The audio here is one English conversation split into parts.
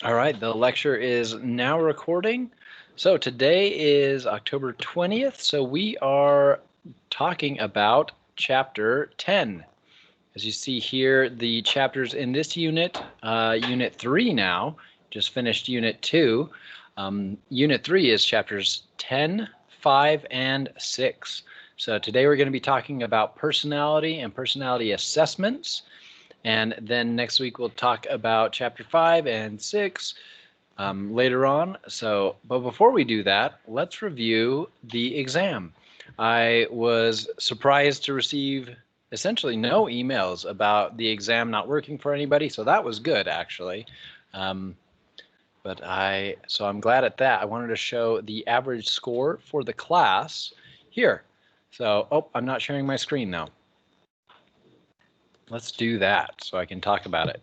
All right, the lecture is now recording. So today is October 20th, so we are talking about Chapter 10. As you see here, the chapters in this unit, Unit 3 now, just finished Unit 2. Unit 3 is Chapters 10, 5, and 6. So today we're going to be talking about personality and personality assessments. And then next week we'll talk about Chapter 5 and 6 later on. But before we do that, let's review the exam. I was surprised to receive essentially no emails about the exam not working for anybody, so that was good actually. So I'm glad at that. I wanted to show the average score for the class here. So, I'm not sharing my screen now. Let's do that so I can talk about it.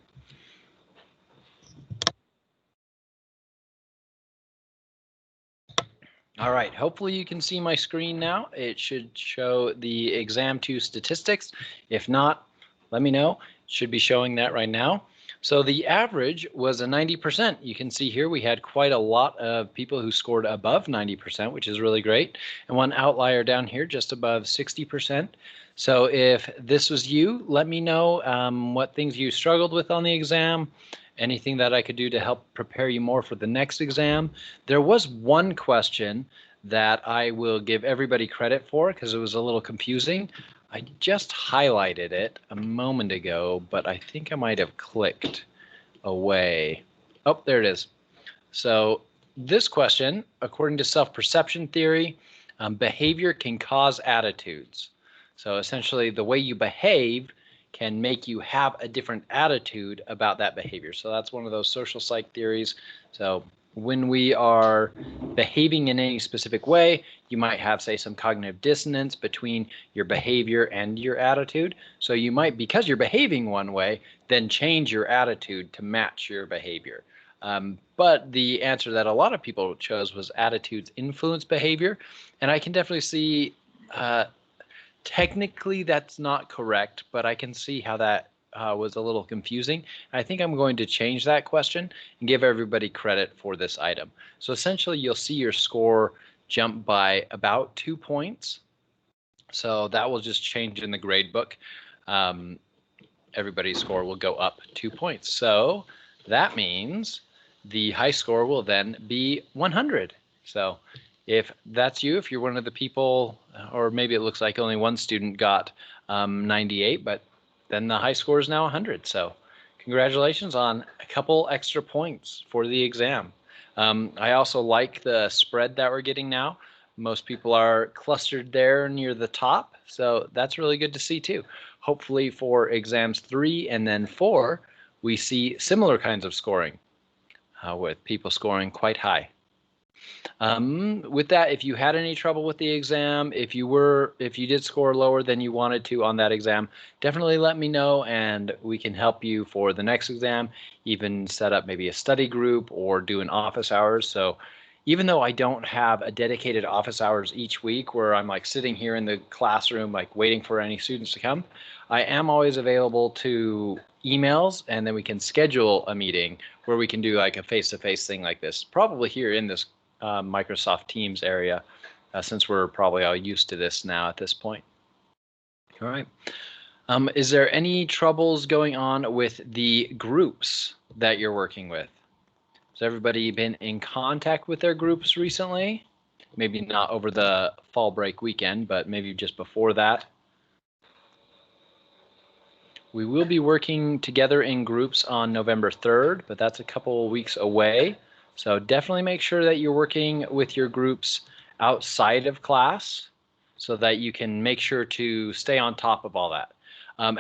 All right, hopefully you can see my screen now. It should show the exam 2 statistics. If not, let me know. It should be showing that right now. So the average was a 90%. You can see here we had quite a lot of people who scored above 90%, which is really great. And one outlier down here just above 60%. So if this was you, let me know what things you struggled with on the exam, anything that I could do to help prepare you more for the next exam. There was one question that I will give everybody credit for because it was a little confusing. I just highlighted it a moment ago, but I think I might have clicked away. Oh, there it is. So this question, according to self-perception theory, behavior can cause attitudes. So essentially the way you behave can make you have a different attitude about that behavior. So that's one of those social psych theories. So when we are behaving in any specific way, you might have, say, some cognitive dissonance between your behavior and your attitude. So you might, because you're behaving one way, then change your attitude to match your behavior. But the answer that a lot of people chose was attitudes influence behavior. And I can definitely see technically that's not correct, but I can see how that was a little confusing. I think I'm going to change that question and give everybody credit for this item. So essentially you'll see your score jump by about 2 points. So that will just change in the grade book. Everybody's score will go up 2 points. So that means the high score will then be 100. So if that's you, if you're one of the people, or maybe it looks like only one student got 98, but then the high score is now 100. So congratulations on a couple extra points for the exam. I also like the spread that we're getting now. Most people are clustered there near the top, so that's really good to see too. Hopefully for exams 3 and then 4, we see similar kinds of scoring with people scoring quite high. With that, if you had any trouble with the exam, if you did score lower than you wanted to on that exam, definitely let me know and we can help you for the next exam, even set up maybe a study group or do an office hours. So even though I don't have a dedicated office hours each week where I'm like sitting here in the classroom like waiting for any students to come, I am always available to emails, and then we can schedule a meeting where we can do like a face-to-face thing like this, probably here in this Microsoft Teams area, since we're probably all used to this now at this point. All right. Is there any troubles going on with the groups that you're working with? Has everybody been in contact with their groups recently? Maybe not over the fall break weekend, but maybe just before that. We will be working together in groups on November 3rd, but that's a couple weeks away. So definitely make sure that you're working with your groups outside of class so that you can make sure to stay on top of all that.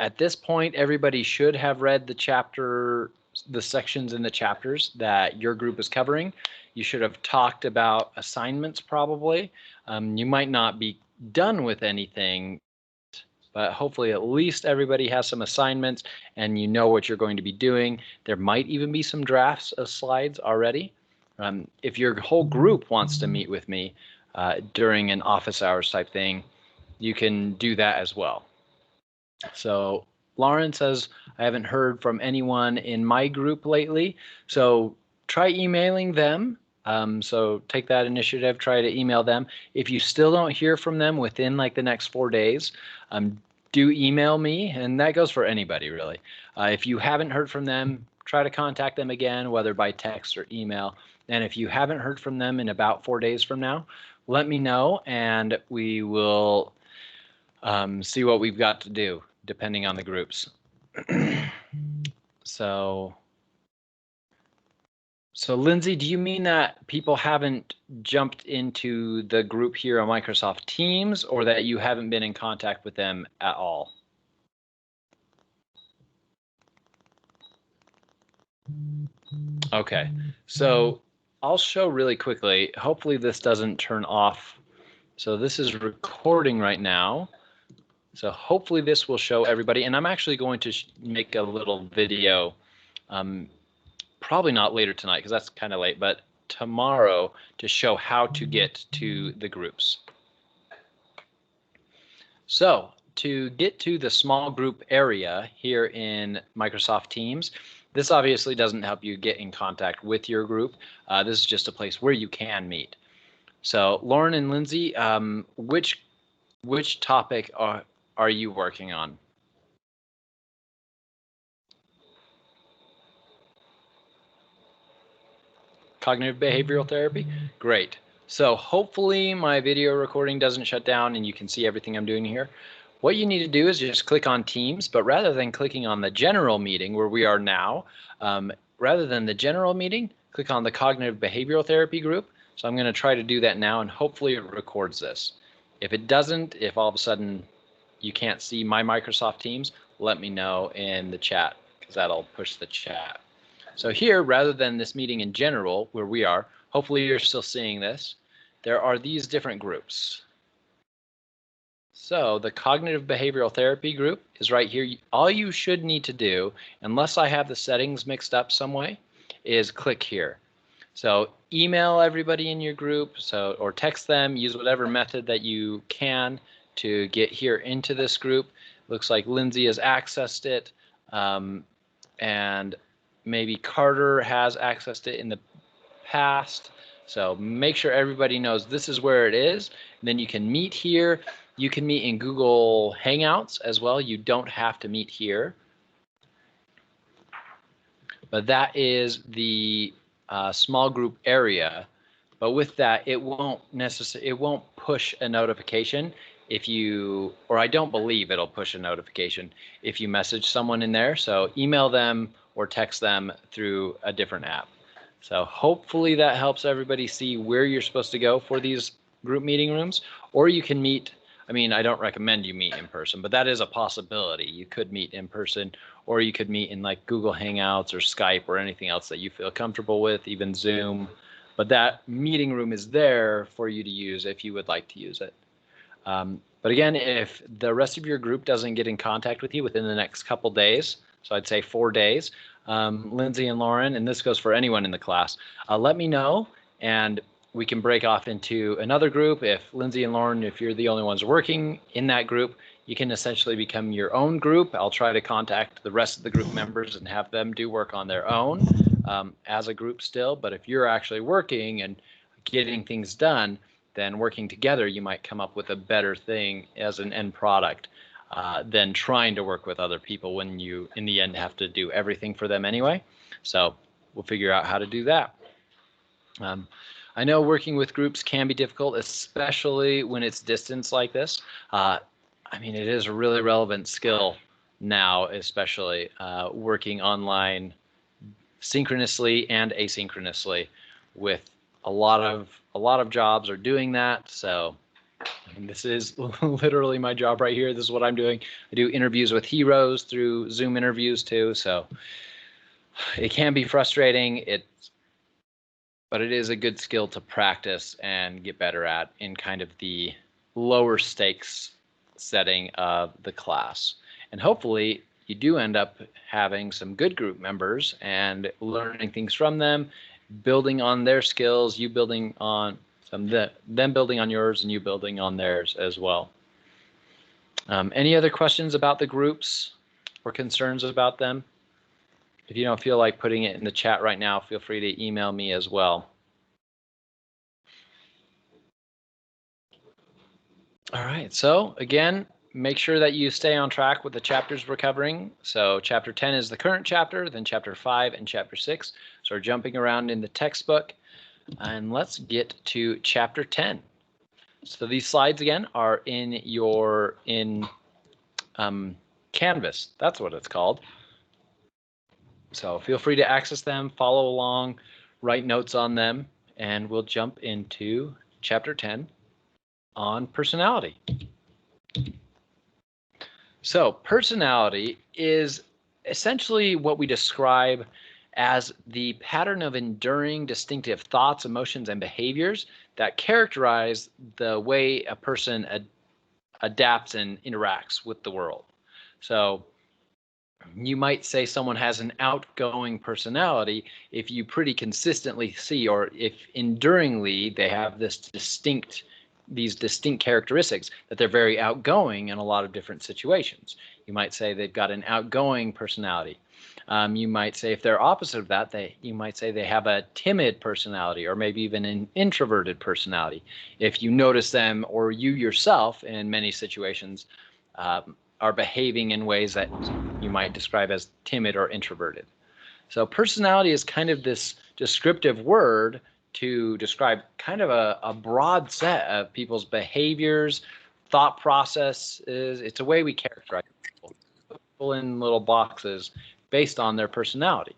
At this point, everybody should have read the sections in the chapters that your group is covering. You should have talked about assignments probably. You might not be done with anything, but hopefully at least everybody has some assignments and you know what you're going to be doing. There might even be some drafts of slides already. If your whole group wants to meet with me during an office hours type thing, you can do that as well. So Lauren says, I haven't heard from anyone in my group lately. So try emailing them. So take that initiative, try to email them. If you still don't hear from them within like the next 4 days, do email me, and that goes for anybody really. If you haven't heard from them, try to contact them again, whether by text or email. And if you haven't heard from them in about 4 days from now, let me know, and we will see what we've got to do depending on the groups. So Lindsay, do you mean that people haven't jumped into the group here on Microsoft Teams, or that you haven't been in contact with them at all? Okay, so I'll show really quickly. Hopefully this doesn't turn off. So this is recording right now. So hopefully this will show everybody. And I'm actually going to make a little video, probably not later tonight because that's kind of late, but tomorrow to show how to get to the groups. So to get to the small group area here in Microsoft Teams, this obviously doesn't help you get in contact with your group. This is just a place where you can meet. So Lauren and Lindsay, which topic are you working on? Cognitive behavioral therapy? Great. So hopefully my video recording doesn't shut down and you can see everything I'm doing here. What you need to do is just click on Teams, but rather than clicking on the general meeting where we are now, rather than the general meeting, click on the cognitive behavioral therapy group. So I'm going to try to do that now, and hopefully it records this. If it doesn't, if all of a sudden you can't see my Microsoft Teams, let me know in the chat because that'll push the chat. So here, rather than this meeting in general where we are, hopefully you're still seeing this, there are these different groups. So the cognitive behavioral therapy group is right here. All you should need to do, unless I have the settings mixed up some way, is click here. So email everybody in your group, or text them, use whatever method that you can to get here into this group. Looks like Lindsay has accessed it, and maybe Carter has accessed it in the past. So make sure everybody knows this is where it is. And then you can meet here. You can meet in Google Hangouts as well. You don't have to meet here. But that is the small group area. But with that, it won't push a notification if you, or I don't believe it'll push a notification if you message someone in there. So email them or text them through a different app. So hopefully that helps everybody see where you're supposed to go for these group meeting rooms. Or you can meet, I mean, I don't recommend you meet in person, but that is a possibility. You could meet in person, or you could meet in like Google Hangouts or Skype or anything else that you feel comfortable with, even Zoom. But that meeting room is there for you to use if you would like to use it. But again, if the rest of your group doesn't get in contact with you within the next couple days, so I'd say 4 days, Lindsay and Lauren, and this goes for anyone in the class, let me know and we can break off into another group. If Lindsay and Lauren, if you're the only ones working in that group, you can essentially become your own group. I'll try to contact the rest of the group members and have them do work on their own as a group still. But if you're actually working and getting things done, then working together, you might come up with a better thing as an end product than trying to work with other people when you, in the end, have to do everything for them anyway. So we'll figure out how to do that. I know working with groups can be difficult, especially when it's distance like this. I mean, it is a really relevant skill now, especially working online synchronously and asynchronously with a lot of jobs are doing that. So I mean, this is literally my job right here. This is what I'm doing. I do interviews with heroes through Zoom interviews too. So it can be frustrating. But it is a good skill to practice and get better at in kind of the lower stakes setting of the class. And hopefully you do end up having some good group members and learning things from them, building on their skills, you building on them building on yours and you building on theirs as well. Any other questions about the groups or concerns about them? If you don't feel like putting it in the chat right now, feel free to email me as well. All right, so again, make sure that you stay on track with the chapters we're covering. So chapter 10 is the current chapter, then chapter 5 and chapter 6. So we're jumping around in the textbook, and let's get to chapter 10. So these slides again are in your Canvas. That's what it's called. So feel free to access them, follow along, write notes on them, and we'll jump into chapter 10 on personality. So personality is essentially what we describe as the pattern of enduring distinctive thoughts, emotions, and behaviors that characterize the way a person adapts and interacts with the world. So you might say someone has an outgoing personality if you pretty consistently see, or if enduringly they have these distinct characteristics that they're very outgoing in a lot of different situations. You might say they've got an outgoing personality. You might say if they're opposite of that, you might say they have a timid personality, or maybe even an introverted personality. If you notice them, or you yourself in many situations are behaving in ways that you might describe as timid or introverted. So personality is kind of this descriptive word to describe kind of a broad set of people's behaviors, thought processes. It's a way we characterize people in little boxes based on their personality.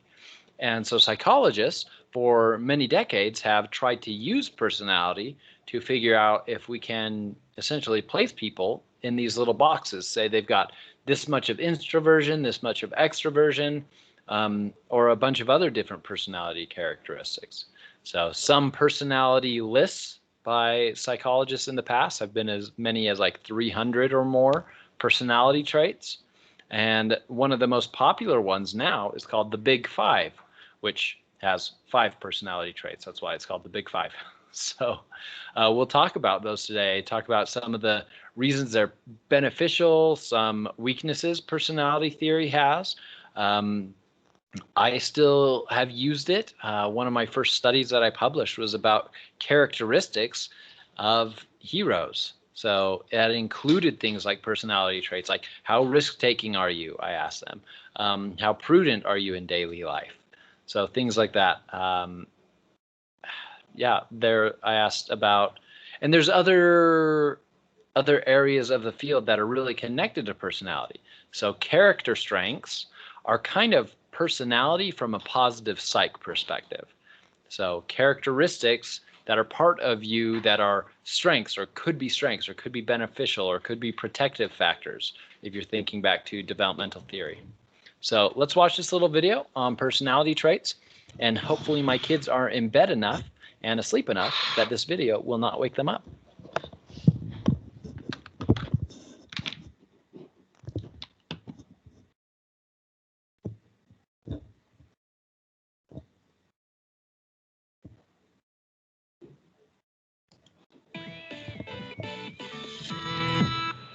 And so psychologists for many decades have tried to use personality to figure out if we can essentially place people in these little boxes. Say they've got this much of introversion, this much of extroversion, or a bunch of other different personality characteristics. So some personality lists by psychologists in the past have been as many as like 300 or more personality traits. And one of the most popular ones now is called the Big Five, which has 5 personality traits. That's why it's called the Big Five. So we'll talk about those today, talk about some of the reasons they're beneficial, some weaknesses personality theory has. I still have used it. One of my first studies that I published was about characteristics of heroes. So that included things like personality traits, like how risk-taking are you, I asked them. How prudent are you in daily life? So things like that. Yeah, I asked about, and there's other areas of the field that are really connected to personality. So character strengths are kind of personality from a positive psych perspective. So characteristics that are part of you that are strengths, or could be beneficial, or could be protective factors if you're thinking back to developmental theory. So let's watch this little video on personality traits, and hopefully my kids are in bed enough and asleep enough that this video will not wake them up.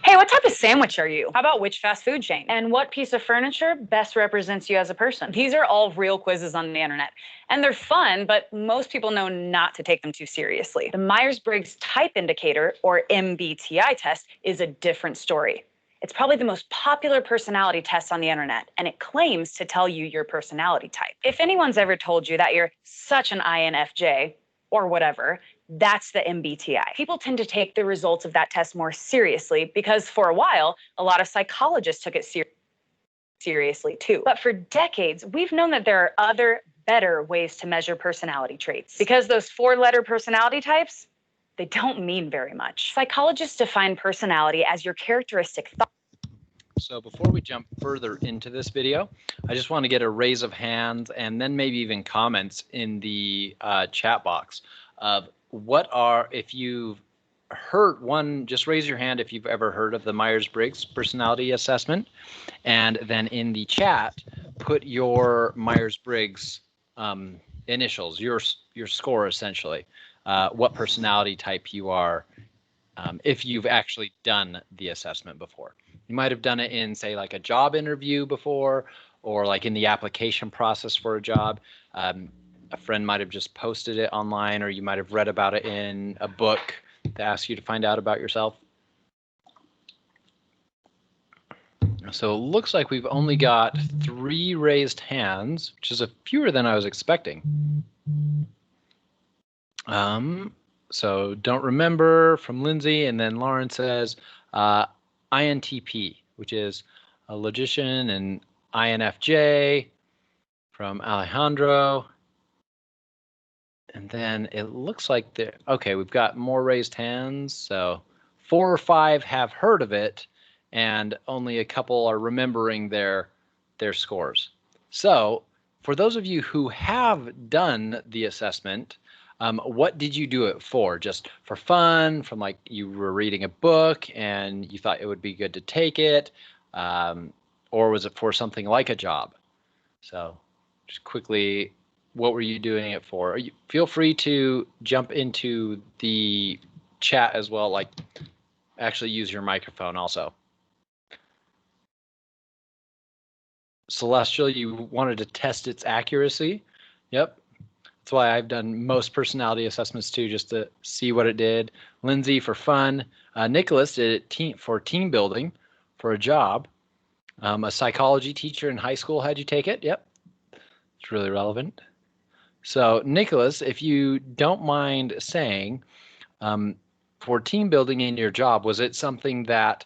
Hey, what type of sandwich are you? How about which fast food chain? And what piece of furniture best represents you as a person? These are all real quizzes on the internet. And they're fun, but most people know not to take them too seriously. The Myers-Briggs Type Indicator, or MBTI test, is a different story. It's probably the most popular personality test on the internet, and it claims to tell you your personality type. If anyone's ever told you that you're such an INFJ, or whatever, that's the MBTI. People tend to take the results of that test more seriously because for a while, a lot of psychologists took it seriously too. But for decades, we've known that there are other, better ways to measure personality traits. Because those 4-letter personality types, they don't mean very much. Psychologists define personality as your characteristic thought. So before we jump further into this video, I just want to get a raise of hands and then maybe even comments in the chat box of if you've heard one, just raise your hand if you've ever heard of the Myers-Briggs personality assessment. And then in the chat, put your Myers-Briggs initials, your score essentially, what personality type you are, if you've actually done the assessment before. You might have done it in, say, like a job interview before, or like in the application process for a job. A friend might have just posted it online, or you might have read about it in a book that asks you to find out about yourself. So it looks like we've only got 3 raised hands, which is fewer than I was expecting. So don't remember from Lindsay, and then Lauren says INTP, which is a logician, and INFJ from Alejandro. And then it looks like okay, we've got more raised hands. So 4 or 5 have heard of it, and only a couple are remembering their scores. So for those of you who have done the assessment, what did you do it for? Just for fun, from like you were reading a book and you thought it would be good to take it, or was it for something like a job? So just quickly, what were you doing it for? Feel free to jump into the chat as well, like actually use your microphone also. Celestial, you wanted to test its accuracy. Yep. That's why I've done most personality assessments too, just to see what it did. Lindsay for fun. Nicholas did it for team building, for a job. A psychology teacher in high school had you take it. Yep. It's really relevant. So Nicholas, if you don't mind saying, for team building in your job, was it something that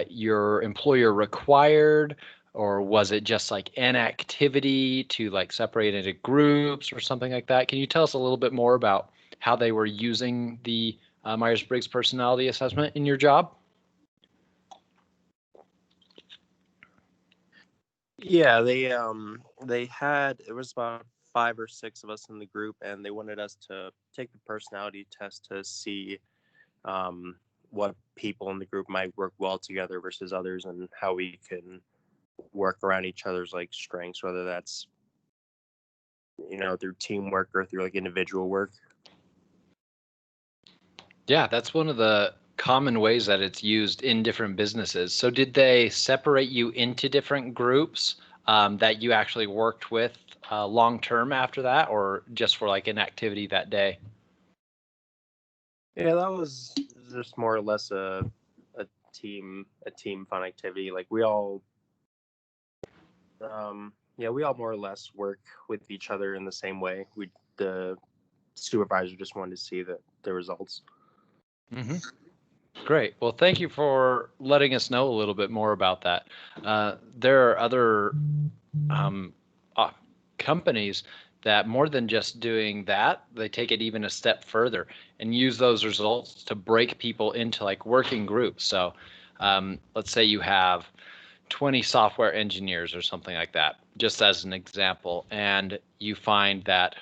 your employer required, or was it just like an activity to like separate into groups or something like that? Can you tell us a little bit more about how they were using the Myers-Briggs personality assessment in your job? Yeah, they had, it was about 5 or 6 of us in the group, and they wanted us to take the personality test to see what people in the group might work well together versus others, and how we can work around each other's like strengths, whether that's, you know, through teamwork or through like individual work. Yeah, that's one of the common ways that it's used in different businesses. So did they separate you into different groups that you actually worked with long term after that, or just for like an activity that day? Yeah, that was just more or less a team fun activity. Like we all we all more or less work with each other in the same way. The supervisor just wanted to see the results. Mm-hmm. Great. Well, thank you for letting us know a little bit more about that. There are other companies that, more than just doing that, they take it even a step further and use those results to break people into like working groups. So let's say you have 20 software engineers or something like that, just as an example, and you find that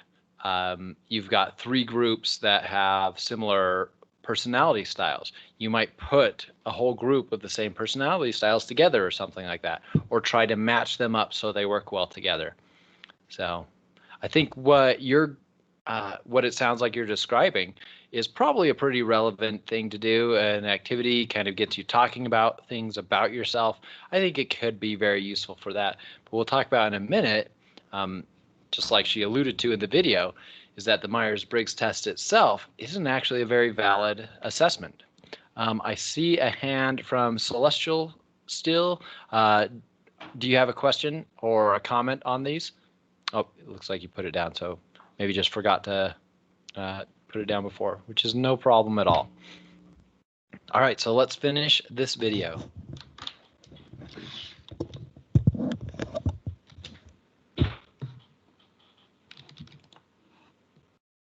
you've got 3 groups that have similar personality styles. You might put a whole group with the same personality styles together or something like that, or try to match them up so they work well together. So I think what it sounds like you're describing is probably a pretty relevant thing to do. An activity kind of gets you talking about things about yourself. I think it could be very useful for that. But we'll talk about in a minute, just like she alluded to in the video, is that the Myers-Briggs test itself isn't actually a very valid assessment. I see a hand from Celestial still. Do you have a question or a comment on these? Oh, it looks like you put it down, so maybe just forgot to put it down before, which is no problem at all. All right, so let's finish this video.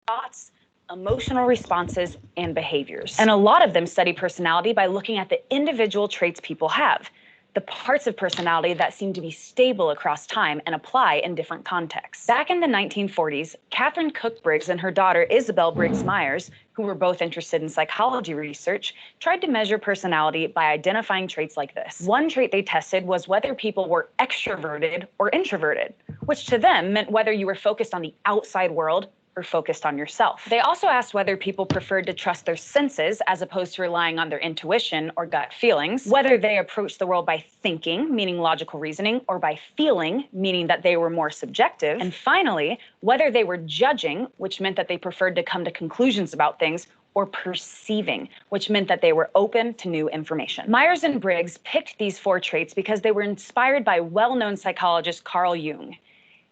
Thoughts, emotional responses, and behaviors. And a lot of them study personality by looking at the individual traits people have, the parts of personality that seem to be stable across time and apply in different contexts. Back in the 1940s, Catherine Cook Briggs and her daughter Isabel Briggs Myers, who were both interested in psychology research, tried to measure personality by identifying traits like this. One trait they tested was whether people were extroverted or introverted, which to them meant whether you were focused on the outside world or focused on yourself. They also asked whether people preferred to trust their senses as opposed to relying on their intuition or gut feelings, whether they approached the world by thinking, meaning logical reasoning, or by feeling, meaning that they were more subjective, and finally, whether they were judging, which meant that they preferred to come to conclusions about things, or perceiving, which meant that they were open to new information. Myers and Briggs picked these 4 traits because they were inspired by well-known psychologist Carl Jung.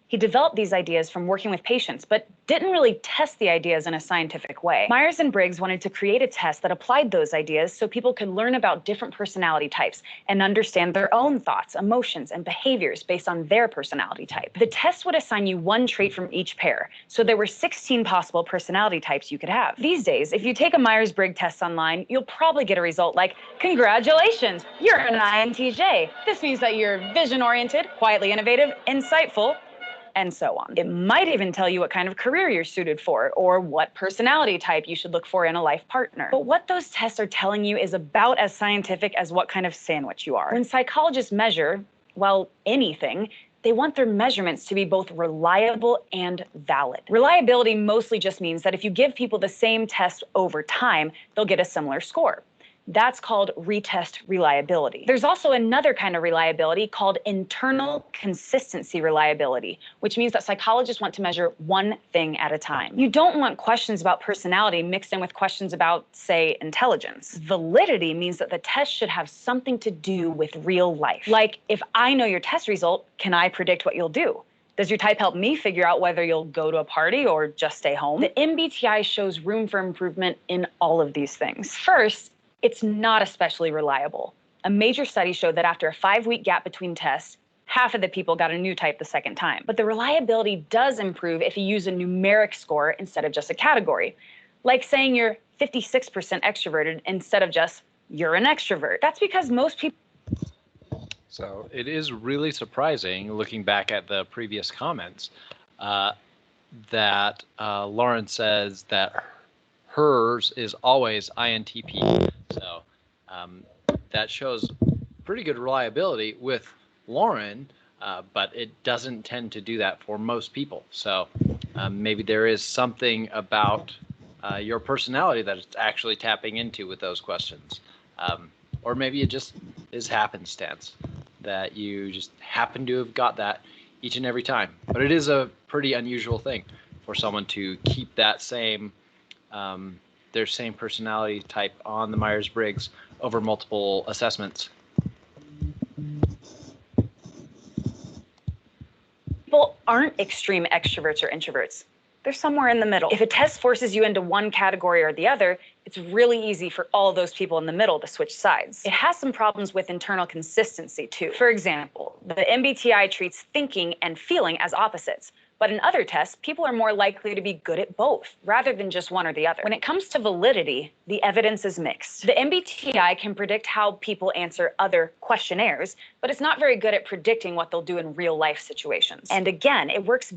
He developed these ideas from working with patients, but didn't really test the ideas in a scientific way. Myers and Briggs wanted to create a test that applied those ideas so people could learn about different personality types and understand their own thoughts, emotions, and behaviors based on their personality type. The test would assign you 1 trait from each pair, so there were 16 possible personality types you could have. These days, if you take a Myers-Briggs test online, you'll probably get a result like, "Congratulations, you're an INTJ. This means that you're vision-oriented, quietly innovative, insightful," and so on. It might even tell you what kind of career you're suited for or what personality type you should look for in a life partner. But what those tests are telling you is about as scientific as what kind of sandwich you are. When psychologists measure, well, anything, they want their measurements to be both reliable and valid. Reliability mostly just means that if you give people the same test over time, they'll get a similar score. That's called retest reliability. There's also another kind of reliability called internal consistency reliability, which means that psychologists want to measure one thing at a time. You don't want questions about personality mixed in with questions about, say, intelligence. Validity means that the test should have something to do with real life. Like, if I know your test result, can I predict what you'll do? Does your type help me figure out whether you'll go to a party or just stay home? The MBTI shows room for improvement in all of these things. First, it's not especially reliable. A major study showed that after a 5-week gap between tests, half of the people got a new type the second time. But the reliability does improve if you use a numeric score instead of just a category. Like saying you're 56% extroverted instead of just you're an extrovert. That's because most people. So it is really surprising, looking back at the previous comments, that Lauren says that hers is always INTP. So that shows pretty good reliability with Lauren, but it doesn't tend to do that for most people. So maybe there is something about your personality that it's actually tapping into with those questions. Or maybe it just is happenstance that you just happen to have got that each and every time. But it is a pretty unusual thing for someone to keep that same their same personality type on the Myers-Briggs over multiple assessments. People aren't extreme extroverts or introverts. They're somewhere in the middle. If a test forces you into one category or the other, it's really easy for all of those people in the middle to switch sides. It has some problems with internal consistency too. For example, the MBTI treats thinking and feeling as opposites. But in other tests, people are more likely to be good at both, rather than just one or the other. When it comes to validity, the evidence is mixed. The MBTI can predict how people answer other questionnaires, but it's not very good at predicting what they'll do in real life situations. And again, it works.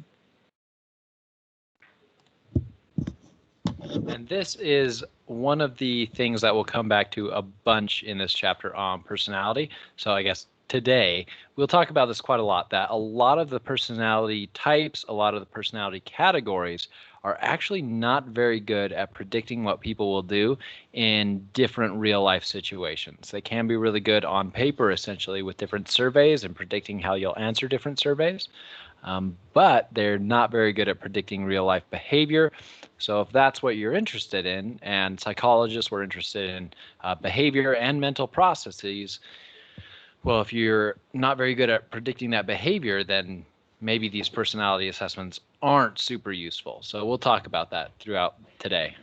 And this is one of the things that we'll come back to a bunch in this chapter on personality. So I guess today we'll talk about this quite a lot, that a lot of the personality types, a lot of the personality categories are actually not very good at predicting what people will do in different real life situations. They can be really good on paper, essentially, with different surveys and predicting how you'll answer different surveys. But they're not very good at predicting real life behavior. So if that's what you're interested in, and psychologists were interested in behavior and mental processes, well, if you're not very good at predicting that behavior, then maybe these personality assessments aren't super useful. So we'll talk about that throughout today.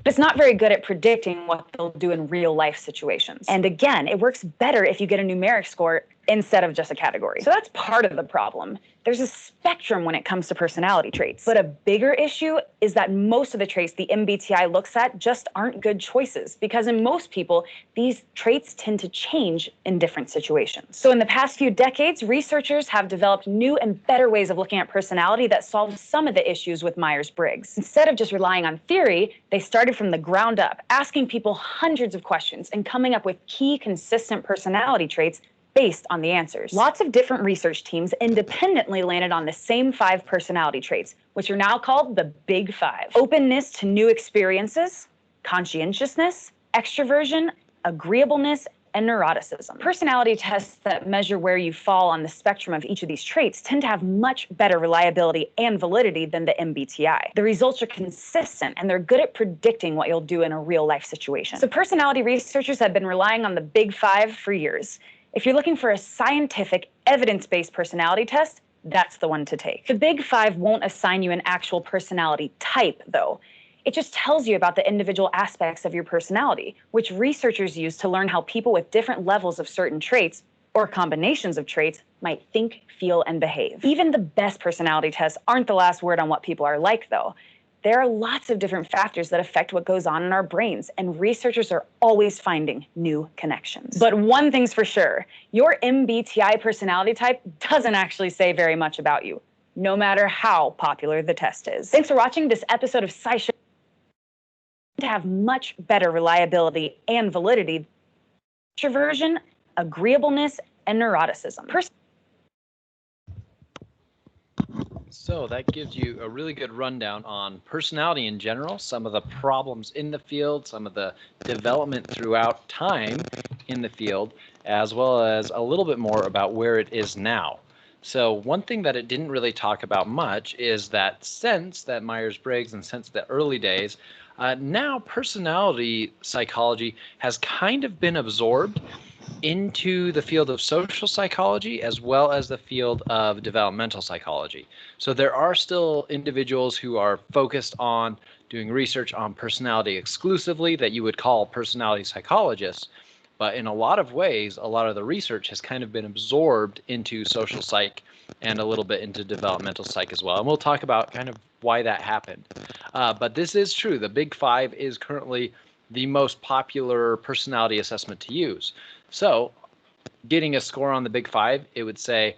It's not very good at predicting what they'll do in real life situations. And again, it works better if you get a numeric score instead of just a category. So that's part of the problem. There's a spectrum when it comes to personality traits. But a bigger issue is that most of the traits the MBTI looks at just aren't good choices, because in most people, these traits tend to change in different situations. So in the past few decades, researchers have developed new and better ways of looking at personality that solve some of the issues with Myers-Briggs. Instead of just relying on theory, they started from the ground up, asking people hundreds of questions and coming up with key consistent personality traits based on the answers. Lots of different research teams independently landed on the same 5 personality traits, which are now called the Big Five. Openness to new experiences, conscientiousness, extroversion, agreeableness, and neuroticism. Personality tests that measure where you fall on the spectrum of each of these traits tend to have much better reliability and validity than the MBTI. The results are consistent, and they're good at predicting what you'll do in a real-life situation. So personality researchers have been relying on the Big Five for years. If you're looking for a scientific, evidence-based personality test, that's the one to take. The Big Five won't assign you an actual personality type, though. It just tells you about the individual aspects of your personality, which researchers use to learn how people with different levels of certain traits, or combinations of traits, might think, feel, and behave. Even the best personality tests aren't the last word on what people are like, though. There are lots of different factors that affect what goes on in our brains, and researchers are always finding new connections. But one thing's for sure, your MBTI personality type doesn't actually say very much about you, no matter how popular the test is. Thanks for watching this episode of SciShow. To have much better reliability and validity, extroversion, agreeableness, and neuroticism. So that gives you a really good rundown on personality in general, some of the problems in the field, some of the development throughout time in the field, as well as a little bit more about where it is now. So one thing that it didn't really talk about much is that since that Myers-Briggs and since the early days, now personality psychology has kind of been absorbed into the field of social psychology as well as the field of developmental psychology. So there are still individuals who are focused on doing research on personality exclusively that you would call personality psychologists. But in a lot of ways, a lot of the research has kind of been absorbed into social psych and a little bit into developmental psych as well. And we'll talk about kind of why that happened. But this is true. The Big Five is currently the most popular personality assessment to use. So getting a score on the Big Five, it would say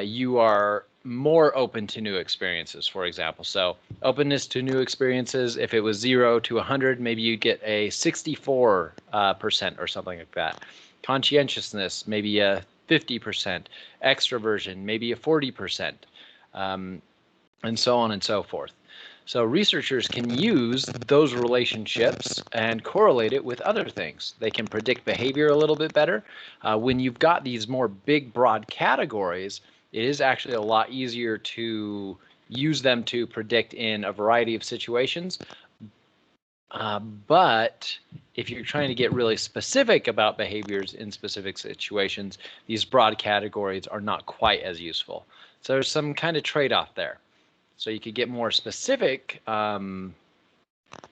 you are more open to new experiences, for example. So openness to new experiences, if it was 0 to 100, maybe you'd get a 64% or something like that. Conscientiousness, maybe a 50%. Extroversion, maybe a 40%, and so on and so forth. So researchers can use those relationships and correlate it with other things. They can predict behavior a little bit better. When you've got these more big, broad categories, it is actually a lot easier to use them to predict in a variety of situations. But if you're trying to get really specific about behaviors in specific situations, these broad categories are not quite as useful. So there's some kind of trade-off there. So you could get more specific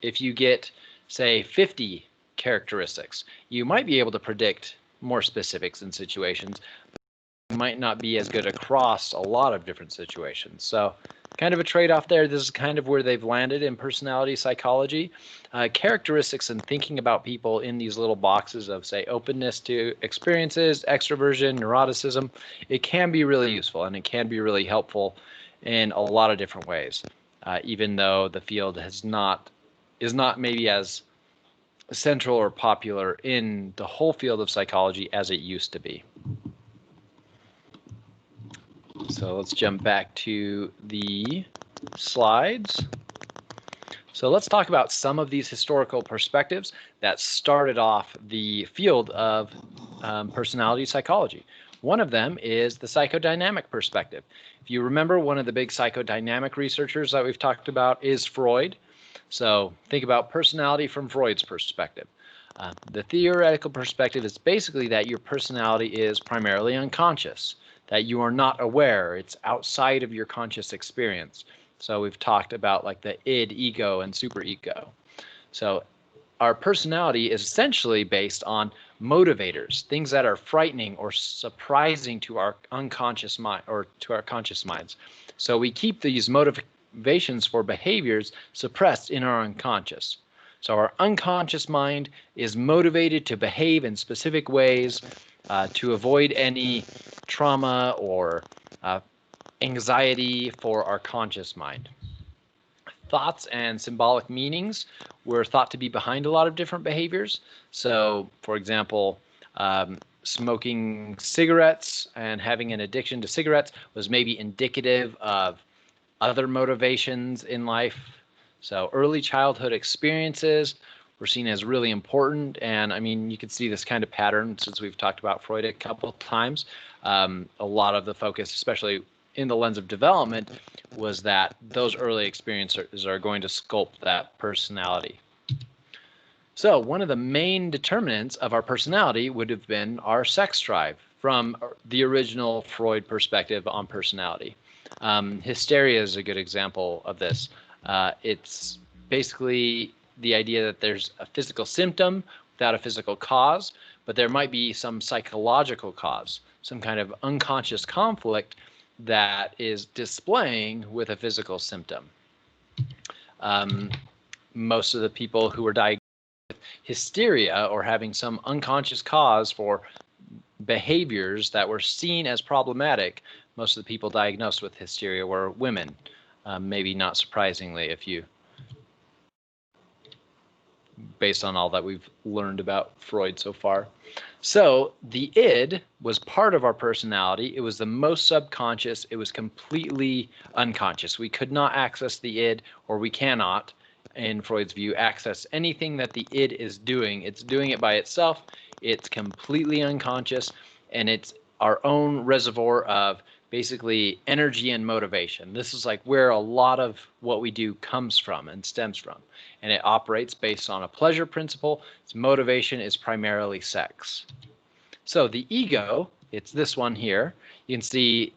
if you get, say, 50 characteristics. You might be able to predict more specifics in situations. It might not be as good across a lot of different situations. So kind of a trade-off there. This is kind of where they've landed in personality psychology. Characteristics and thinking about people in these little boxes of, say, openness to experiences, extroversion, neuroticism, it can be really useful and it can be really helpful in a lot of different ways, even though the field is not maybe as central or popular in the whole field of psychology as it used to be. So let's jump back to the slides. So let's talk about some of these historical perspectives that started off the field of personality psychology. One of them is the psychodynamic perspective. If you remember, one of the big psychodynamic researchers that we've talked about is Freud. So think about personality from Freud's perspective. The theoretical perspective is basically that your personality is primarily unconscious, that you are not aware, it's outside of your conscious experience. So we've talked about like the id, ego, and superego. So our personality is essentially based on motivators, things that are frightening or surprising to our unconscious mind or to our conscious minds. So we keep these motivations for behaviors suppressed in our unconscious. So our unconscious mind is motivated to behave in specific ways to avoid any trauma or anxiety for our conscious mind. Thoughts and symbolic meanings were thought to be behind a lot of different behaviors. So, for example, smoking cigarettes and having an addiction to cigarettes was maybe indicative of other motivations in life. So early childhood experiences were seen as really important. And I mean, you can see this kind of pattern since we've talked about Freud a couple of times. A lot of the focus, especially in the lens of development, was that those early experiences are going to sculpt that personality. So one of the main determinants of our personality would have been our sex drive from the original Freud perspective on personality. Hysteria is a good example of this. It's basically the idea that there's a physical symptom without a physical cause, but there might be some psychological cause, some kind of unconscious conflict that is displaying with a physical symptom. Most of the people who were diagnosed with hysteria or having some unconscious cause for behaviors that were seen as problematic, most of the people diagnosed with hysteria were women, maybe not surprisingly if you based on all that we've learned about Freud so far. So the id was part of our personality. It was the most subconscious. It was completely unconscious. We could not access the id, or we cannot, in Freud's view, access anything that the id is doing. It's doing it by itself. It's completely unconscious, and it's our own reservoir of basically energy and motivation. This is like where a lot of what we do comes from and stems from. And it operates based on a pleasure principle. Its motivation is primarily sex. So the ego, it's this one here. You can see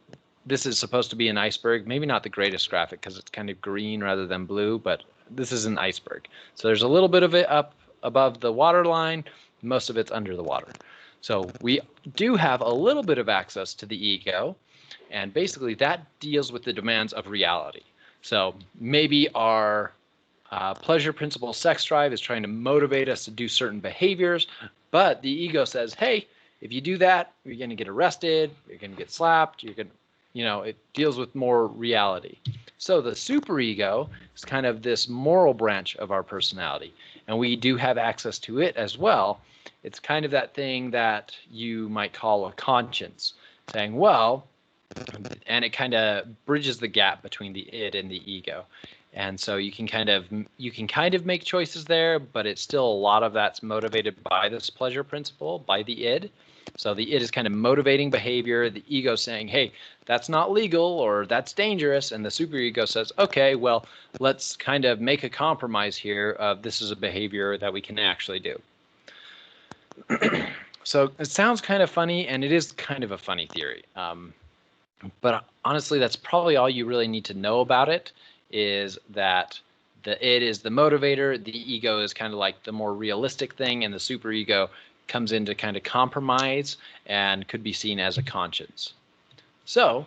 this is supposed to be an iceberg. Maybe not the greatest graphic because it's kind of green rather than blue, but this is an iceberg. So there's a little bit of it up above the water line. Most of it's under the water. So we do have a little bit of access to the ego. And basically that deals with the demands of reality. So maybe our pleasure principle sex drive is trying to motivate us to do certain behaviors, but the ego says, hey, if you do that, you're going to get arrested, you're going to get slapped, you're going to, it deals with more reality. So the superego is kind of this moral branch of our personality, and we do have access to it as well. It's kind of that thing that you might call a conscience, saying, well, and it kind of bridges the gap between the id and the ego. And so you can kind of make choices there, but it's still a lot of that's motivated by this pleasure principle, by the id. So the id is kind of motivating behavior. The ego saying, hey, that's not legal or that's dangerous. And the superego says, okay, well, let's kind of make a compromise here of this is a behavior that we can actually do. So it sounds kind of funny, and it is kind of a funny theory. But honestly, that's probably all you really need to know about it, is that the id is the motivator, the ego is kind of like the more realistic thing, and the superego comes in to kind of compromise and could be seen as a conscience. So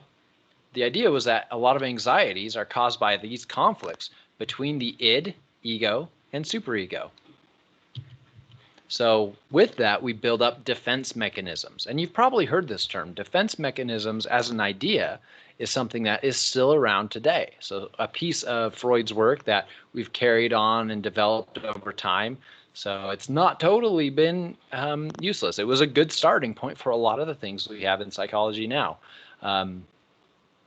the idea was that a lot of anxieties are caused by these conflicts between the id, ego, and superego. So with that, we build up defense mechanisms. And you've probably heard this term. Defense mechanisms as an idea is something that is still around today. So a piece of Freud's work that we've carried on and developed over time. So it's not totally been useless. It was a good starting point for a lot of the things we have in psychology now.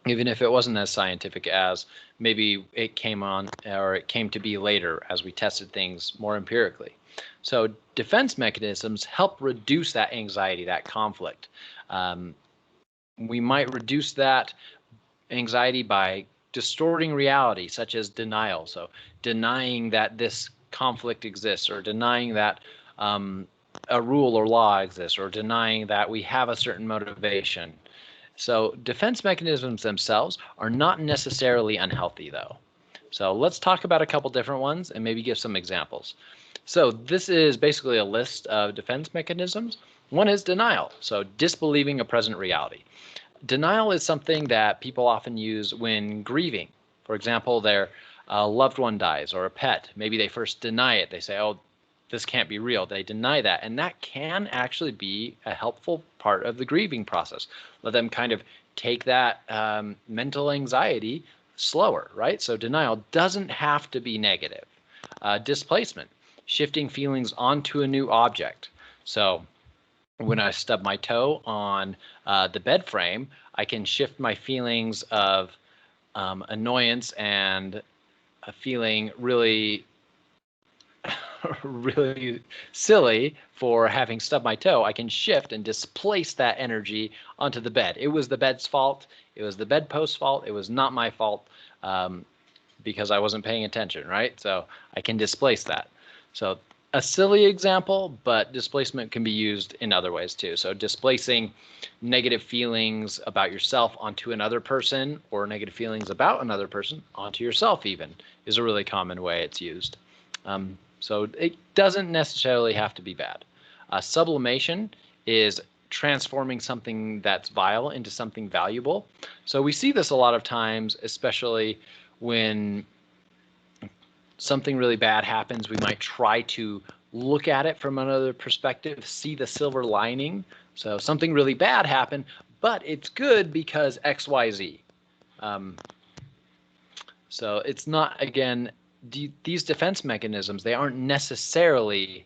Even if it wasn't as scientific as maybe it came on, or it came to be later as we tested things more empirically. So defense mechanisms help reduce that anxiety, that conflict. We might reduce that anxiety by distorting reality, such as denial. So denying that this conflict exists, or denying that a rule or law exists, or denying that we have a certain motivation. So defense mechanisms themselves are not necessarily unhealthy, though. So let's talk about a couple different ones and maybe give some examples. So this is basically a list of defense mechanisms. One is denial, so disbelieving a present reality. Denial is something that people often use when grieving. For example, their loved one dies, or a pet. Maybe they first deny it. They say, oh, this can't be real. They deny that. And that can actually be a helpful part of the grieving process. Let them kind of take that mental anxiety slower, right? So denial doesn't have to be negative. Displacement, shifting feelings onto a new object. So when I stub my toe on the bed frame, I can shift my feelings of annoyance and feeling really really silly for having stubbed my toe. I can shift and displace that energy onto the bed. It was the bed's fault. It was the bedpost's fault. It was not my fault, because I wasn't paying attention, right? So I can displace that. So a silly example, but displacement can be used in other ways too. So displacing negative feelings about yourself onto another person, or negative feelings about another person onto yourself even, is a really common way it's used. So it doesn't necessarily have to be bad. Sublimation is transforming something that's vile into something valuable. So we see this a lot of times, especially when something really bad happens. We might try to look at it from another perspective, see the silver lining. So something really bad happened, but it's good because X, Y, Z. So it's not, again, these defense mechanisms, they aren't necessarily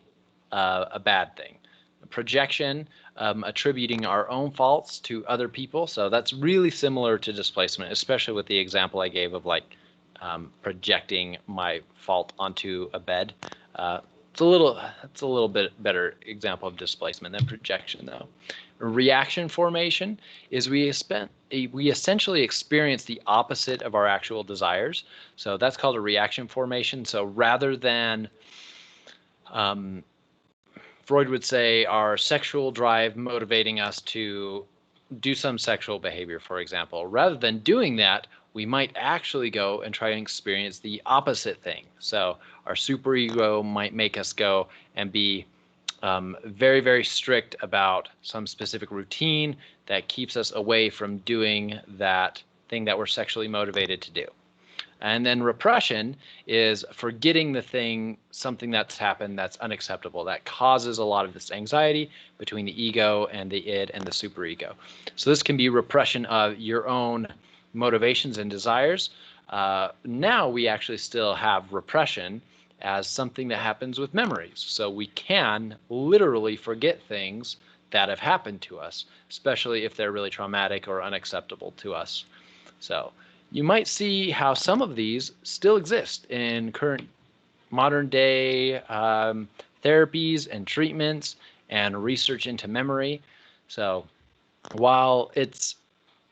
a bad thing. Projection, attributing our own faults to other people. So that's really similar to displacement, especially with the example I gave of like projecting my fault onto a bed. It's a little bit better example of displacement than projection, though. Reaction formation is we essentially experience the opposite of our actual desires. So that's called a reaction formation. So rather than Freud would say our sexual drive motivating us to do some sexual behavior, for example, rather than doing that, we might actually go and try and experience the opposite thing. So our superego might make us go and be very, very strict about some specific routine that keeps us away from doing that thing that we're sexually motivated to do. And then repression is forgetting something that's happened that's unacceptable, that causes a lot of this anxiety between the ego and the id and the superego. So this can be repression of your own motivations and desires. Now we actually still have repression as something that happens with memories. So we can literally forget things that have happened to us, especially if they're really traumatic or unacceptable to us. So you might see how some of these still exist in current modern day therapies and treatments and research into memory. So while it's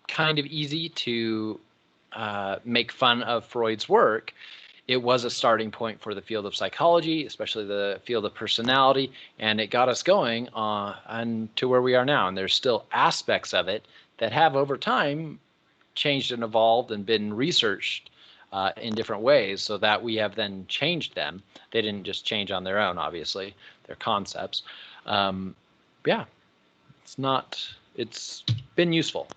kind of easy to make fun of Freud's work, it was a starting point for the field of psychology, especially the field of personality, and it got us going on to where we are now. And there's still aspects of it that have over time changed and evolved and been researched in different ways, so that we have then changed them. They didn't just change on their own, obviously, they're concepts. Yeah, it's been useful.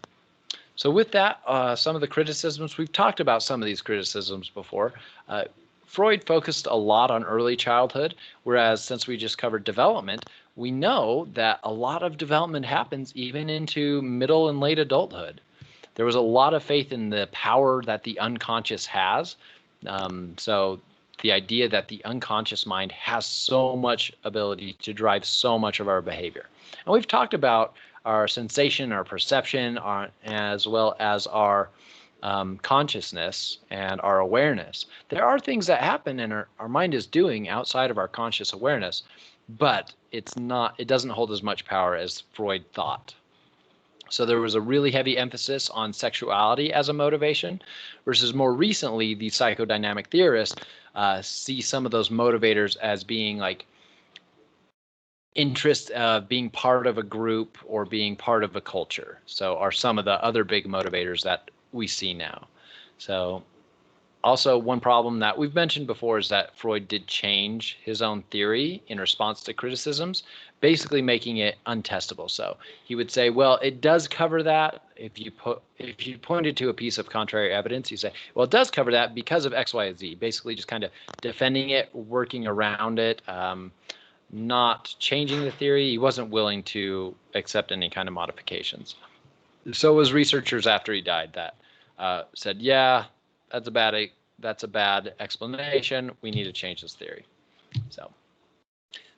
So with that, some of the criticisms, we've talked about some of these criticisms before. Freud focused a lot on early childhood, whereas since we just covered development, we know that a lot of development happens even into middle and late adulthood. There was a lot of faith in the power that the unconscious has. So the idea that the unconscious mind has so much ability to drive so much of our behavior. And we've talked about our sensation, our perception, as well as our consciousness and our awareness. There are things that happen and our mind is doing outside of our conscious awareness, but it doesn't hold as much power as Freud thought. So there was a really heavy emphasis on sexuality as a motivation, versus more recently, the psychodynamic theorists see some of those motivators as being like interest of being part of a group or being part of a culture. So are some of the other big motivators that we see now. So also one problem that we've mentioned before is that Freud did change his own theory in response to criticisms, basically making it untestable. So he would say, well, it does cover that. If you pointed to a piece of contrary evidence, you say, well, it does cover that because of X, Y, and Z, basically just kind of defending it, working around it, not changing the theory. He wasn't willing to accept any kind of modifications. So it was researchers after he died that said, yeah, that's a bad explanation. We need to change this theory.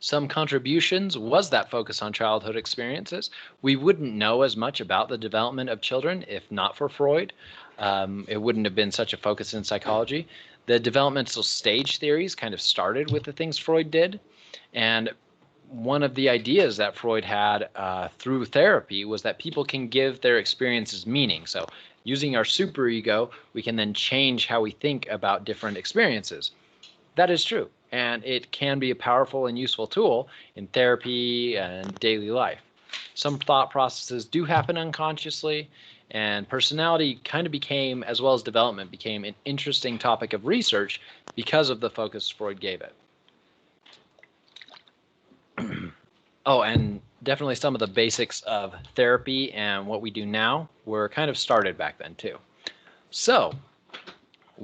some contributions was that focus on childhood experiences. We wouldn't know as much about the development of children if not for Freud. It wouldn't have been such a focus in psychology. The developmental stage theories kind of started with the things Freud did. And one of the ideas that Freud had through therapy was that people can give their experiences meaning. So using our superego, we can then change how we think about different experiences. That is true. And it can be a powerful and useful tool in therapy and daily life. Some thought processes do happen unconsciously, and personality kind of became, as well as development, became an interesting topic of research because of the focus Freud gave it. Oh, and definitely some of the basics of therapy and what we do now were kind of started back then too. So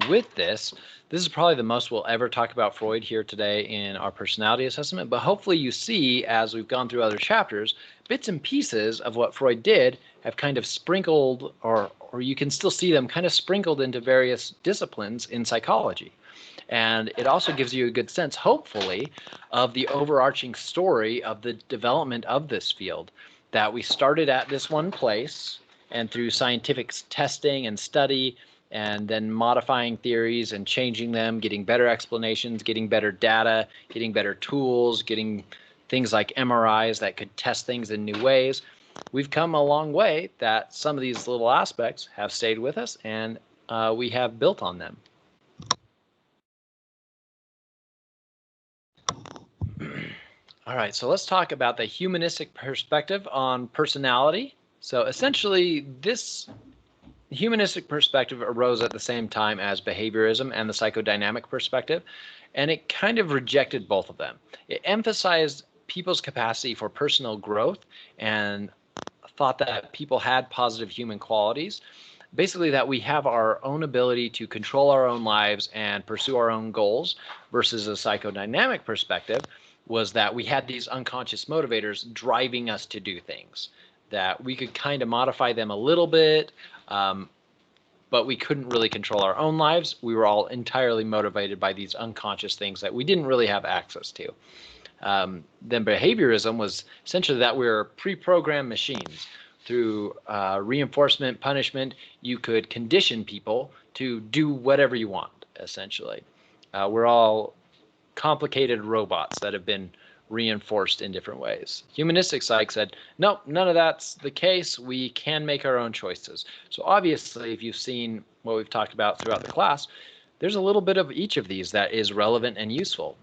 with this is probably the most we'll ever talk about Freud here today in our personality assessment, but hopefully you see, as we've gone through other chapters, bits and pieces of what Freud did have kind of sprinkled, or you can still see them kind of sprinkled into various disciplines in psychology. And it also gives you a good sense, hopefully, of the overarching story of the development of this field, that we started at this one place, and through scientific testing and study, and then modifying theories and changing them, getting better explanations, getting better data, getting better tools, getting things like MRIs that could test things in new ways. We've come a long way that some of these little aspects have stayed with us, and we have built on them. All right, so let's talk about the humanistic perspective on personality. So essentially, this humanistic perspective arose at the same time as behaviorism and the psychodynamic perspective, and it kind of rejected both of them. It emphasized people's capacity for personal growth and thought that people had positive human qualities. Basically, that we have our own ability to control our own lives and pursue our own goals, versus a psychodynamic perspective was that we had these unconscious motivators driving us to do things, that we could kind of modify them a little bit, but we couldn't really control our own lives. We were all entirely motivated by these unconscious things that we didn't really have access to. Then behaviorism was essentially that we were pre-programmed machines. Through reinforcement, punishment, you could condition people to do whatever you want, essentially. We're all complicated robots that have been reinforced in different ways. Humanistic psych said, nope, none of that's the case. We can make our own choices. So obviously, if you've seen what we've talked about throughout the class, there's a little bit of each of these that is relevant and useful.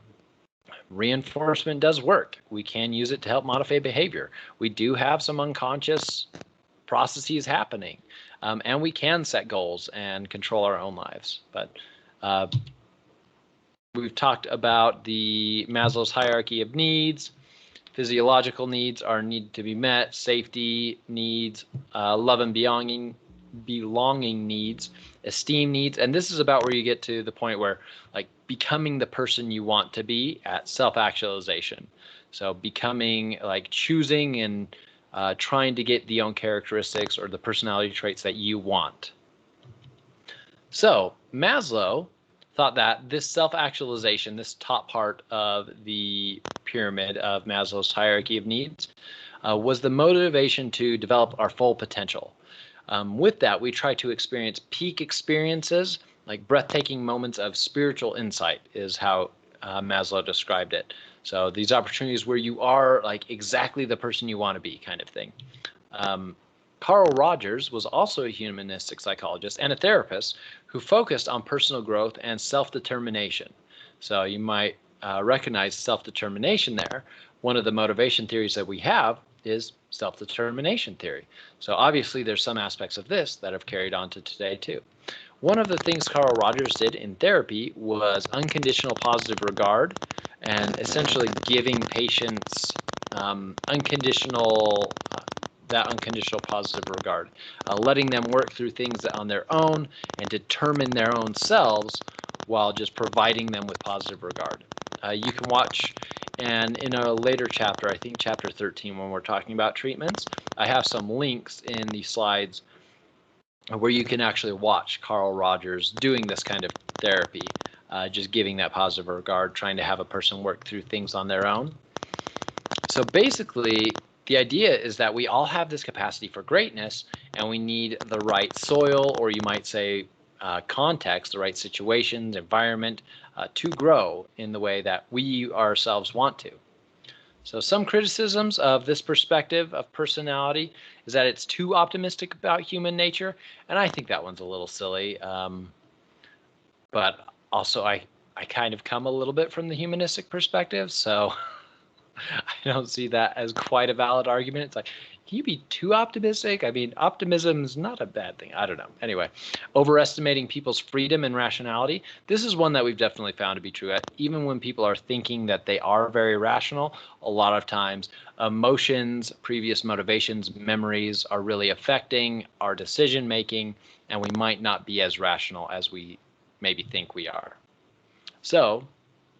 Reinforcement does work. We can use it to help modify behavior. We do have some unconscious processes happening, and we can set goals and control our own lives. But we've talked about the Maslow's hierarchy of needs. Physiological needs are need to be met, safety needs, love and belonging needs, esteem needs. And this is about where you get to the point where, like, becoming the person you want to be at self-actualization. So becoming, like, choosing and trying to get the own characteristics or the personality traits that you want. So Maslow thought that this self-actualization, this top part of the pyramid of Maslow's hierarchy of needs, was the motivation to develop our full potential. With that, we try to experience peak experiences, like breathtaking moments of spiritual insight is how Maslow described it. So these opportunities where you are like exactly the person you want to be, kind of thing. Carl Rogers was also a humanistic psychologist and a therapist who focused on personal growth and self-determination. So you might recognize self-determination there. One of the motivation theories that we have is self-determination theory. So obviously there's some aspects of this that have carried on to today too. One of the things Carl Rogers did in therapy was unconditional positive regard, and essentially giving patients unconditional positive regard, letting them work through things on their own and determine their own selves while just providing them with positive regard. You can watch, and in a later chapter, I think chapter 13, when we're talking about treatments, I have some links in the slides where you can actually watch Carl Rogers doing this kind of therapy, just giving that positive regard, trying to have a person work through things on their own. So basically, the idea is that we all have this capacity for greatness, and we need the right soil, or you might say context, the right situations, environment, to grow in the way that we ourselves want to. So some criticisms of this perspective of personality is that it's too optimistic about human nature, and I think that one's a little silly. But also, I kind of come a little bit from the humanistic perspective, so I don't see that as quite a valid argument. It's like, can you be too optimistic? I mean, optimism is not a bad thing. I don't know. Anyway, overestimating people's freedom and rationality. This is one that we've definitely found to be true. Even when people are thinking that they are very rational, a lot of times emotions, previous motivations, memories are really affecting our decision making, and we might not be as rational as we maybe think we are. So,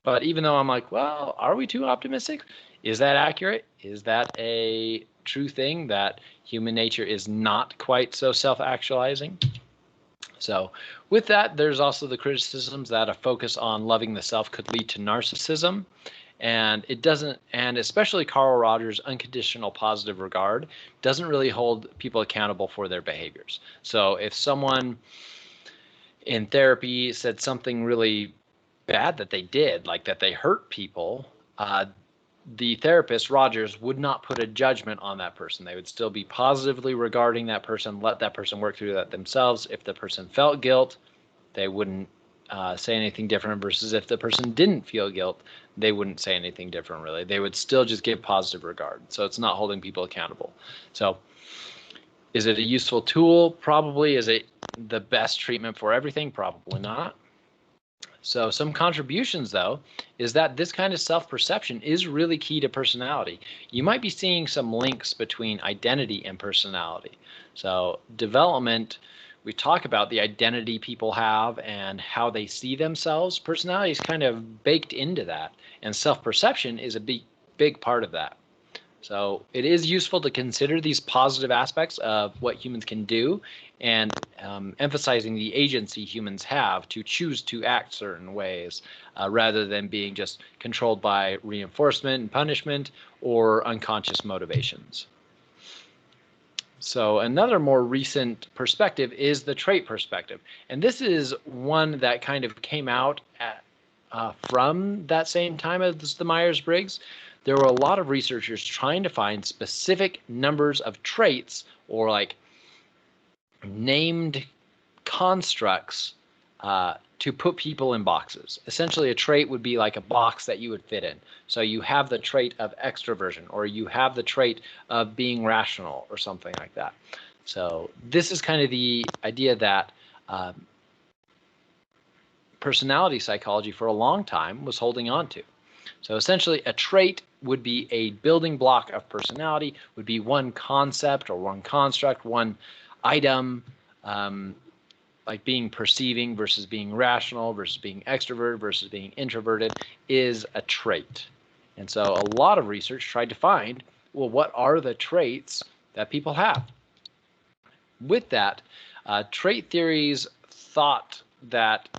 but even though I'm like, well, are we too optimistic? Is that accurate? Is that a true thing that human nature is not quite so self-actualizing? So with that, there's also the criticisms that a focus on loving the self could lead to narcissism. And it doesn't, and especially Carl Rogers' unconditional positive regard doesn't really hold people accountable for their behaviors. So if someone in therapy said something really bad that they did, like that they hurt people, the therapist, Rogers, would not put a judgment on that person. They would still be positively regarding that person, let that person work through that themselves. If the person felt guilt, they wouldn't say anything different, versus if the person didn't feel guilt, they wouldn't say anything different, really. They would still just give positive regard. So it's not holding people accountable. So is it a useful tool? Probably. Is it the best treatment for everything? Probably not. So some contributions, though, is that this kind of self-perception is really key to personality. You might be seeing some links between identity and personality. So development, we talk about the identity people have and how they see themselves. Personality is kind of baked into that, and self-perception is a big part of that. So it is useful to consider these positive aspects of what humans can do, and emphasizing the agency humans have to choose to act certain ways, rather than being just controlled by reinforcement and punishment or unconscious motivations. So another more recent perspective is the trait perspective. And this is one that kind of came out from that same time as the Myers-Briggs. There were a lot of researchers trying to find specific numbers of traits, or like named constructs, to put people in boxes. Essentially, a trait would be like a box that you would fit in. So you have the trait of extroversion, or you have the trait of being rational, or something like that. So this is kind of the idea that personality psychology for a long time was holding on to. So essentially, a trait would be a building block of personality, would be one concept or one construct, one item, like being perceiving versus being rational versus being extroverted versus being introverted, is a trait. And so a lot of research tried to find, well, what are the traits that people have? With that, trait theories thought that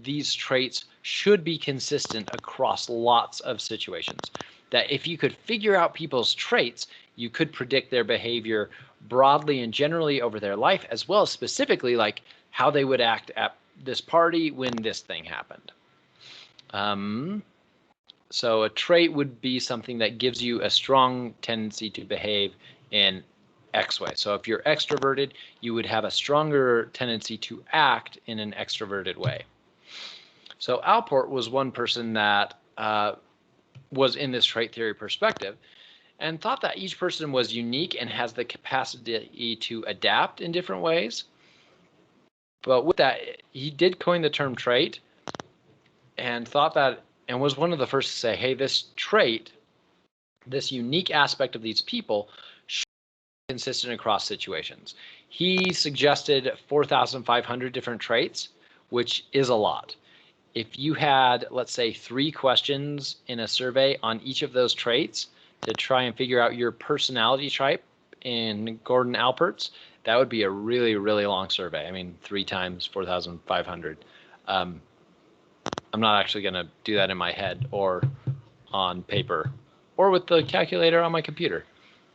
these traits should be consistent across lots of situations. That if you could figure out people's traits, you could predict their behavior broadly and generally over their life, as well as specifically like how they would act at this party when this thing happened. So a trait would be something that gives you a strong tendency to behave in X way. So if you're extroverted, you would have a stronger tendency to act in an extroverted way. So Alport was one person that was in this trait theory perspective, and thought that each person was unique and has the capacity to adapt in different ways. But with that, he did coin the term trait, and thought that, and was one of the first to say, hey, this trait, this unique aspect of these people, should be consistent across situations. He suggested 4,500 different traits, which is a lot. If you had, let's say, 3 questions in a survey on each of those traits to try and figure out your personality type in Gordon Alport's, that would be a really, really long survey. I mean, 3 times 4,500. I'm not actually going to do that in my head or on paper. or with the calculator on my computer,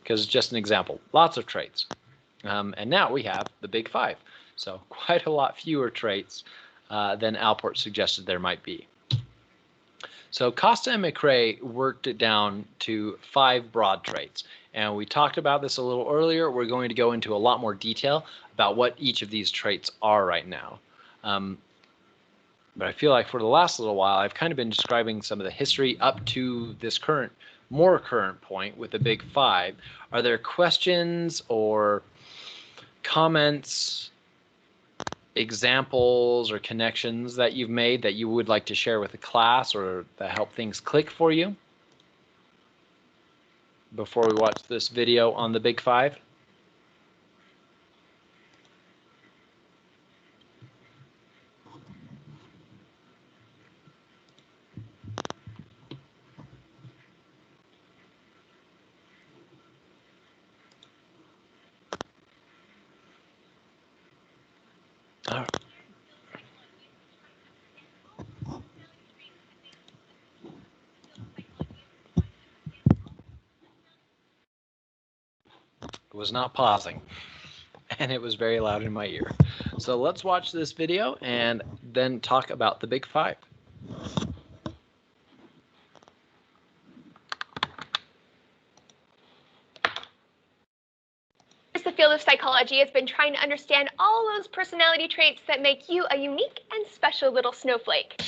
because it's just an example. Lots of traits. And now we have the big 5. So quite a lot fewer traits than Alport suggested there might be. So Costa and McRae worked it down to 5 broad traits. And we talked about this a little earlier. We're going to go into a lot more detail about what each of these traits are right now. But I feel like for the last little while, I've kind of been describing some of the history up to this more current point with the big 5. Are there questions or comments, examples, or connections that you've made that you would like to share with the class or that help things click for you before we watch this video on the big 5? All right. It was not pausing, and it was very loud in my ear. So let's watch this video and then talk about the big 5. The field of psychology has been trying to understand all those personality traits that make you a unique and special little snowflake.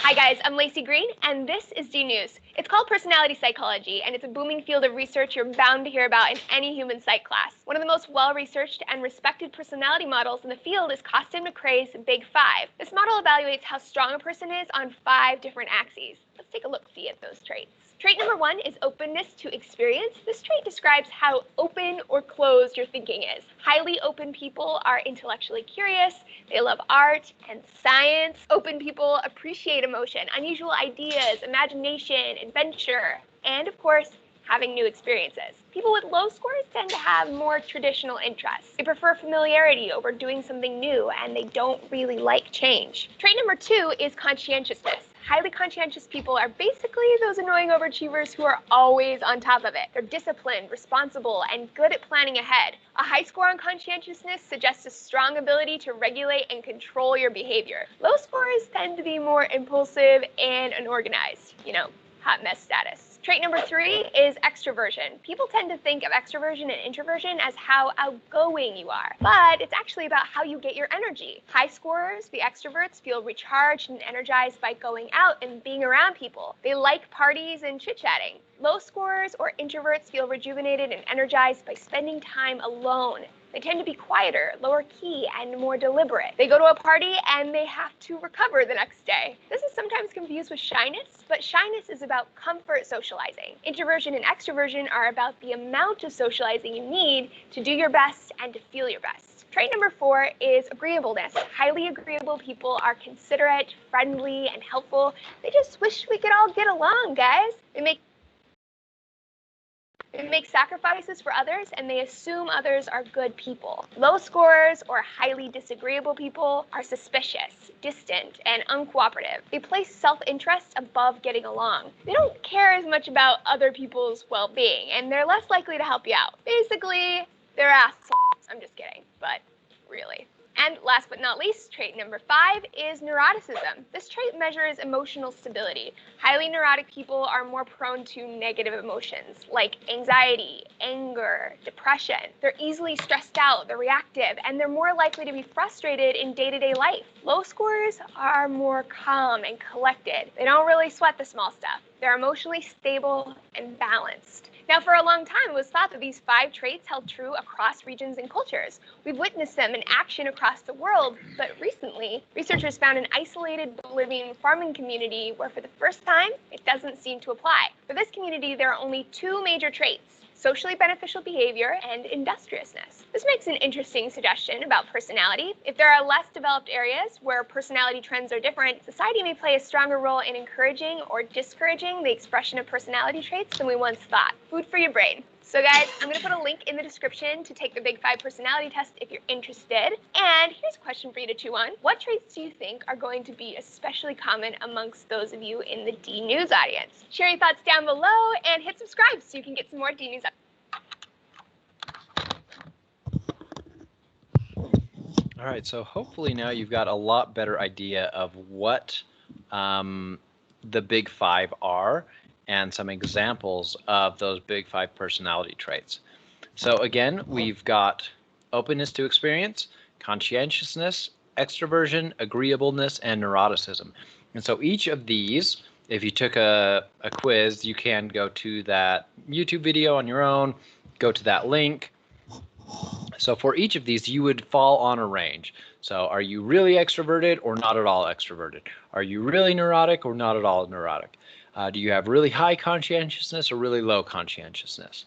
Hi guys, I'm Lacey Green, and this is D News. It's called personality psychology, and it's a booming field of research you're bound to hear about in any human psych class. One of the most well-researched and respected personality models in the field is Costa and McRae's Big 5. This model evaluates how strong a person is on 5 different axes. Let's take a look-see at those traits. Trait number 1 is openness to experience. This trait describes how open or closed your thinking is. Highly open people are intellectually curious. They love art and science. Open people appreciate emotion, unusual ideas, imagination, adventure, and of course, having new experiences. People with low scores tend to have more traditional interests. They prefer familiarity over doing something new, and they don't really like change. Trait number 2 is conscientiousness. Highly conscientious people are basically those annoying overachievers who are always on top of it. They're disciplined, responsible, and good at planning ahead. A high score on conscientiousness suggests a strong ability to regulate and control your behavior. Low scores tend to be more impulsive and unorganized. You know, hot mess status. Trait number 3 is extroversion. People tend to think of extroversion and introversion as how outgoing you are, but it's actually about how you get your energy. High scorers, the extroverts, feel recharged and energized by going out and being around people. They like parties and chit-chatting. Low scorers or introverts feel rejuvenated and energized by spending time alone. They tend to be quieter, lower key, and more deliberate. They go to a party and they have to recover the next day. This is sometimes confused with shyness, but shyness is about comfort socializing. Introversion and extroversion are about the amount of socializing you need to do your best and to feel your best. Trait number 4 is agreeableness. Highly agreeable people are considerate, friendly, and helpful. They just wish we could all get along, guys. They make sacrifices for others, and they assume others are good people. Low scorers or highly disagreeable people are suspicious, distant, and uncooperative. They place self-interest above getting along. They don't care as much about other people's well-being, and they're less likely to help you out. Basically, they're assholes. I'm just kidding, but really. And last but not least, trait number 5 is neuroticism. This trait measures emotional stability. Highly neurotic people are more prone to negative emotions like anxiety, anger, depression. They're easily stressed out, they're reactive, and they're more likely to be frustrated in day-to-day life. Low scorers are more calm and collected. They don't really sweat the small stuff. They're emotionally stable and balanced. Now, for a long time, it was thought that these 5 traits held true across regions and cultures. We've witnessed them in action across the world, but recently, researchers found an isolated Bolivian farming community where for the first time, it doesn't seem to apply. For this community, there are only 2 major traits: socially beneficial behavior and industriousness. This makes an interesting suggestion about personality. If there are less developed areas where personality trends are different, society may play a stronger role in encouraging or discouraging the expression of personality traits than we once thought. Food for your brain. So guys, I'm going to put a link in the description to take the Big 5 personality test if you're interested. And here's a question for you to chew on. What traits do you think are going to be especially common amongst those of you in the D News audience? Share your thoughts down below and hit subscribe so you can get some more D News All right, so hopefully now you've got a lot better idea of what the Big 5 are and some examples of those Big 5 personality traits. So again, we've got openness to experience, conscientiousness, extroversion, agreeableness, and neuroticism. And so each of these, if you took a quiz, you can go to that YouTube video on your own, go to that link. So for each of these, you would fall on a range. So are you really extroverted or not at all extroverted? Are you really neurotic or not at all neurotic? Do you have really high conscientiousness or really low conscientiousness?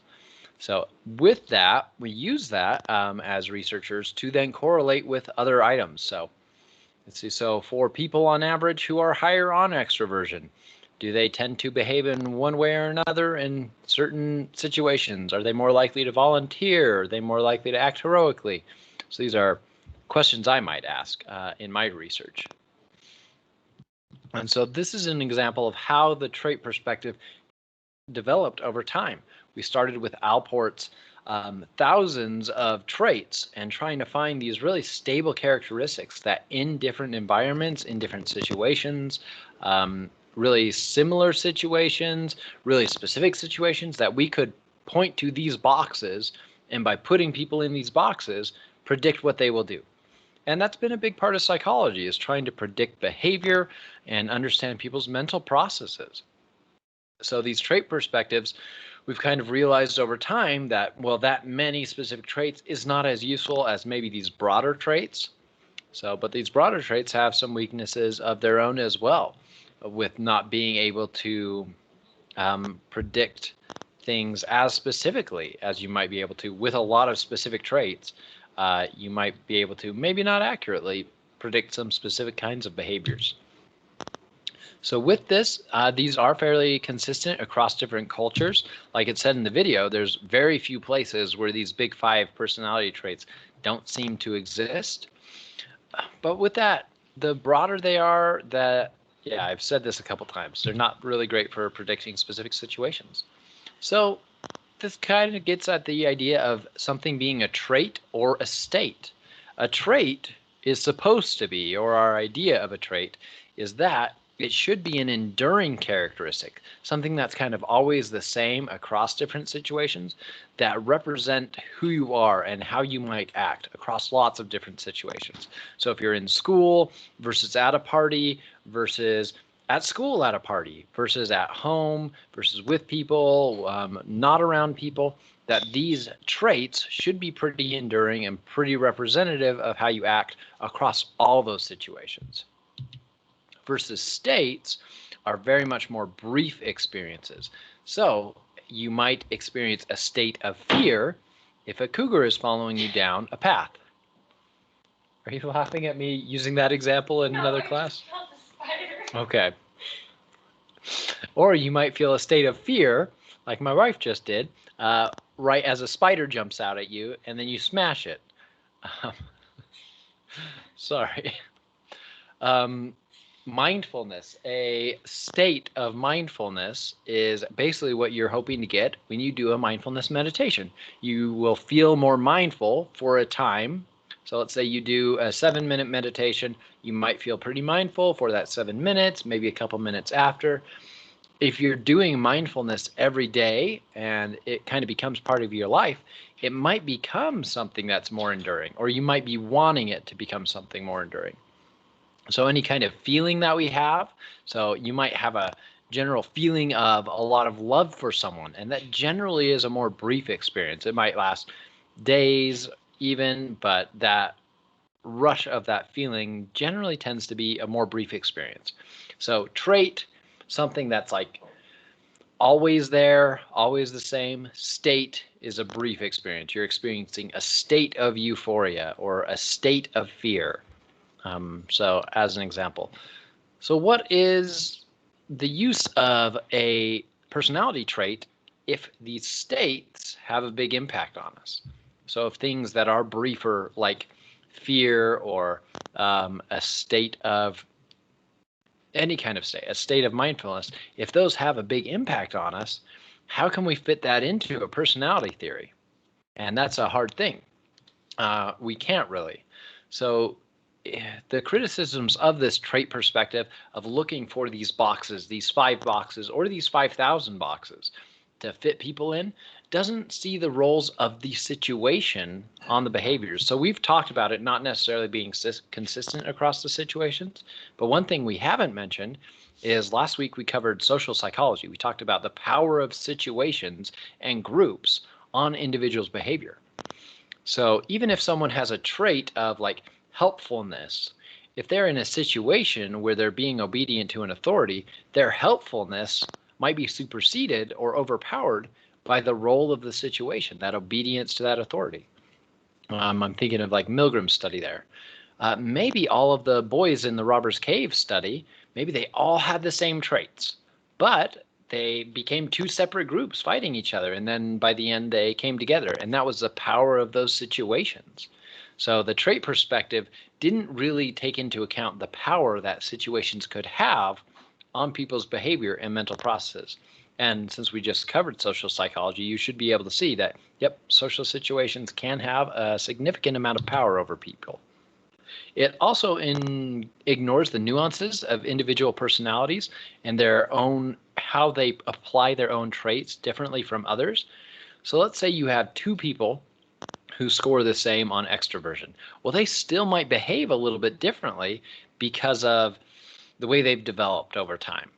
So with that, we use that as researchers to then correlate with other items. So let's see. So for people on average who are higher on extroversion, do they tend to behave in one way or another in certain situations? Are they more likely to volunteer? Are they more likely to act heroically? So these are questions I might ask in my research. And so this is an example of how the trait perspective developed over time. We started with Alport's thousands of traits and trying to find these really stable characteristics that in different environments, in different situations, really similar situations, really specific situations, that we could point to these boxes and by putting people in these boxes, predict what they will do. And that's been a big part of psychology, is trying to predict behavior and understand people's mental processes. So these trait perspectives, we've kind of realized over time that, well, that many specific traits is not as useful as maybe these broader traits. So, but these broader traits have some weaknesses of their own as well, with not being able to predict things as specifically as you might be able to with a lot of specific traits. You might be able to maybe not accurately predict some specific kinds of behaviors. So with this, these are fairly consistent across different cultures. Like it said in the video, there's very few places where these Big 5 personality traits don't seem to exist. But with that, the broader they are, yeah, I've said this a couple times, they're not really great for predicting specific situations. So this kind of gets at the idea of something being a trait or a state. A trait is supposed to be, or our idea of a trait is that it should be an enduring characteristic, something that's kind of always the same across different situations, that represent who you are and how you might act across lots of different situations. So if you're in school versus at a party versus at school at a party versus at home versus with people, not around people, that these traits should be pretty enduring and pretty representative of how you act across all those situations. Versus states are very much more brief experiences. So you might experience a state of fear if a cougar is following you down a path. Are you laughing at me using that example in another class? Okay. Or you might feel a state of fear, like my wife just did, right as a spider jumps out at you, and then you smash it. Sorry. Mindfulness, a state of mindfulness, is basically what you're hoping to get when you do a mindfulness meditation. You will feel more mindful for a time. So let's say you do a 7-minute meditation, you might feel pretty mindful for that 7 minutes, maybe a couple minutes after. If you're doing mindfulness every day and it kind of becomes part of your life, it might become something that's more enduring, or you might be wanting it to become something more enduring. So any kind of feeling that we have, so you might have a general feeling of a lot of love for someone, and that generally is a more brief experience. It might last days even, but that rush of that feeling generally tends to be a more brief experience. So trait, something that's like always there, always the same. State is a brief experience. You're experiencing a state of euphoria or a state of fear. So as an example, so what is the use of a personality trait if these states have a big impact on us. So if things that are briefer, like fear or a state of any kind of state, a state of mindfulness, if those have a big impact on us, how can we fit that into a personality theory? And that's a hard thing. We can't really. So the criticisms of this trait perspective of looking for these boxes, these 5 boxes, or these 5,000 boxes to fit people in, doesn't see the roles of the situation on the behaviors. So we've talked about it not necessarily being consistent across the situations, but one thing we haven't mentioned is last week we covered social psychology. We talked about the power of situations and groups on individuals' behavior. So even if someone has a trait of like helpfulness, if they're in a situation where they're being obedient to an authority, their helpfulness might be superseded or overpowered by the role of the situation, that obedience to that authority. I'm thinking of like Milgram's study there. Maybe all of the boys in the Robbers Cave study, maybe they all had the same traits, but they became 2 separate groups fighting each other. And then by the end, they came together. And that was the power of those situations. So the trait perspective didn't really take into account the power that situations could have on people's behavior and mental processes. And since we just covered social psychology, you should be able to see that, yep, social situations can have a significant amount of power over people. It also ignores the nuances of individual personalities and their own, how they apply their own traits differently from others. So let's say you have 2 people who score the same on extroversion. Well, they still might behave a little bit differently because of the way they've developed over time.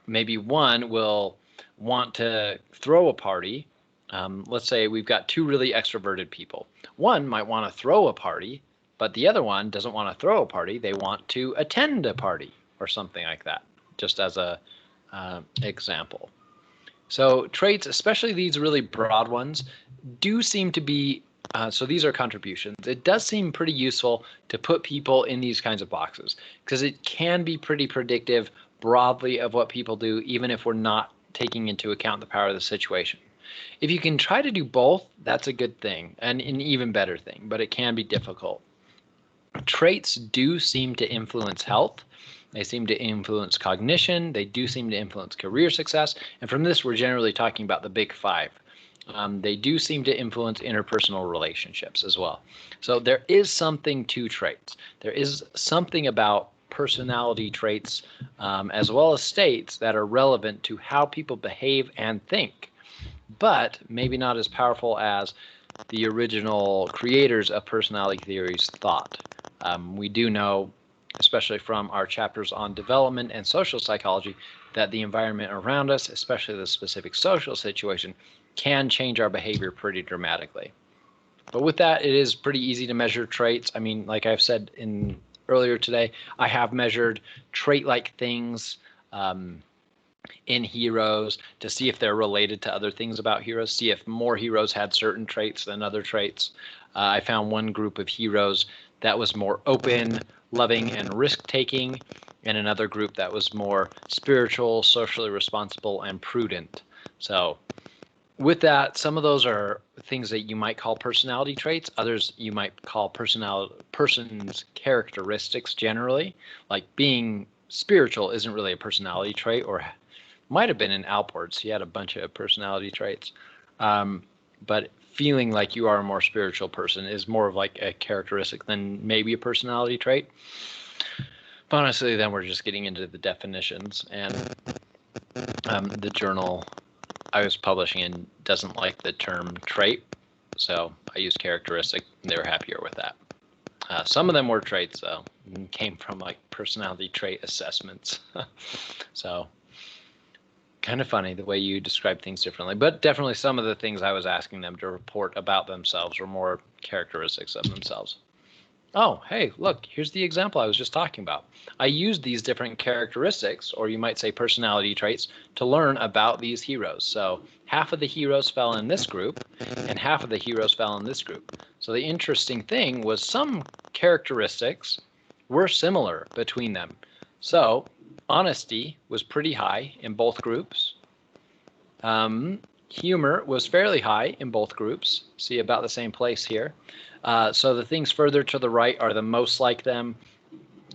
Maybe one will want to throw a party. Let's say we've got 2 really extroverted people. One might want to throw a party, but the other one doesn't want to throw a party. They want to attend a party or something like that, just as a example. So traits, especially these really broad ones, do seem to be, so these are contributions. It does seem pretty useful to put people in these kinds of boxes because it can be pretty predictive broadly of what people do, even if we're not taking into account the power of the situation. If you can try to do both, that's a good thing and an even better thing, but it can be difficult. Traits do seem to influence health. They seem to influence cognition. They do seem to influence career success. And from this, we're generally talking about the big 5. They do seem to influence interpersonal relationships as well. So there is something to traits. There is something about personality traits as well as states that are relevant to how people behave and think, but maybe not as powerful as the original creators of personality theories thought. We do know, especially from our chapters on development and social psychology, that the environment around us, especially the specific social situation, can change our behavior pretty dramatically. But with that, it is pretty easy to measure traits. I mean, like I've said earlier today, I have measured trait-like things in heroes to see if they're related to other things about heroes, see if more heroes had certain traits than other traits. I found one group of heroes that was more open, loving, and risk-taking, and another group that was more spiritual, socially responsible, and prudent. So with that, some of those are things that you might call personality traits. Others you might call person's characteristics generally. Like being spiritual isn't really a personality trait, or might have been in Alport's. He had a bunch of personality traits. But feeling like you are a more spiritual person is more of like a characteristic than maybe a personality trait. But honestly, then we're just getting into the definitions, and the journal I was publishing in doesn't like the term trait, so I used characteristic, and they were happier with that. Some of them were traits, though, and came from like personality trait assessments. So kind of funny the way you describe things differently, but definitely some of the things I was asking them to report about themselves were more characteristics of themselves. Oh, hey, look, here's the example I was just talking about. I used these different characteristics, or you might say personality traits, to learn about these heroes. So half of the heroes fell in this group, and half of the heroes fell in this group. So the interesting thing was some characteristics were similar between them. So honesty was pretty high in both groups. Humor was fairly high in both groups. See about the same place here. So the things further to the right are the most like them.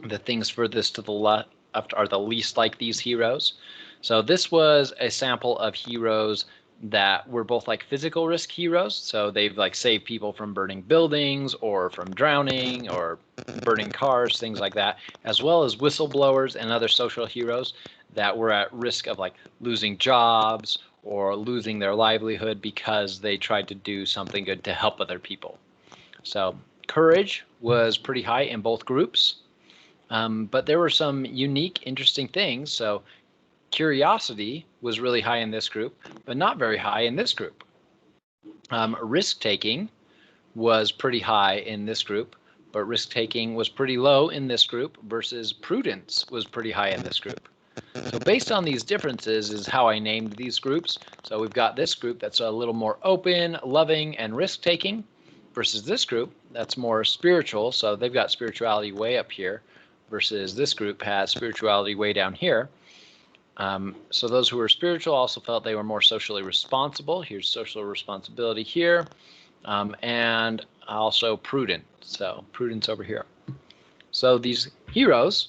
The things furthest to the left are the least like these heroes. So this was a sample of heroes that were both like physical risk heroes. So they've like saved people from burning buildings or from drowning or burning cars, things like that, as well as whistleblowers and other social heroes that were at risk of like losing jobs or losing their livelihood because they tried to do something good to help other people. So courage was pretty high in both groups, but there were some unique, interesting things. So curiosity was really high in this group, but not very high in this group. Risk-taking was pretty high in this group, but risk-taking was pretty low in this group versus prudence was pretty high in this group. So based on these differences is how I named these groups. So we've got this group that's a little more open, loving, and risk-taking versus this group that's more spiritual. So they've got spirituality way up here versus this group has spirituality way down here. So those who were spiritual also felt they were more socially responsible. Here's social responsibility here, and also prudent. So prudence over here. So these heroes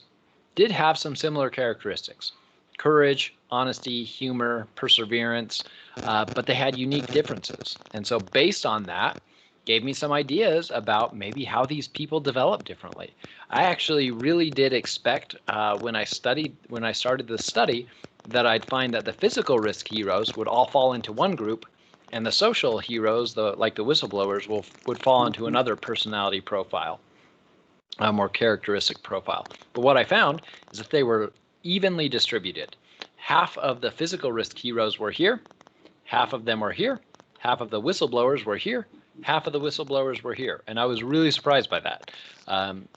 did have some similar characteristics: courage, honesty, humor, perseverance, but they had unique differences. And so based on that, gave me some ideas about maybe how these people develop differently. I actually really did expect when I started the study that I'd find that the physical risk heroes would all fall into one group, and the social heroes, like the whistleblowers, would fall into another personality profile, a more characteristic profile. But what I found is that they were evenly distributed. Half of the physical risk heroes were here, half of them were here, half of the whistleblowers were here, half of the whistleblowers were here, and I was really surprised by that.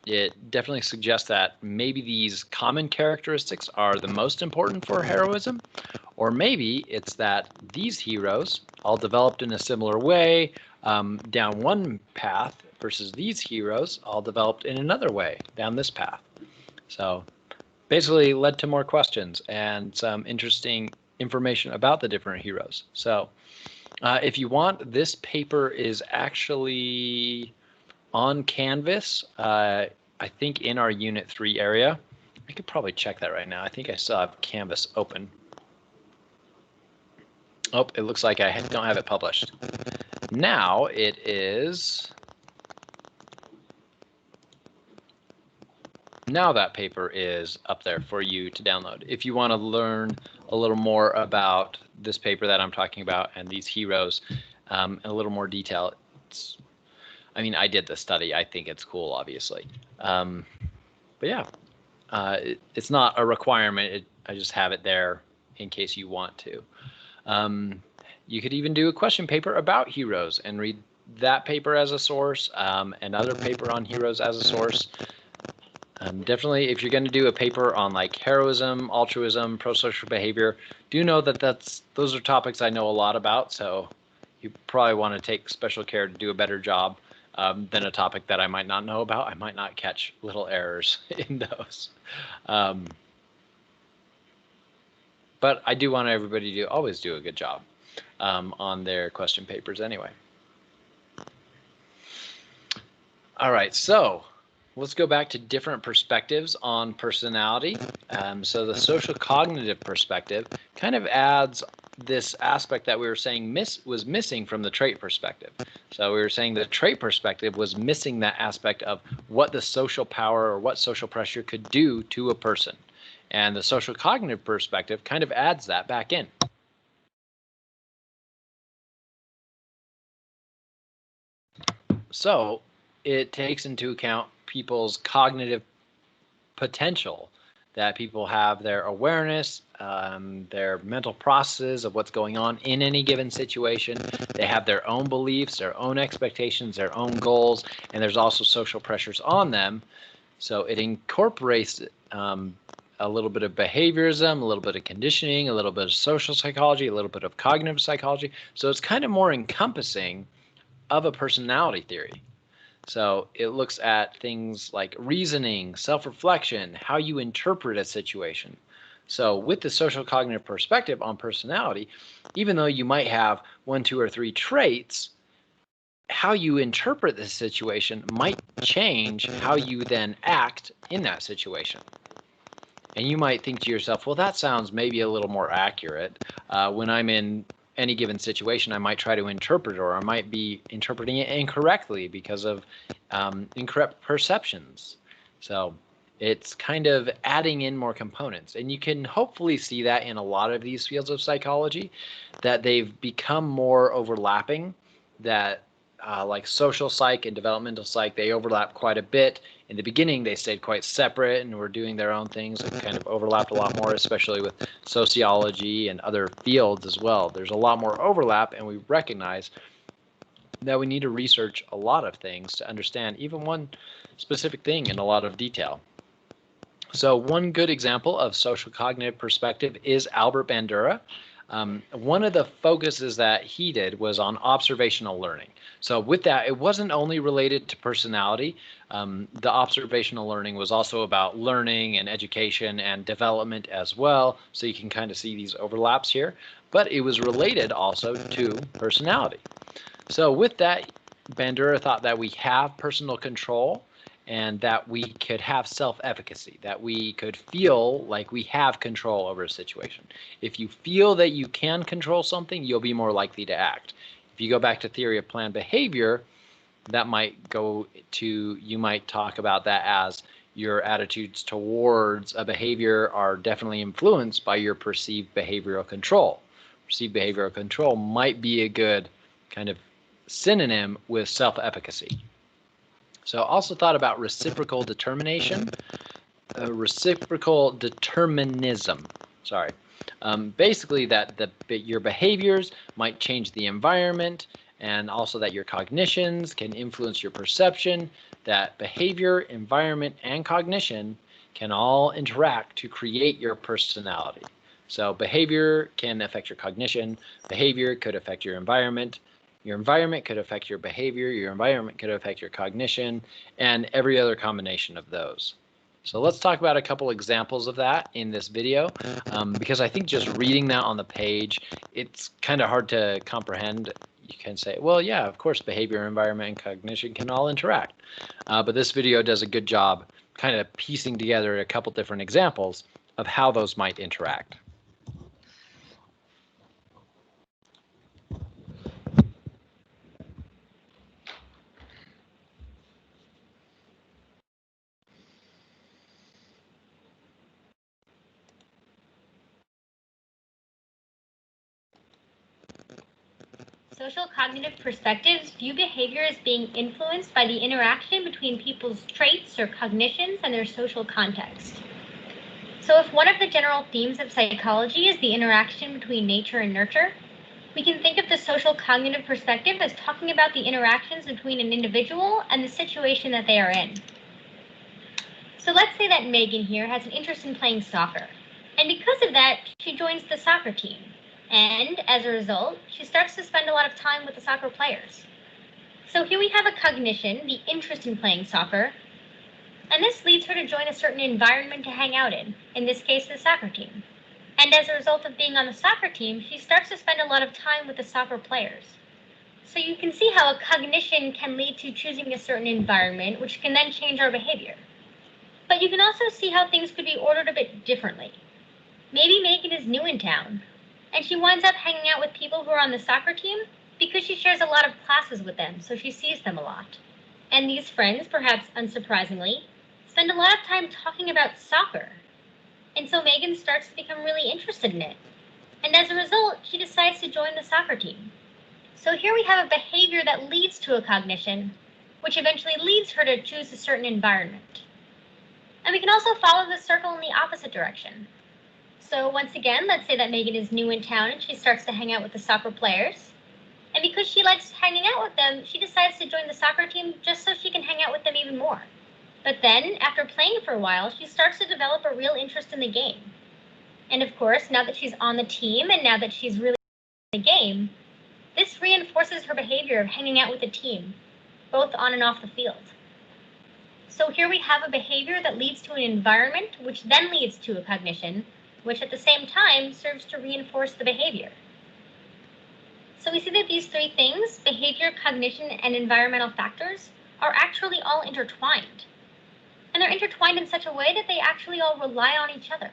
It definitely suggests that maybe these common characteristics are the most important for heroism, or maybe it's that these heroes all developed in a similar way down one path versus these heroes all developed in another way down this path. So basically led to more questions and some interesting information about the different heroes. So if you want, this paper is actually on Canvas, I think in our Unit 3 area. I could probably check that right now. I think I still have Canvas open. Oh, it looks like I don't have it published. Now it is. Now that paper is up there for you to download. If you want to learn a little more about this paper that I'm talking about and these heroes in a little more detail, I did the study. I think it's cool, obviously. But yeah, it's not a requirement. I just have it there in case you want to. You could even do a question paper about heroes and read that paper as a source, another paper on heroes as a source. Definitely, if you're going to do a paper on like heroism, altruism, pro-social behavior, do know that those are topics I know a lot about. So you probably want to take special care to do a better job than a topic that I might not know about. I might not catch little errors in those. But I do want everybody to always do a good job on their question papers anyway. All right, so let's go back to different perspectives on personality. So the social cognitive perspective kind of adds this aspect that we were saying was missing from the trait perspective. So we were saying the trait perspective was missing that aspect of what the social power or what social pressure could do to a person. And the social cognitive perspective kind of adds that back in. So it takes into account people's cognitive potential, that people have their awareness, their mental processes of what's going on in any given situation. They have their own beliefs, their own expectations, their own goals, and there's also social pressures on them. So it incorporates a little bit of behaviorism, a little bit of conditioning, a little bit of social psychology, a little bit of cognitive psychology. So it's kind of more encompassing of a personality theory. So it looks at things like reasoning, self-reflection, how you interpret a situation. So with the social cognitive perspective on personality, even though you might have 1, 2, or 3 traits, how you interpret the situation might change how you then act in that situation. And you might think to yourself, well, that sounds maybe a little more accurate. When I'm in any given situation, I might try to interpret it, or I might be interpreting it incorrectly because of incorrect perceptions. So it's kind of adding in more components. And you can hopefully see that in a lot of these fields of psychology, that they've become more overlapping, that like social psych and developmental psych, they overlap quite a bit. In the beginning, they stayed quite separate and were doing their own things and kind of overlapped a lot more, especially with sociology and other fields as well. There's a lot more overlap, and we recognize that we need to research a lot of things to understand even one specific thing in a lot of detail. So one good example of social cognitive perspective is Albert Bandura. One of the focuses that he did was on observational learning. So with that, it wasn't only related to personality. The observational learning was also about learning and education and development as well. So you can kind of see these overlaps here, but it was related also to personality. So with that, Bandura thought that we have personal control and that we could have self-efficacy, that we could feel like we have control over a situation. If you feel that you can control something, you'll be more likely to act. If you go back to theory of planned behavior, that might go to, you might talk about that as your attitudes towards a behavior are definitely influenced by your perceived behavioral control. Perceived behavioral control might be a good kind of synonym with self-efficacy. So I also thought about reciprocal determination, reciprocal determinism, sorry. Basically that your behaviors might change the environment, and also that your cognitions can influence your perception, that behavior, environment, and cognition can all interact to create your personality. So behavior can affect your cognition, behavior could affect your environment could affect your behavior, your environment could affect your cognition, and every other combination of those. So let's talk about a couple examples of that in this video, because I think just reading that on the page, it's kind of hard to comprehend. You can say, well, yeah, of course, behavior, environment, and cognition can all interact. But this video does a good job kind of piecing together a couple different examples of how those might interact. Social cognitive perspectives view behavior as being influenced by the interaction between people's traits or cognitions and their social context. So if one of the general themes of psychology is the interaction between nature and nurture, we can think of the social cognitive perspective as talking about the interactions between an individual and the situation that they are in. So let's say that Megan here has an interest in playing soccer, and because of that, she joins the soccer team. And as a result, she starts to spend a lot of time with the soccer players. So here we have a cognition, the interest in playing soccer, and this leads her to join a certain environment to hang out in this case, the soccer team. And as a result of being on the soccer team, she starts to spend a lot of time with the soccer players. So you can see how a cognition can lead to choosing a certain environment, which can then change our behavior. But you can also see how things could be ordered a bit differently. Maybe Megan is new in town, and she winds up hanging out with people who are on the soccer team because she shares a lot of classes with them, so she sees them a lot. And these friends, perhaps unsurprisingly, spend a lot of time talking about soccer. And so Megan starts to become really interested in it. And as a result, she decides to join the soccer team. So here we have a behavior that leads to a cognition, which eventually leads her to choose a certain environment. And we can also follow the circle in the opposite direction. So once again, let's say that Megan is new in town and she starts to hang out with the soccer players. And because she likes hanging out with them, she decides to join the soccer team just so she can hang out with them even more. But then, after playing for a while, she starts to develop a real interest in the game. And of course, now that she's on the team and now that she's really in the game, this reinforces her behavior of hanging out with the team, both on and off the field. So here we have a behavior that leads to an environment, which then leads to a cognition, which at the same time serves to reinforce the behavior. So we see that these three things, behavior, cognition, and environmental factors, are actually all intertwined. And they're intertwined in such a way that they actually all rely on each other.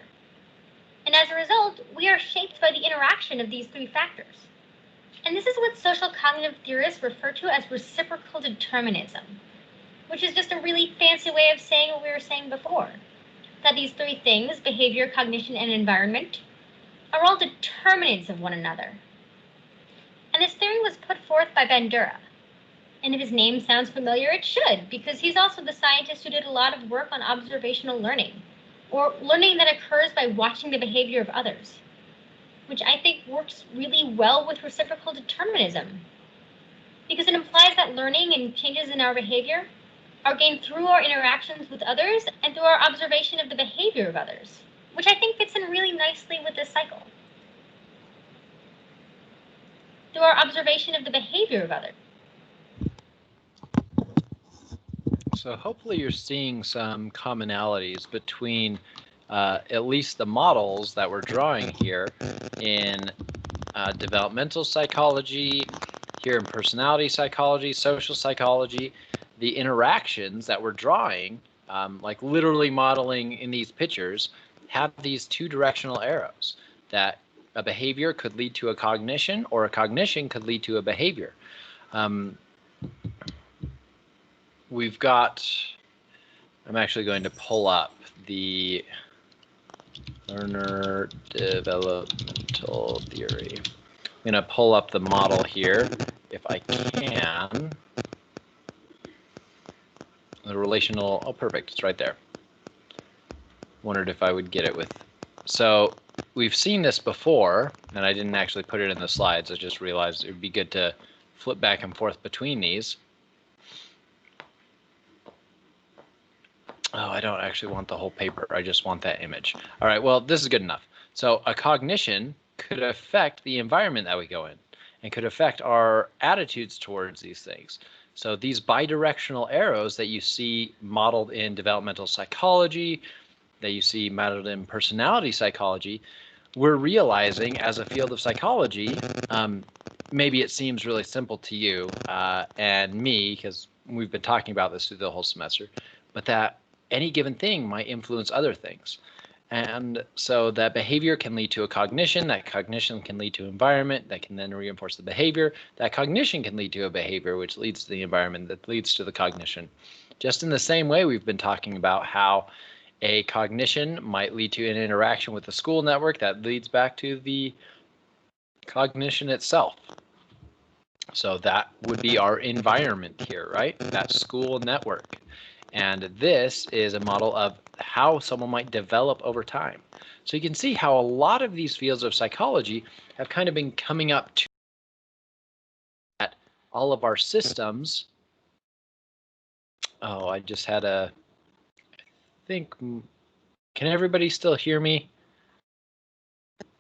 And as a result, we are shaped by the interaction of these three factors. And this is what social cognitive theorists refer to as reciprocal determinism, which is just a really fancy way of saying what we were saying before, that these three things, behavior, cognition, and environment, are all determinants of one another. And this theory was put forth by Bandura. And if his name sounds familiar, it should, because he's also the scientist who did a lot of work on observational learning, or learning that occurs by watching the behavior of others, which I think works really well with reciprocal determinism, because it implies that learning and changes in our behavior are gained through our interactions with others and through our observation of the behavior of others, which I think fits in really nicely with this cycle. Through our observation of the behavior of others. So hopefully you're seeing some commonalities between at least the models that we're drawing here in developmental psychology, here in personality psychology, social psychology, the interactions that we're drawing, like literally modeling in these pictures, have these two directional arrows that a behavior could lead to a cognition, or a cognition could lead to a behavior. We've got, I'm actually going to pull up the learner developmental theory. I'm going to pull up the model here if I can. The relational, oh, perfect, it's right there. Wondered if I would get it with, so we've seen this before, and I didn't actually put it in the slides. I just realized it would be good to flip back and forth between these. Oh, I don't actually want the whole paper. I just want that image. All right, well, this is good enough. So a cognition could affect the environment that we go in and could affect our attitudes towards these things. So these bidirectional arrows that you see modeled in developmental psychology, that you see modeled in personality psychology, we're realizing as a field of psychology, maybe it seems really simple to you and me, because we've been talking about this through the whole semester, but that any given thing might influence other things. And so that behavior can lead to a cognition, that cognition can lead to environment, that can then reinforce the behavior, that cognition can lead to a behavior, which leads to the environment, that leads to the cognition. Just in the same way we've been talking about how a cognition might lead to an interaction with the school network that leads back to the cognition itself. So that would be our environment here, right? That school network. And this is a model of how someone might develop over time. So you can see how a lot of these fields of psychology have kind of been coming up to that all of our systems. Oh, I just had a, I think, can everybody still hear me?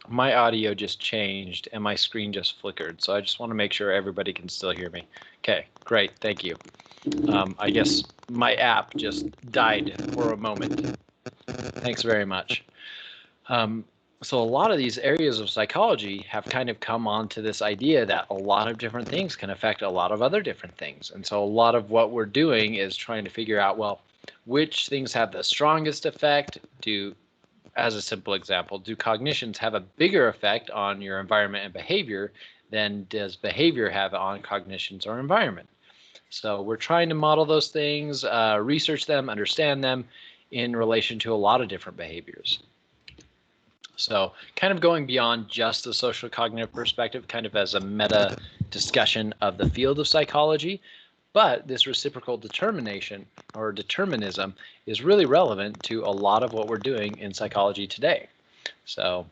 My audio just changed and my screen just flickered. So I just want to make sure everybody can still hear me. Okay, great, thank you. I guess my app just died for a moment. Thanks very much. So a lot of these areas of psychology have kind of come on to this idea that a lot of different things can affect a lot of other different things. And so a lot of what we're doing is trying to figure out, well, which things have the strongest effect? As a simple example, do cognitions have a bigger effect on your environment and behavior than does behavior have on cognitions or environment? So we're trying to model those things, research them, understand them in relation to a lot of different behaviors. So kind of going beyond just the social cognitive perspective, kind of as a meta discussion of the field of psychology. But this reciprocal determination or determinism is really relevant to a lot of what we're doing in psychology today. So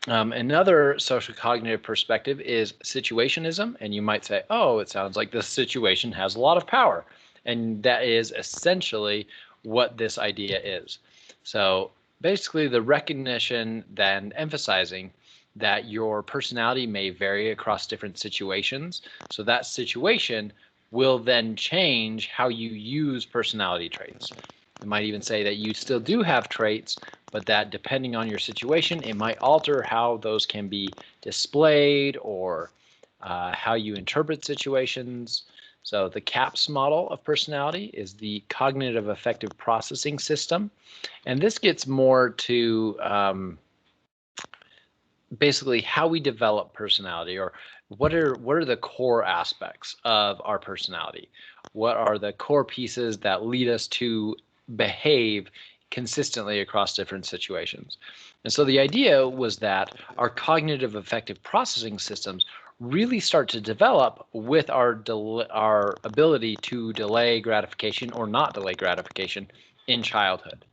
another social cognitive perspective is situationism. And you might say, oh, it sounds like this situation has a lot of power. And that is essentially what this idea is. So basically the recognition, then emphasizing that your personality may vary across different situations. So that situation will then change how you use personality traits. It might even say that you still do have traits, but that depending on your situation, it might alter how those can be displayed or how you interpret situations. So the CAPS model of personality is the cognitive affective processing system. And this gets more to basically how we develop personality, or what are the core aspects of our personality? What are the core pieces that lead us to behave consistently across different situations? And so the idea was that our cognitive affective processing systems really start to develop with our ability to delay gratification or not delay gratification in childhood.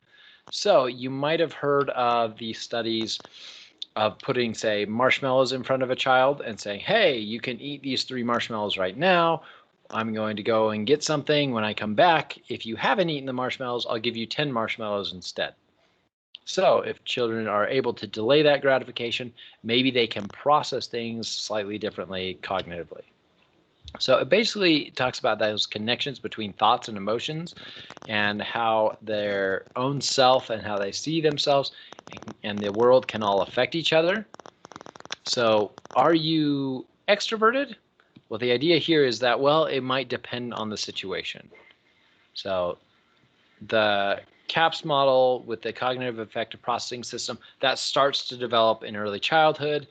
So you might have heard of the studies of putting, say, marshmallows in front of a child and saying, hey, you can eat these 3 marshmallows right now. I'm going to go and get something. When I come back, if you haven't eaten the marshmallows, I'll give you 10 marshmallows instead. So if children are able to delay that gratification, maybe they can process things slightly differently cognitively. So it basically talks about those connections between thoughts and emotions and how their own self and how they see themselves and the world can all affect each other. So are you extroverted? Well, the idea here is that, well, it might depend on the situation. So the CAPS model with the cognitive affective processing system, that starts to develop in early childhood,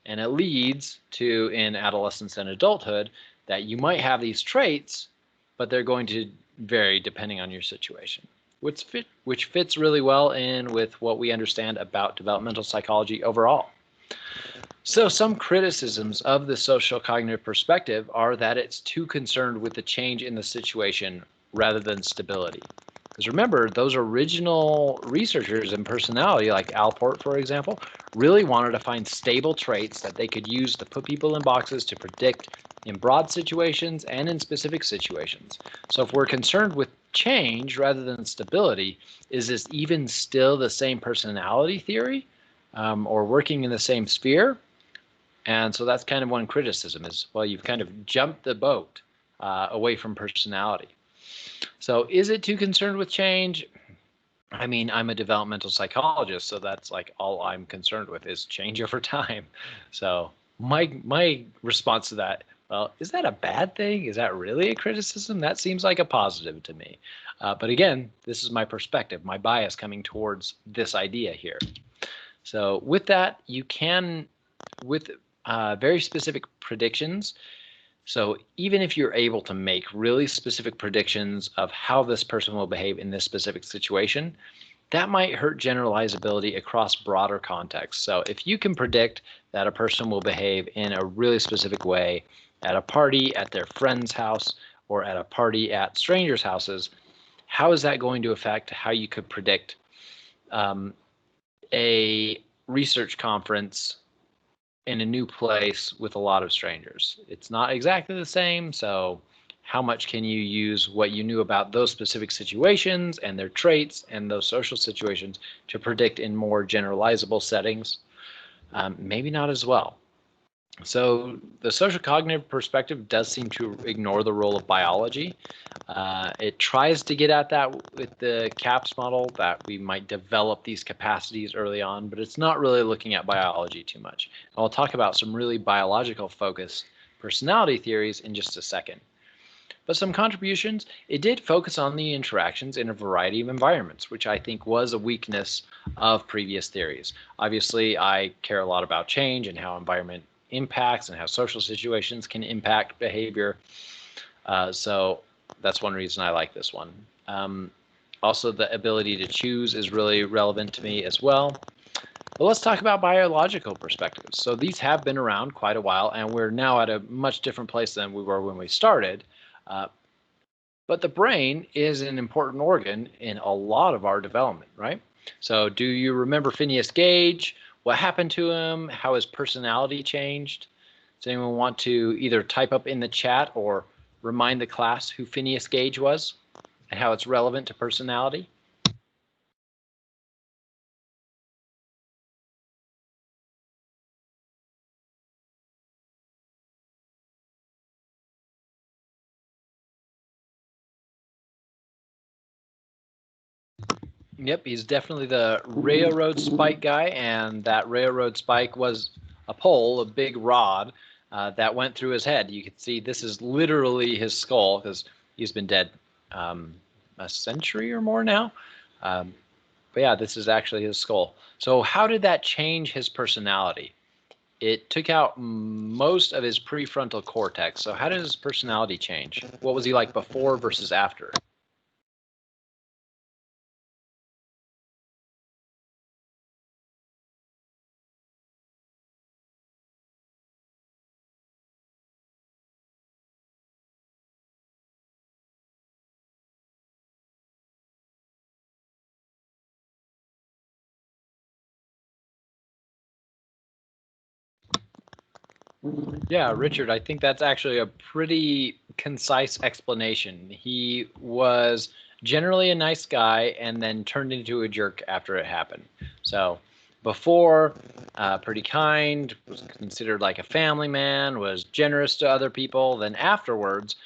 and it leads to, in adolescence and adulthood, that you might have these traits, but they're going to vary depending on your situation, which fits really well in with what we understand about developmental psychology overall. So some criticisms of the social cognitive perspective are that it's too concerned with the change in the situation rather than stability. Because remember, those original researchers in personality, like Alport, for example, really wanted to find stable traits that they could use to put people in boxes to predict in broad situations and in specific situations. So if we're concerned with change rather than stability, is this even still the same personality theory or working in the same sphere? And so that's kind of one criticism is, well, you've kind of jumped the boat away from personality. So is it too concerned with change? I mean, I'm a developmental psychologist, so that's like all I'm concerned with is change over time. So my response to that, well, is that a bad thing? Is that really a criticism? That seems like a positive to me. But again, this is my perspective, my bias coming towards this idea here. So with that, you can, with very specific predictions, so even if you're able to make really specific predictions of how this person will behave in this specific situation, that might hurt generalizability across broader contexts. So if you can predict that a person will behave in a really specific way at a party, at their friend's house, or at a party at strangers' houses, how is that going to affect how you could predict a research conference in a new place with a lot of strangers? It's not exactly the same, so how much can you use what you knew about those specific situations and their traits and those social situations to predict in more generalizable settings? Maybe not as well. So the social cognitive perspective does seem to ignore the role of biology. It tries to get at that with the CAPS model, that we might develop these capacities early on, but it's not really looking at biology too much. I'll talk about some really biological focused personality theories in just a second. But some contributions, it did focus on the interactions in a variety of environments, which I think was a weakness of previous theories. Obviously, I care a lot about change and how environment impacts and how social situations can impact behavior. So that's one reason I like this one. Also, the ability to choose is really relevant to me as well. But let's talk about biological perspectives. So these have been around quite a while, and we're now at a much different place than we were when we started. But the brain is an important organ in a lot of our development, right? So do you remember Phineas Gage? What happened to him? How his personality changed? Does anyone want to either type up in the chat or remind the class who Phineas Gage was and how it's relevant to personality? Yep, he's definitely the railroad spike guy, and that railroad spike was a pole, a big rod that went through his head. You can see this is literally his skull because he's been dead a century or more now. But yeah, this is actually his skull. So how did that change his personality? It took out most of his prefrontal cortex. So how did his personality change? What was he like before versus after? Yeah, Richard, I think that's actually a pretty concise explanation. He was generally a nice guy and then turned into a jerk after it happened. So before, pretty kind, was considered like a family man, was generous to other people. Then afterwards,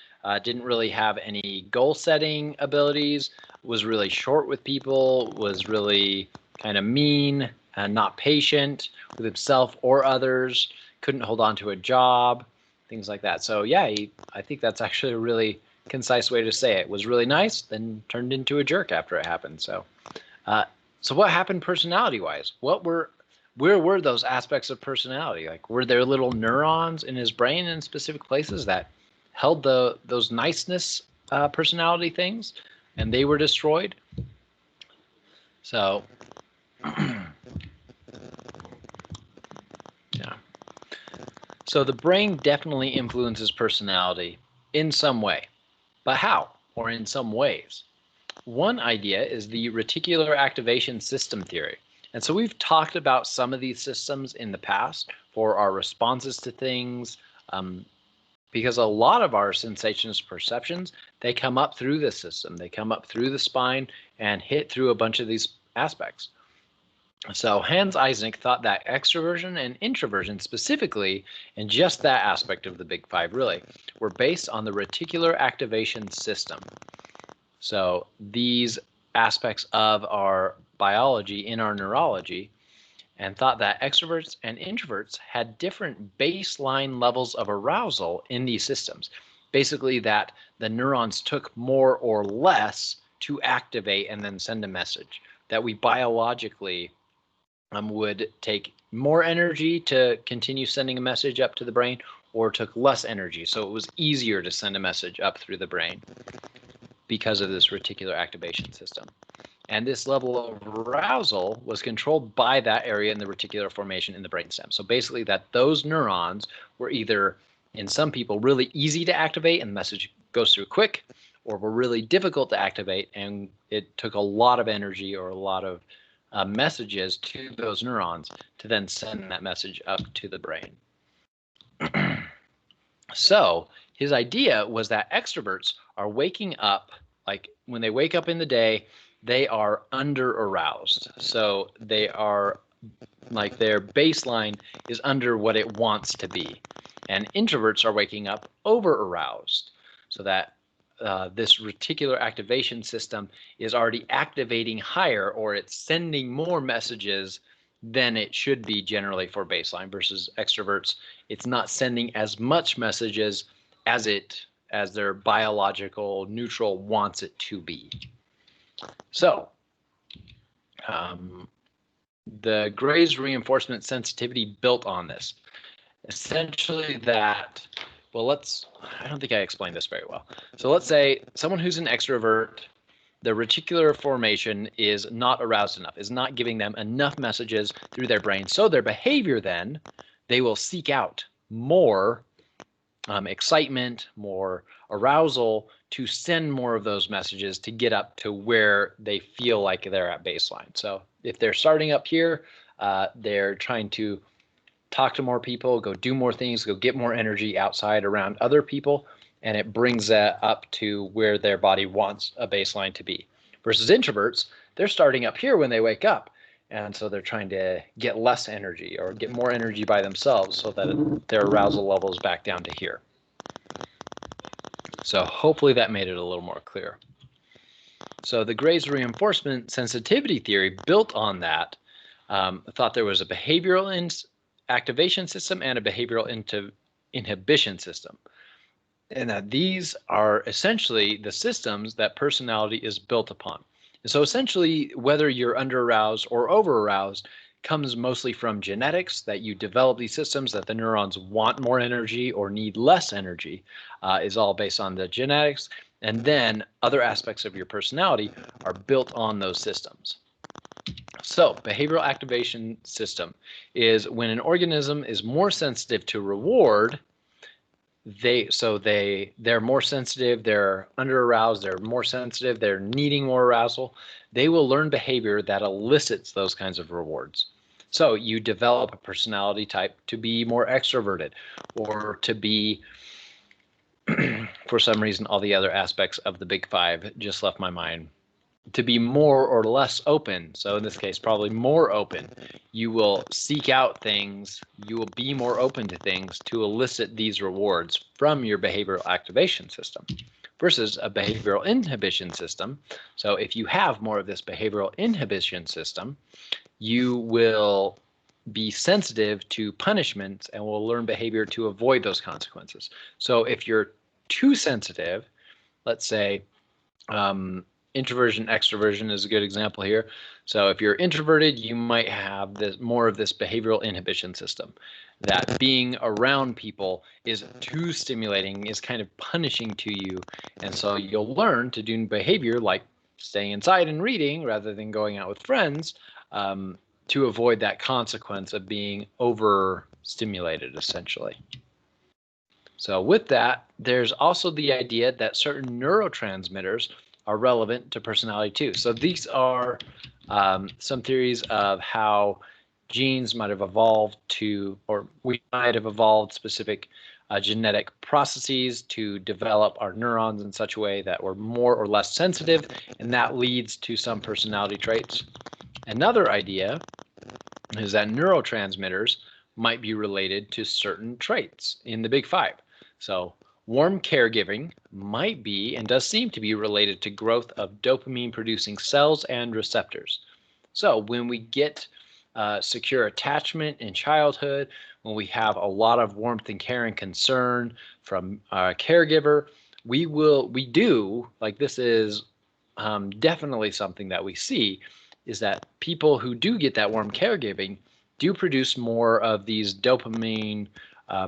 didn't really have any goal setting abilities, was really short with people, was really kind of mean and not patient with himself or others, couldn't hold on to a job, things like that. So yeah, I think that's actually a really concise way to say it. Was really nice, then turned into a jerk after it happened. So, so what happened personality-wise? Where were those aspects of personality? Like, were there little neurons in his brain in specific places that held those niceness personality things, and they were destroyed? So, yeah. So the brain definitely influences personality in some way, but how, or in some ways? One idea is the reticular activation system theory. And so we've talked about some of these systems in the past for our responses to things, because a lot of our sensations, perceptions, they come up through this system. They come up through the spine and hit through a bunch of these aspects. So Hans Eysenck thought that extroversion and introversion specifically, and just that aspect of the Big Five really, were based on the reticular activation system. So these aspects of our biology in our neurology, and thought that extroverts and introverts had different baseline levels of arousal in these systems. Basically that the neurons took more or less to activate and then send a message, that we biologically would take more energy to continue sending a message up to the brain, or took less energy. So it was easier to send a message up through the brain because of this reticular activation system. And this level of arousal was controlled by that area in the reticular formation in the brainstem. So basically that those neurons were either, in some people, really easy to activate and the message goes through quick, or were really difficult to activate and it took a lot of energy or a lot of messages to those neurons to then send that message up to the brain. So his idea was that extroverts are waking up, like when they wake up in the day, they are under aroused. So they are like their baseline is under what it wants to be. And introverts are waking up over aroused, so that this reticular activation system is already activating higher, or it's sending more messages than it should be generally for baseline, versus extroverts, it's not sending as much messages as their biological neutral wants it to be. So the Gray's reinforcement sensitivity built on this. Essentially that, well, I don't think I explained this very well. So let's say someone who's an extrovert, the reticular formation is not aroused enough, is not giving them enough messages through their brain. So their behavior then, they will seek out more excitement, more arousal to send more of those messages to get up to where they feel like they're at baseline. So if they're starting up here, they're trying to talk to more people, go do more things, go get more energy outside around other people, and it brings that up to where their body wants a baseline to be. Versus introverts, they're starting up here when they wake up, and so they're trying to get less energy or get more energy by themselves so that their arousal level is back down to here. So hopefully that made it a little more clear. So the Gray's reinforcement sensitivity theory built on that thought there was a behavioral activation system and a behavioral inhibition system. And that these are essentially the systems that personality is built upon. And so essentially, whether you're under-aroused or over-aroused comes mostly from genetics, that you develop these systems, that the neurons want more energy or need less energy, is all based on the genetics. And then other aspects of your personality are built on those systems. So behavioral activation system is when an organism is more sensitive to reward. They're more sensitive, they're under aroused, they're more sensitive, they're needing more arousal. They will learn behavior that elicits those kinds of rewards. So you develop a personality type to be more extroverted, or to be, for some reason, all the other aspects of the Big Five just left my mind, to be more or less open. So in this case, probably more open. You will seek out things, you will be more open to things to elicit these rewards from your behavioral activation system versus a behavioral inhibition system. So if you have more of this behavioral inhibition system, you will be sensitive to punishments and will learn behavior to avoid those consequences. So if you're too sensitive, let's say, introversion, extroversion is a good example here. So if you're introverted, you might have more of this behavioral inhibition system, that being around people is too stimulating, is kind of punishing to you. And so you'll learn to do behavior like staying inside and reading rather than going out with friends, to avoid that consequence of being overstimulated, essentially. So with that, there's also the idea that certain neurotransmitters are relevant to personality too. So these are some theories of how genes might have evolved to, or we might have evolved specific genetic processes to develop our neurons in such a way that we're more or less sensitive, and that leads to some personality traits. Another idea is that neurotransmitters might be related to certain traits in the Big Five. So warm caregiving might be and does seem to be related to growth of dopamine-producing cells and receptors. So when we get secure attachment in childhood, when we have a lot of warmth and care and concern from a caregiver, this is definitely something that we see, is that people who do get that warm caregiving do produce more of these dopamine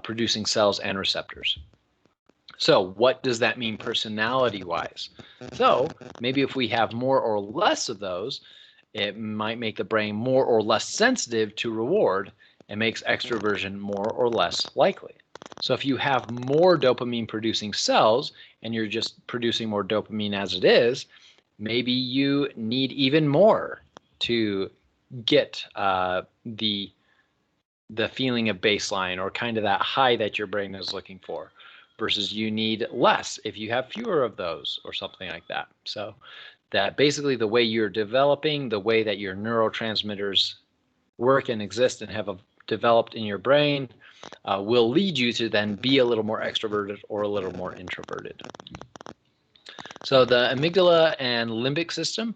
producing cells and receptors. So what does that mean personality-wise? So maybe if we have more or less of those, it might make the brain more or less sensitive to reward and makes extroversion more or less likely. So if you have more dopamine producing cells and you're just producing more dopamine as it is, maybe you need even more to get the feeling of baseline, or kind of that high that your brain is looking for, versus you need less if you have fewer of those, or something like that. So that basically the way you're developing, the way that your neurotransmitters work and exist and have developed in your brain will lead you to then be a little more extroverted or a little more introverted. So the amygdala and limbic system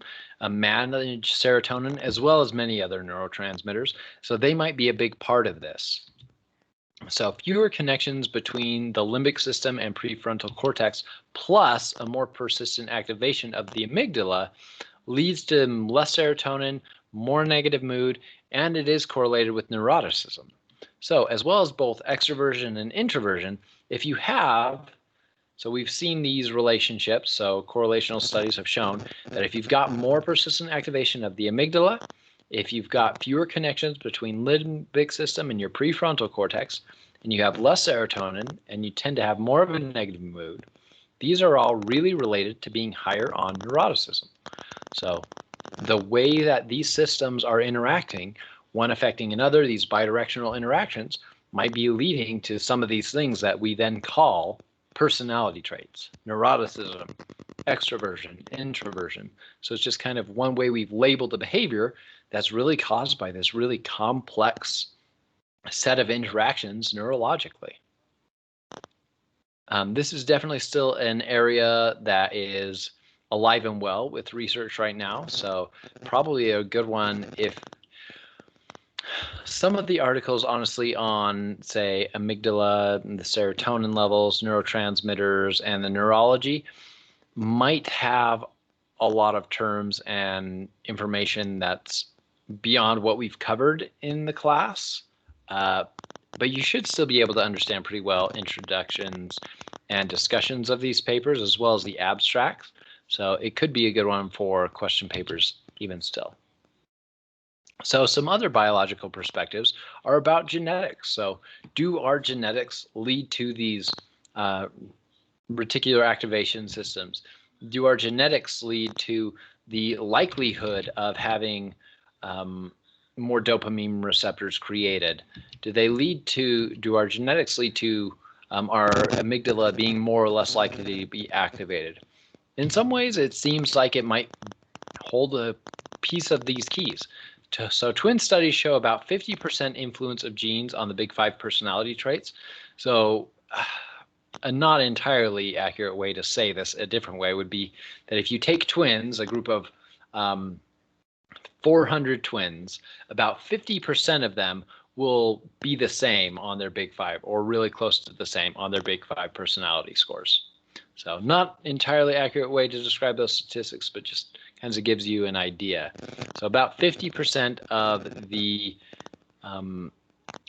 manage serotonin as well as many other neurotransmitters. So they might be a big part of this. So fewer connections between the limbic system and prefrontal cortex, plus a more persistent activation of the amygdala, leads to less serotonin, more negative mood, and it is correlated with neuroticism. So as well as both extroversion and introversion, if you have, so we've seen these relationships, so correlational studies have shown that if you've got more persistent activation of the amygdala, if you've got fewer connections between limbic system and your prefrontal cortex, and you have less serotonin, and you tend to have more of a negative mood, these are all really related to being higher on neuroticism. So the way that these systems are interacting, one affecting another, these bidirectional interactions, might be leading to some of these things that we then call personality traits: neuroticism, extroversion, introversion. So it's just kind of one way we've labeled the behavior that's really caused by this really complex set of interactions neurologically. This is definitely still an area that is alive and well with research right now. So probably a good one if some of the articles, honestly, on, say, amygdala, and the serotonin levels, neurotransmitters, and the neurology might have a lot of terms and information that's beyond what we've covered in the class. But you should still be able to understand pretty well introductions and discussions of these papers, as well as the abstracts. So it could be a good one for question papers even still. So some other biological perspectives are about genetics. So do our genetics lead to these reticular activation systems? Do our genetics lead to the likelihood of having more dopamine receptors created? Do our genetics lead to our amygdala being more or less likely to be activated? In some ways, it seems like it might hold a piece of these keys. So twin studies show about 50% influence of genes on the big five personality traits. So a not entirely accurate way to say this, a different way, would be that if you take twins, a group of 400 twins, about 50% of them will be the same on their big five, or really close to the same on their big five personality scores. So not entirely accurate way to describe those statistics, but just kind of gives you an idea. So about 50% of the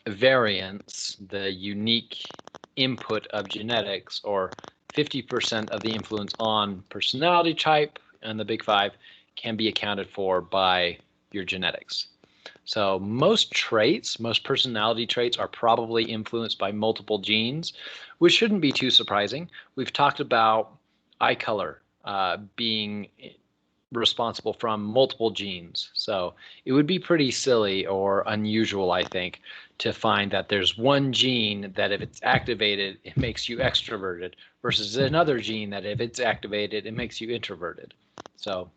variance, the unique input of genetics, or 50% of the influence on personality type and the big five, can be accounted for by your genetics. So most personality traits are probably influenced by multiple genes, which shouldn't be too surprising. We've talked about eye color being responsible from multiple genes. So it would be pretty silly or unusual, I think, to find that there's one gene that if it's activated, it makes you extroverted, versus another gene that if it's activated, it makes you introverted. So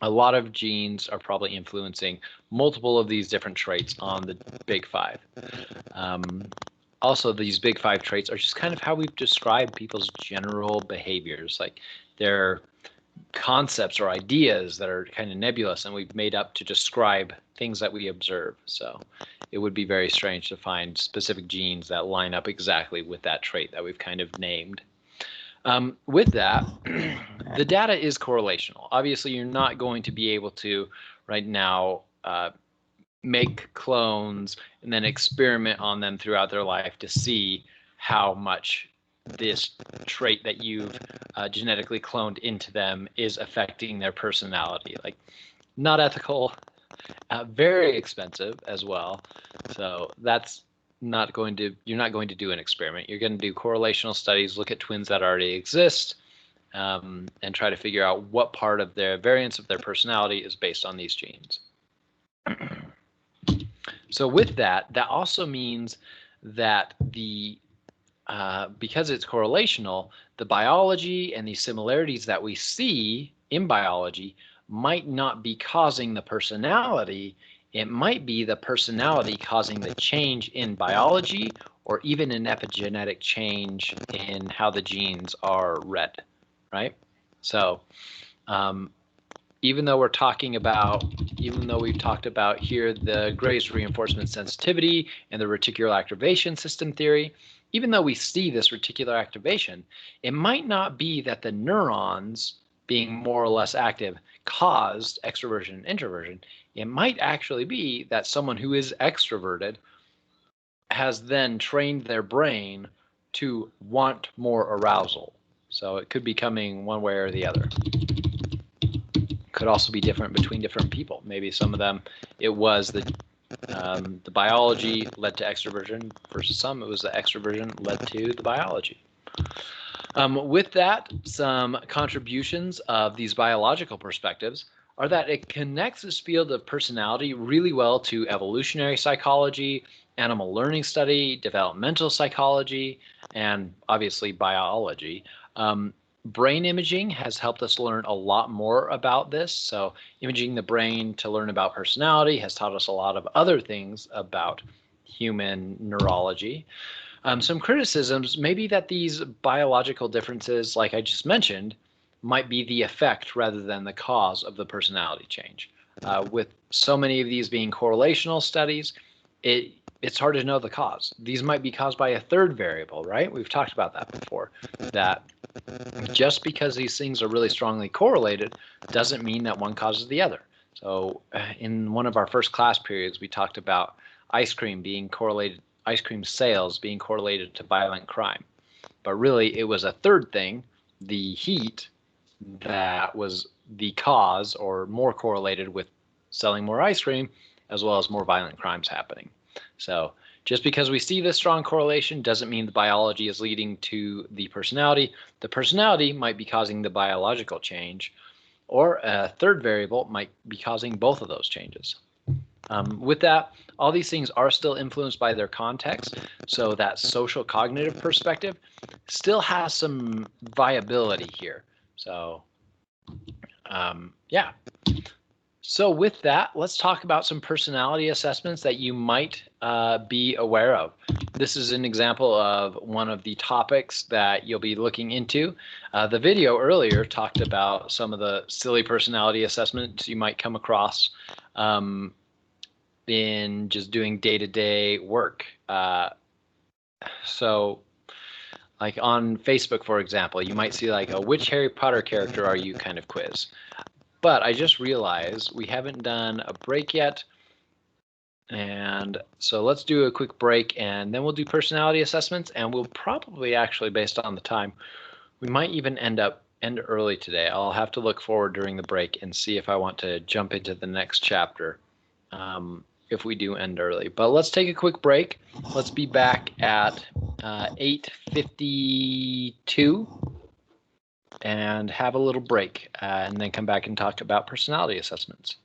a lot of genes are probably influencing multiple of these different traits on the big five. Also, these big five traits are just kind of how we've described people's general behaviors. Like they're concepts or ideas that are kind of nebulous and we've made up to describe things that we observe. So it would be very strange to find specific genes that line up exactly with that trait that we've kind of named. With that, the data is correlational. Obviously, you're not going to be able to right now make clones and then experiment on them throughout their life to see how much this trait that you've genetically cloned into them is affecting their personality. Like, not ethical, very expensive as well. So that's you're not going to do an experiment. You're going to do correlational studies, look at twins that already exist, and try to figure out what part of their variance of their personality is based on these genes. So with that also means that because it's correlational, the biology and the similarities that we see in biology might not be causing the personality. It might be the personality causing the change in biology, or even an epigenetic change in how the genes are read, right? So even though we've talked about here the Gray's reinforcement sensitivity and the reticular activation system theory, even though we see this reticular activation, it might not be that the neurons being more or less active caused extroversion and introversion. It might actually be that someone who is extroverted has then trained their brain to want more arousal. So it could be coming one way or the other. Could also be different between different people. Maybe some of them, it was the biology led to extroversion, versus some it was the extroversion led to the biology. With that, some contributions of these biological perspectives are that it connects this field of personality really well to evolutionary psychology, animal learning study, developmental psychology, and obviously biology. Brain imaging has helped us learn a lot more about this. So imaging the brain to learn about personality has taught us a lot of other things about human neurology. Some criticisms may be that these biological differences, like I just mentioned, might be the effect rather than the cause of the personality change. With so many of these being correlational studies, it's hard to know the cause. These might be caused by a third variable, right? We've talked about that before, that just because these things are really strongly correlated doesn't mean that one causes the other. So in one of our first class periods, we talked about ice cream sales being correlated to violent crime. But really, it was a third thing, the heat, that was the cause or more correlated with selling more ice cream, as well as more violent crimes happening. So just because we see this strong correlation doesn't mean the biology is leading to the personality. The personality might be causing the biological change, or a third variable might be causing both of those changes. With that, all these things are still influenced by their context, so that social cognitive perspective still has some viability here. So yeah. So with that, let's talk about some personality assessments that you might be aware of. This is an example of one of the topics that you'll be looking into. The video earlier talked about some of the silly personality assessments you might come across in just doing day-to-day work. So like on Facebook, for example, you might see like a which Harry Potter character are you kind of quiz. But I just realized we haven't done a break yet. And so let's do a quick break and then we'll do personality assessments, and we'll probably actually, based on the time, we might even end early today. I'll have to look forward during the break and see if I want to jump into the next chapter if we do end early. But let's take a quick break. Let's be back at 8:52 and have a little break and then come back and talk about personality assessments.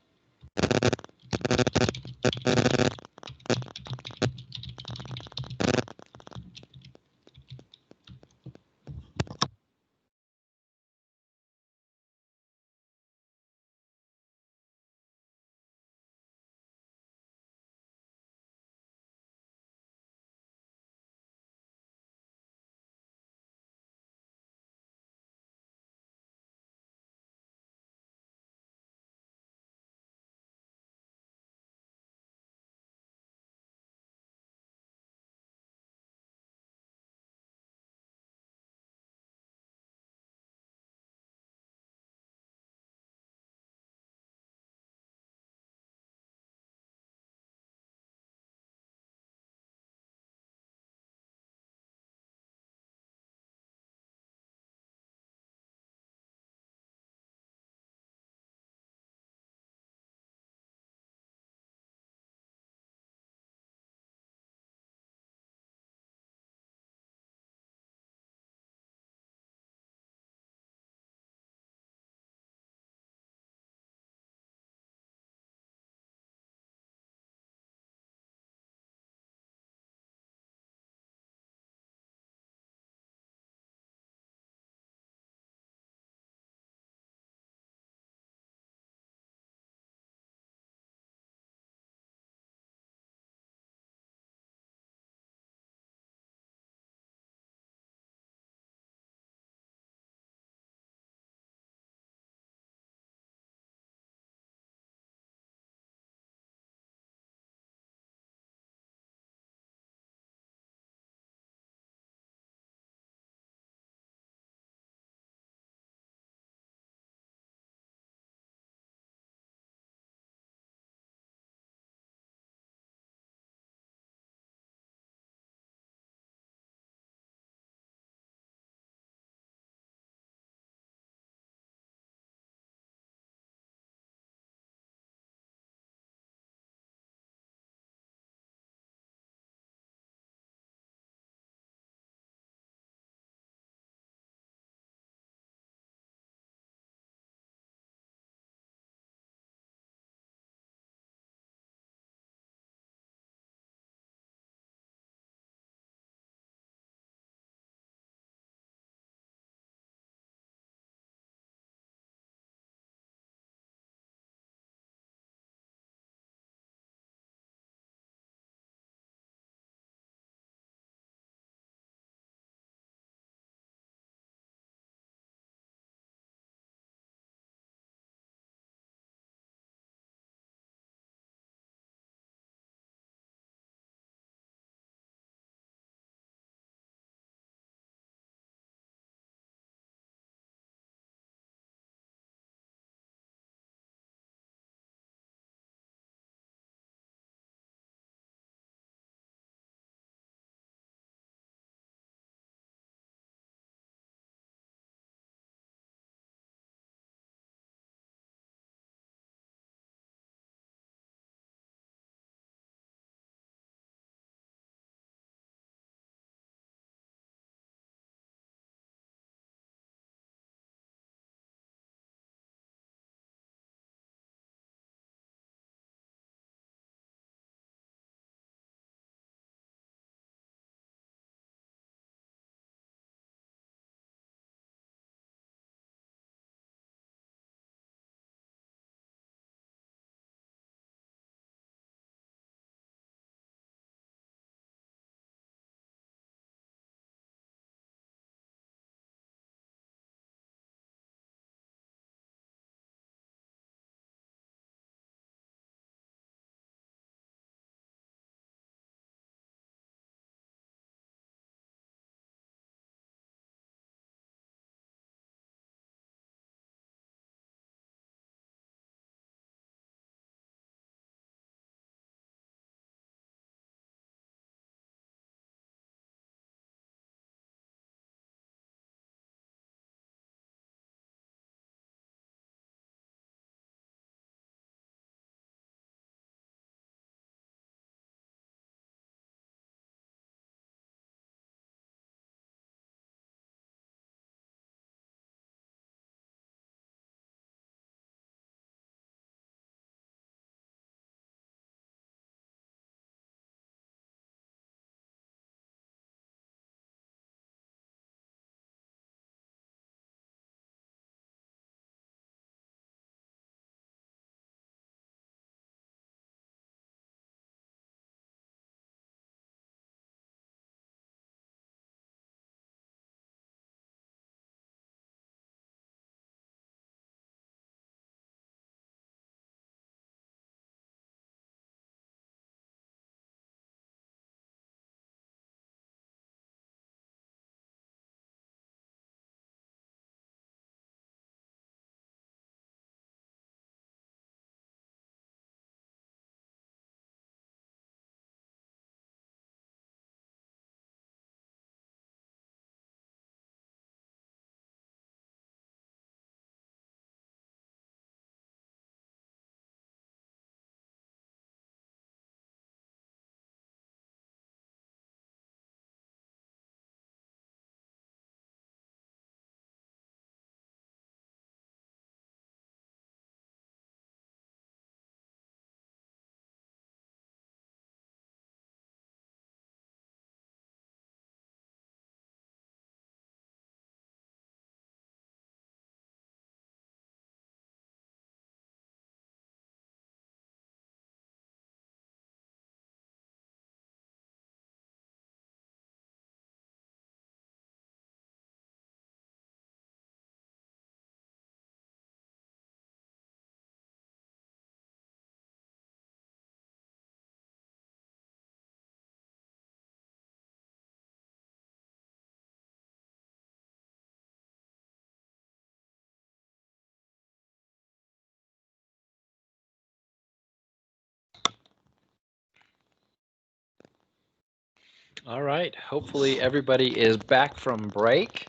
All right. Hopefully everybody is back from break.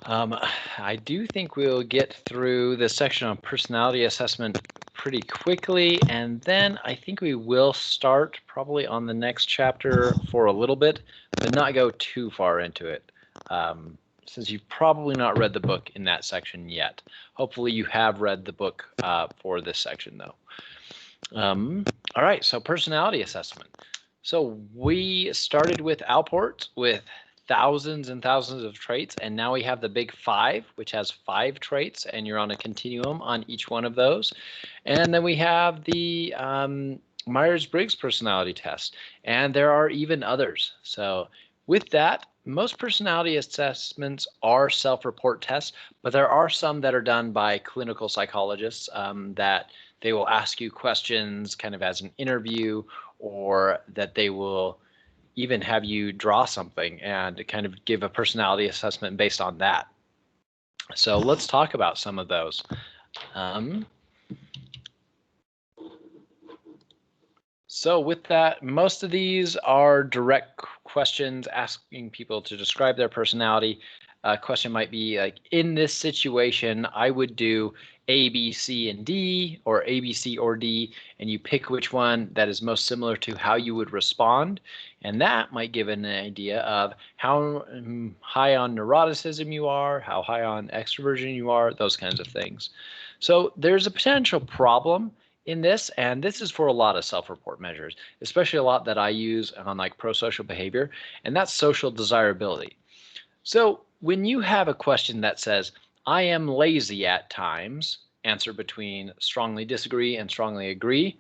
I do think we'll get through this section on personality assessment pretty quickly, and then I think we will start probably on the next chapter for a little bit, but not go too far into it, since you've probably not read the book in that section yet. Hopefully you have read the book for this section, though. All right, so personality assessment. So we started with Alport with thousands and thousands of traits, and now we have the big 5, which has 5 traits, and you're on a continuum on each one of those. And then we have the Myers-Briggs personality test, and there are even others. So with that, most personality assessments are self-report tests, but there are some that are done by clinical psychologists that they will ask you questions kind of as an interview, or that they will even have you draw something and kind of give a personality assessment based on that. So let's talk about some of those. So with that, most of these are direct questions asking people to describe their personality. A question might be like, in this situation, I would do A, B, C, and D, or A, B, C, or D, and you pick which one that is most similar to how you would respond. And that might give an idea of how high on neuroticism you are, how high on extroversion you are, those kinds of things. So there's a potential problem in this, and this is for a lot of self-report measures, especially a lot that I use on like pro-social behavior, and that's social desirability. So when you have a question that says, I am lazy at times, answer between strongly disagree and strongly agree,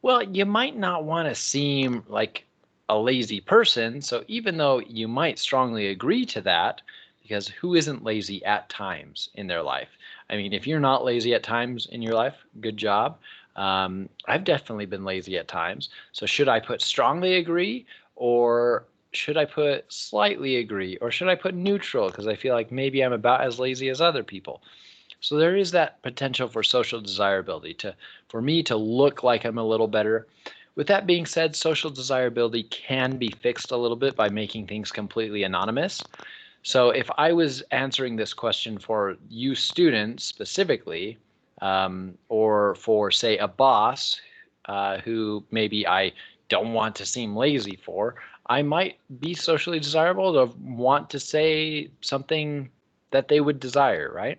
well, you might not want to seem like a lazy person. So even though you might strongly agree to that, because who isn't lazy at times in their life? I mean, if you're not lazy at times in your life, good job. I've definitely been lazy at times. So should I put strongly agree, or should I put slightly agree, or should I put neutral because I feel like maybe I'm about as lazy as other people? So there is that potential for social desirability, for me to look like I'm a little better. With that being said, social desirability can be fixed a little bit by making things completely anonymous. So if I was answering this question for you students specifically, or for, say, a boss who maybe I don't want to seem lazy for, I might be socially desirable to want to say something that they would desire, right?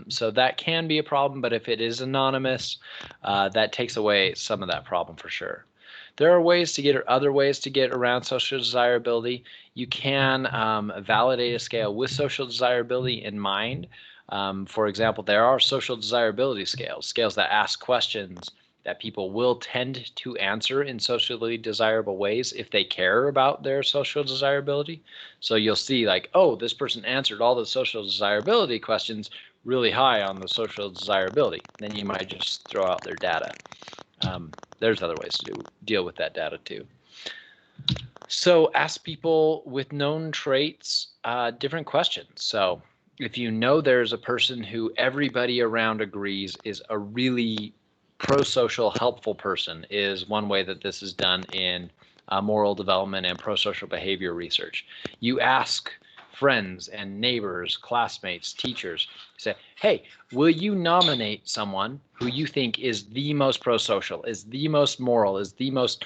So that can be a problem, but if it is anonymous, that takes away some of that problem for sure. There are other ways to get around social desirability. You can validate a scale with social desirability in mind. For example, there are social desirability scales that ask questions that people will tend to answer in socially desirable ways if they care about their social desirability. So you'll see like, oh, this person answered all the social desirability questions really high on the social desirability. Then you might just throw out their data. There's other ways to deal with that data too. So ask people with known traits different questions. So if you know there's a person who everybody around agrees is a really pro-social, helpful person, is one way that this is done in moral development and pro-social behavior research. You ask friends and neighbors, classmates, teachers, say, hey, will you nominate someone who you think is the most pro-social, is the most moral, is the most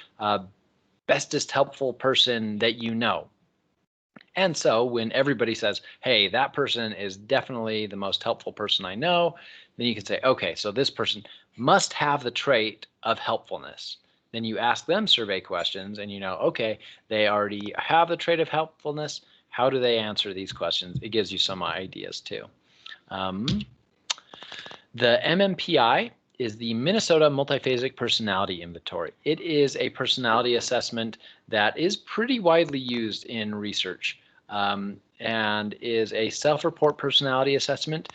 bestest helpful person that you know? And so when everybody says, hey, that person is definitely the most helpful person I know, then you can say, okay, so this person must have the trait of helpfulness. Then you ask them survey questions and you know, okay, they already have the trait of helpfulness. How do they answer these questions? It gives you some ideas too. The MMPI is the Minnesota Multiphasic Personality Inventory. It is a personality assessment that is pretty widely used in research and is a self-report personality assessment.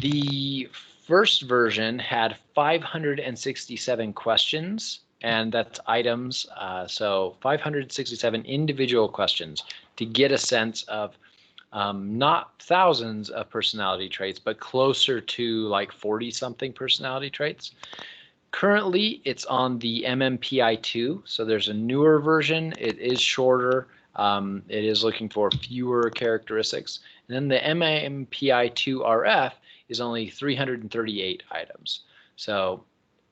The first version had 567 questions, and that's items. So 567 individual questions to get a sense of not thousands of personality traits, but closer to like 40-something personality traits. Currently, it's on the MMPI-2, so there's a newer version. It is shorter. It is looking for fewer characteristics. And then the MMPI-2RF is only 338 items. So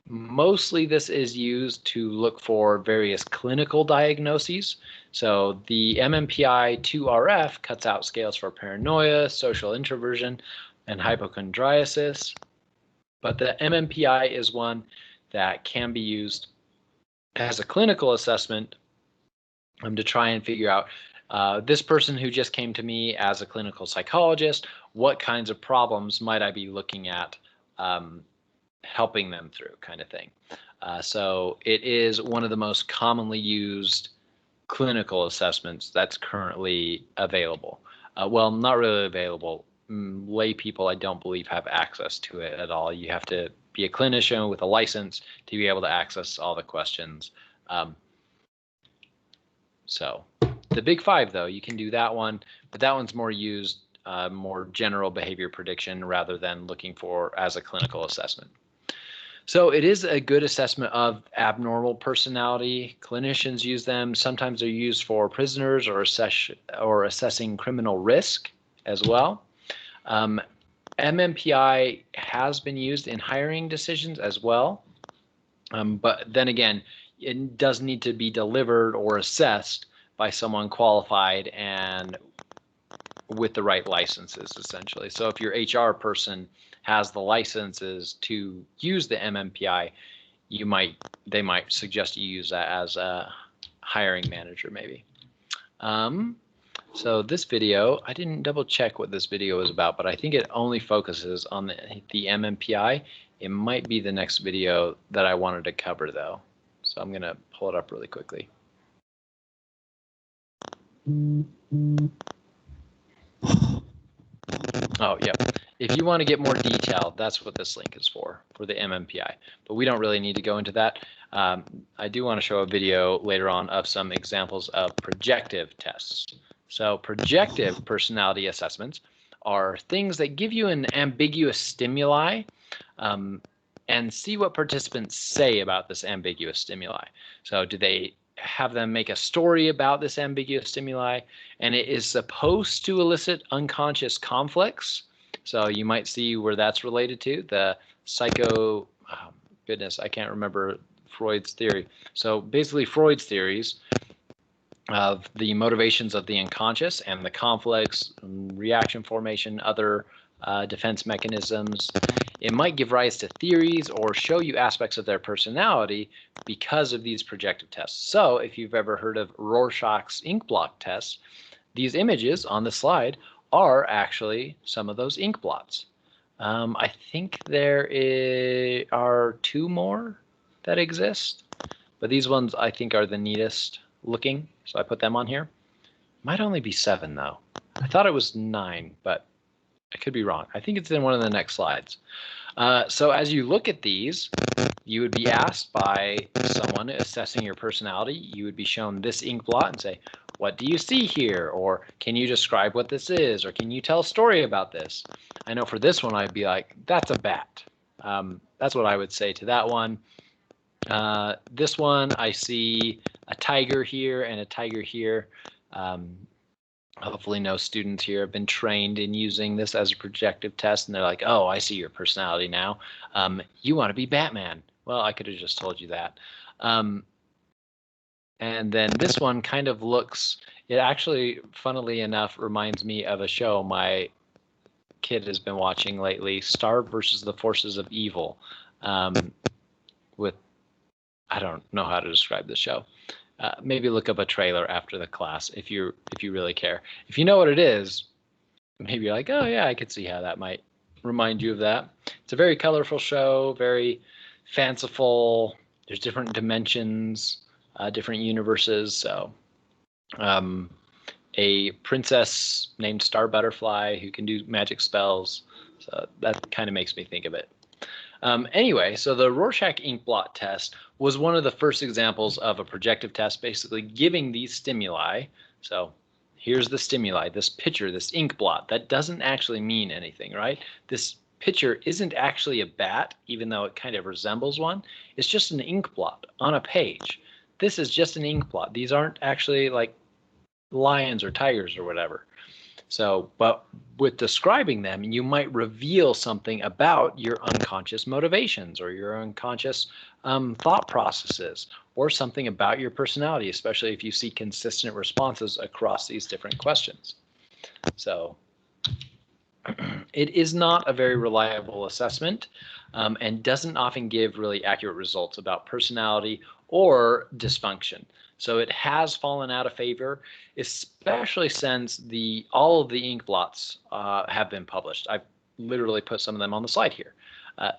mostly this is used to look for various clinical diagnoses. So the MMPI-2RF cuts out scales for paranoia, social introversion, and hypochondriasis. But the MMPI is one that can be used as a clinical assessment to try and figure out this person who just came to me as a clinical psychologist, what kinds of problems might I be looking at helping them through, kind of thing. So it is one of the most commonly used clinical assessments that's currently available. Well, not really available. Lay people, I don't believe, have access to it at all. You have to be a clinician with a license to be able to access all the questions. So the Big Five, though, you can do that one, but that one's more used, more general behavior prediction rather than looking for as a clinical assessment. So it is a good assessment of abnormal personality. Clinicians use them. Sometimes they're used for prisoners or assessing criminal risk as well. MMPI has been used in hiring decisions as well. But then again, it does need to be delivered or assessed by someone qualified and with the right licenses, essentially. So if your HR person has the licenses to use the MMPI, they might suggest you use that as a hiring manager, maybe. So this video, I didn't double check what this video is about, but I think it only focuses on the MMPI. It might be the next video that I wanted to cover, though. So I'm going to pull it up really quickly. Oh, yeah. If you want to get more detailed, that's what this link is for the MMPI. But we don't really need to go into that. I do want to show a video later on of some examples of projective tests. So projective personality assessments are things that give you an ambiguous stimuli and see what participants say about this ambiguous stimuli. So do they have them make a story about this ambiguous stimuli? And it is supposed to elicit unconscious conflicts. So you might see where that's related to the goodness, I can't remember Freud's theory. So basically Freud's theories of the motivations of the unconscious and the conflicts, reaction formation, other defense mechanisms. It might give rise to theories or show you aspects of their personality because of these projective tests. So if you've ever heard of Rorschach's ink blot tests, these images on the slide are actually some of those ink blots. I think there are 2 more that exist, but these ones I think are the neatest looking, so I put them on here. Might only be 7 though. I thought it was 9, but I could be wrong. I think it's in one of the next slides. So as you look at these, you would be asked by someone assessing your personality, you would be shown this ink blot and say, what do you see here? Or can you describe what this is? Or can you tell a story about this? I know for this one, I'd be like, that's a bat. That's what I would say to that one. This one, I see a tiger here and a tiger here. Hopefully no students here have been trained in using this as a projective test and they're like, oh, I see your personality now. You want to be Batman. Well, I could have just told you that. And then this one kind of looks, it actually, funnily enough, reminds me of a show my kid has been watching lately, Star versus the Forces of Evil, with, I don't know how to describe the show. Maybe look up a trailer after the class if you really care. If you know what it is, maybe you're like, oh yeah, I could see how that might remind you of that. It's a very colorful show, very fanciful. There's different dimensions, different universes. So a princess named Star Butterfly who can do magic spells. So that kind of makes me think of it. Anyway, so the Rorschach ink blot test was one of the first examples of a projective test, basically giving these stimuli. So here's the stimuli, this picture, this ink blot, that doesn't actually mean anything, right? This picture isn't actually a bat, even though it kind of resembles one. It's just an ink blot on a page. This is just an ink blot. These aren't actually like lions or tigers or whatever. So, but with describing them, you might reveal something about your unconscious motivations or your unconscious thought processes, or something about your personality, especially if you see consistent responses across these different questions. So it is not a very reliable assessment, and doesn't often give really accurate results about personality or dysfunction. So it has fallen out of favor, especially since all of the ink blots have been published. I've literally put some of them on the slide here.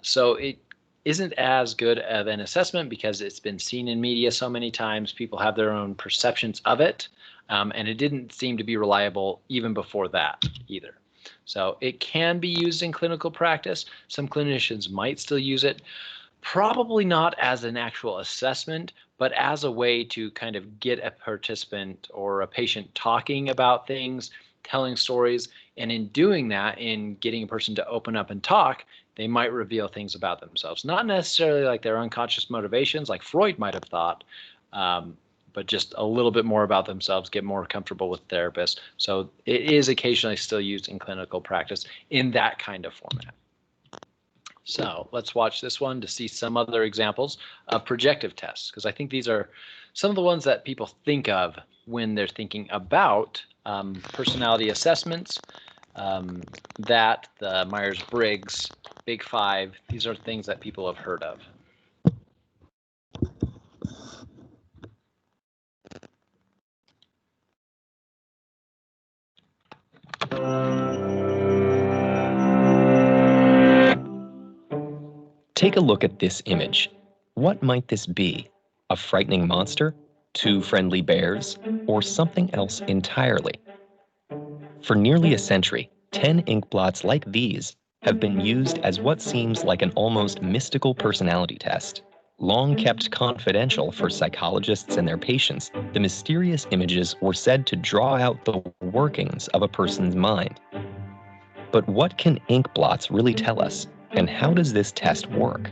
So it isn't as good of an assessment because it's been seen in media so many times. People have their own perceptions of it, and it didn't seem to be reliable even before that either. So it can be used in clinical practice. Some clinicians might still use it, probably not as an actual assessment, but as a way to kind of get a participant or a patient talking about things, telling stories, and in doing that, in getting a person to open up and talk, they might reveal things about themselves. Not necessarily like their unconscious motivations, like Freud might have thought, but just a little bit more about themselves, get more comfortable with therapists. So it is occasionally still used in clinical practice in that kind of format. So let's watch this one to see some other examples of projective tests, because I think these are some of the ones that people think of when they're thinking about personality assessments, that the Myers-Briggs, Big Five, these are things that people have heard of. Take a look at this image. What might this be? A frightening monster? 2 friendly bears? Or something else entirely? For nearly a century, 10 ink blots like these have been used as what seems like an almost mystical personality test. Long kept confidential for psychologists and their patients, the mysterious images were said to draw out the workings of a person's mind. But what can ink blots really tell us, and how does this test work?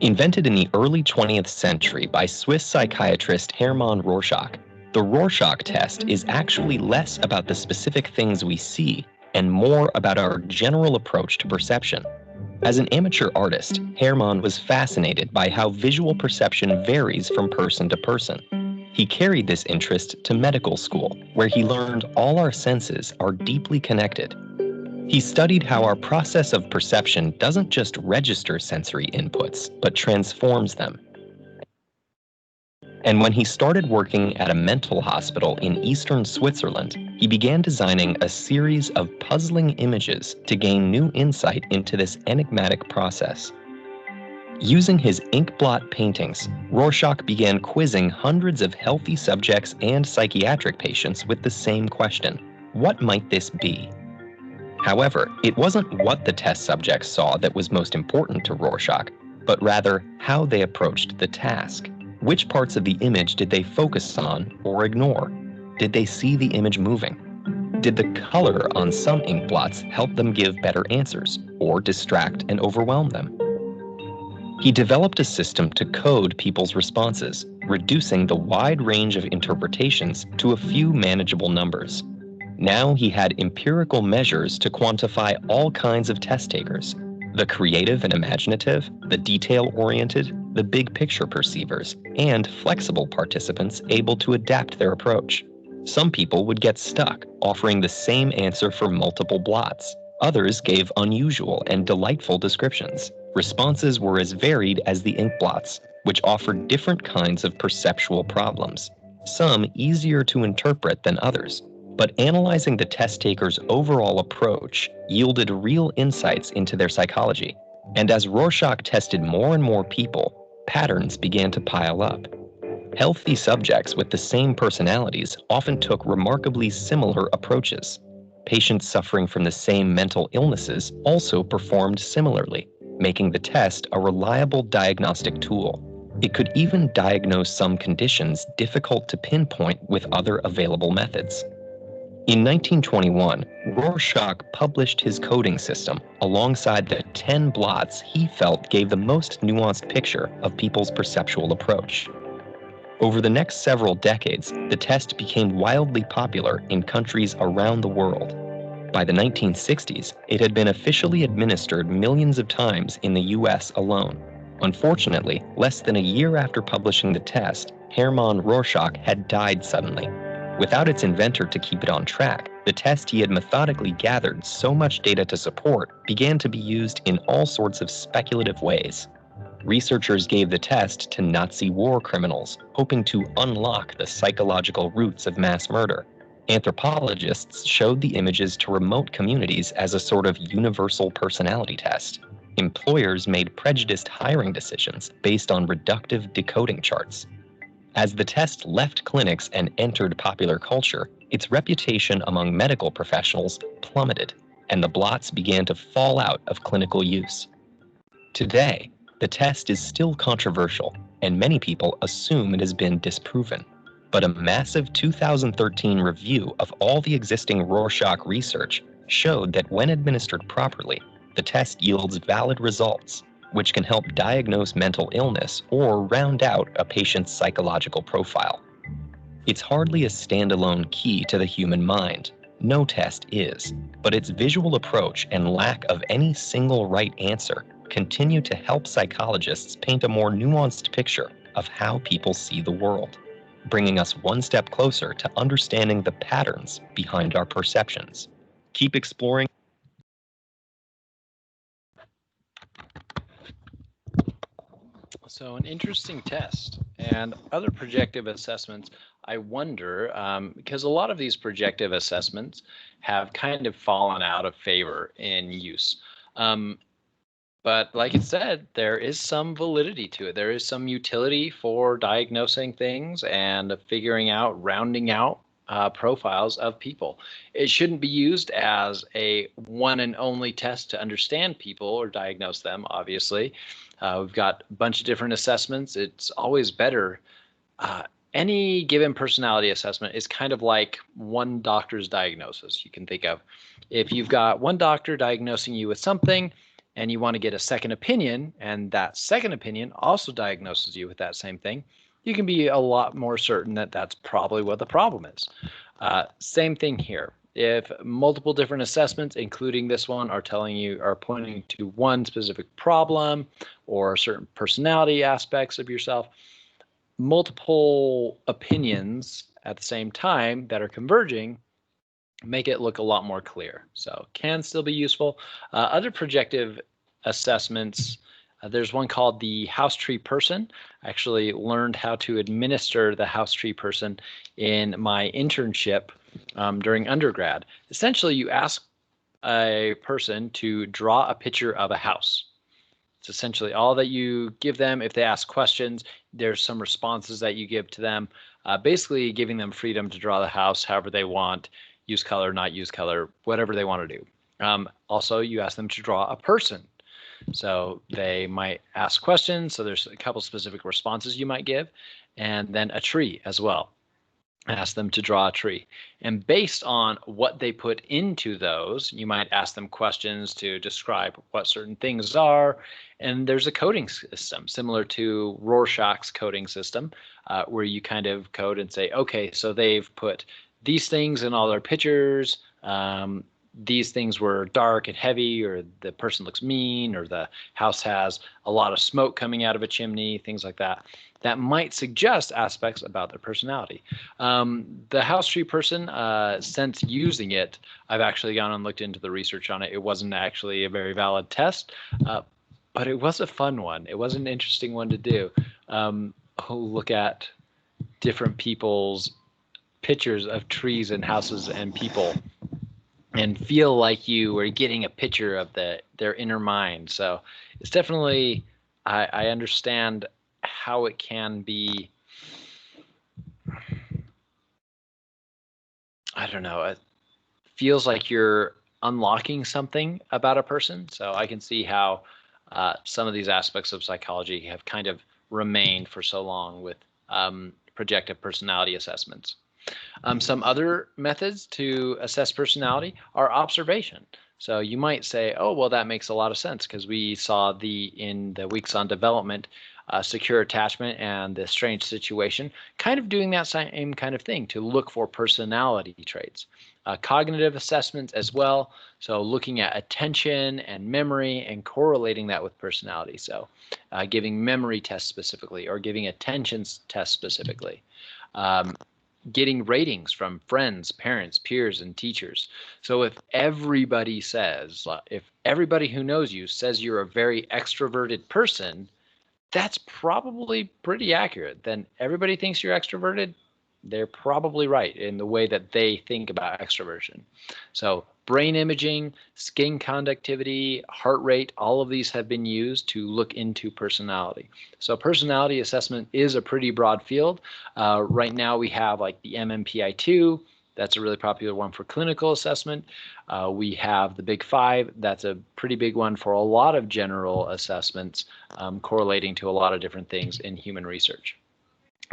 Invented in the early 20th century by Swiss psychiatrist Hermann Rorschach, the Rorschach test is actually less about the specific things we see and more about our general approach to perception. As an amateur artist, Hermann was fascinated by how visual perception varies from person to person. He carried this interest to medical school, where he learned all our senses are deeply connected. He studied how our process of perception doesn't just register sensory inputs, but transforms them. And when he started working at a mental hospital in eastern Switzerland, he began designing a series of puzzling images to gain new insight into this enigmatic process. Using his ink blot paintings, Rorschach began quizzing hundreds of healthy subjects and psychiatric patients with the same question: what might this be? However, it wasn't what the test subjects saw that was most important to Rorschach, but rather how they approached the task. Which parts of the image did they focus on or ignore? Did they see the image moving? Did the color on some ink blots help them give better answers, or distract and overwhelm them? He developed a system to code people's responses, reducing the wide range of interpretations to a few manageable numbers. Now he had empirical measures to quantify all kinds of test takers: the creative and imaginative, the detail-oriented, the big picture perceivers, and flexible participants able to adapt their approach. Some people would get stuck, offering the same answer for multiple blots. Others gave unusual and delightful descriptions. Responses were as varied as the ink blots, which offered different kinds of perceptual problems, some easier to interpret than others. But analyzing the test taker's overall approach yielded real insights into their psychology. And as Rorschach tested more and more people, patterns began to pile up. Healthy subjects with the same personalities often took remarkably similar approaches. Patients suffering from the same mental illnesses also performed similarly, making the test a reliable diagnostic tool. It could even diagnose some conditions difficult to pinpoint with other available methods. In 1921, Rorschach published his coding system alongside the 10 blots he felt gave the most nuanced picture of people's perceptual approach. Over the next several decades, the test became wildly popular in countries around the world. By the 1960s, it had been officially administered millions of times in the US alone. Unfortunately, less than a year after publishing the test, Hermann Rorschach had died suddenly. Without its inventor to keep it on track, the test he had methodically gathered so much data to support began to be used in all sorts of speculative ways. Researchers gave the test to Nazi war criminals, hoping to unlock the psychological roots of mass murder. Anthropologists showed the images to remote communities as a sort of universal personality test. Employers made prejudiced hiring decisions based on reductive decoding charts. As the test left clinics and entered popular culture, its reputation among medical professionals plummeted, and the blots began to fall out of clinical use. Today, the test is still controversial, and many people assume it has been disproven. But a massive 2013 review of all the existing Rorschach research showed that when administered properly, the test yields valid results, which can help diagnose mental illness or round out a patient's psychological profile. It's hardly a standalone key to the human mind. No test is, but its visual approach and lack of any single right answer continue to help psychologists paint a more nuanced picture of how people see the world, bringing us one step closer to understanding the patterns behind our perceptions. Keep exploring. So an interesting test. And other projective assessments, I wonder, because a lot of these projective assessments have kind of fallen out of favor in use. But like it said, there is some validity to it. There is some utility for diagnosing things and figuring out, rounding out profiles of people. It shouldn't be used as a one and only test to understand people or diagnose them, obviously. We've got a bunch of different assessments. It's always better. Any given personality assessment is kind of like one doctor's diagnosis you can think of. If you've got one doctor diagnosing you with something and you want to get a second opinion, and that second opinion also diagnoses you with that same thing, you can be a lot more certain that that's probably what the problem is. Same thing here. If multiple different assessments, including this one, are pointing to one specific problem or certain personality aspects of yourself, multiple opinions at the same time that are converging make it look a lot more clear. So can still be useful. Other projective assessments, there's one called the House Tree Person. I actually learned how to administer the House Tree Person in my internship during undergrad. Essentially, you ask a person to draw a picture of a house. It's essentially all that you give them. If they ask questions, there's some responses that you give to them, basically giving them freedom to draw the house however they want, use color, not use color, whatever they want to do. Also, you ask them to draw a person. So they might ask questions. So there's a couple specific responses you might give, and then a tree as well. Ask them to draw a tree. And based on what they put into those, you might ask them questions to describe what certain things are. And there's a coding system similar to Rorschach's coding system, where you kind of code and say, okay, so they've put these things in all their pictures. These things were dark and heavy, or the person looks mean, or the house has a lot of smoke coming out of a chimney, things like that. That might suggest aspects about their personality. The House Tree Person, since using it, I've actually gone and looked into the research on it. It wasn't actually a very valid test, but it was a fun one. It was an interesting one to do. Look at different people's pictures of trees and houses and people, and feel like you were getting a picture of their inner mind. So it's definitely, I understand how it can be, I don't know, it feels like you're unlocking something about a person. So I can see how some of these aspects of psychology have kind of remained for so long with projective personality assessments. Some other methods to assess personality are observation. So you might say, oh, well, that makes a lot of sense because we saw in the weeks on development, secure attachment and the strange situation, kind of doing that same kind of thing to look for personality traits. Cognitive assessments as well. So looking at attention and memory and correlating that with personality. So giving memory tests specifically or giving attention tests specifically. Getting ratings from friends, parents, peers, and teachers. So if everybody who knows you says you're a very extroverted person, that's probably pretty accurate. Then everybody thinks you're extroverted. They're probably right in the way that they think about extroversion. So brain imaging, skin conductivity, heart rate, all of these have been used to look into personality. So personality assessment is a pretty broad field. Right now we have like the MMPI-2. That's a really popular one for clinical assessment. We have the Big Five. That's a pretty big one for a lot of general assessments, correlating to a lot of different things in human research.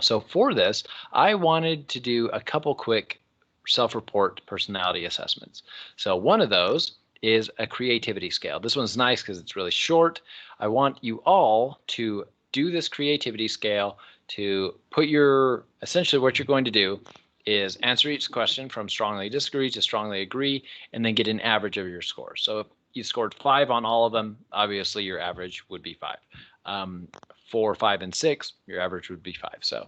So for this, I wanted to do a couple quick self-report personality assessments. So one of those is a creativity scale. This one's nice because it's really short. I want you all to do this creativity scale to put essentially what you're going to do is answer each question from strongly disagree to strongly agree, and then get an average of your score. So if you scored 5 on all of them, obviously your average would be 5. 4, 5, and 6, your average would be 5. So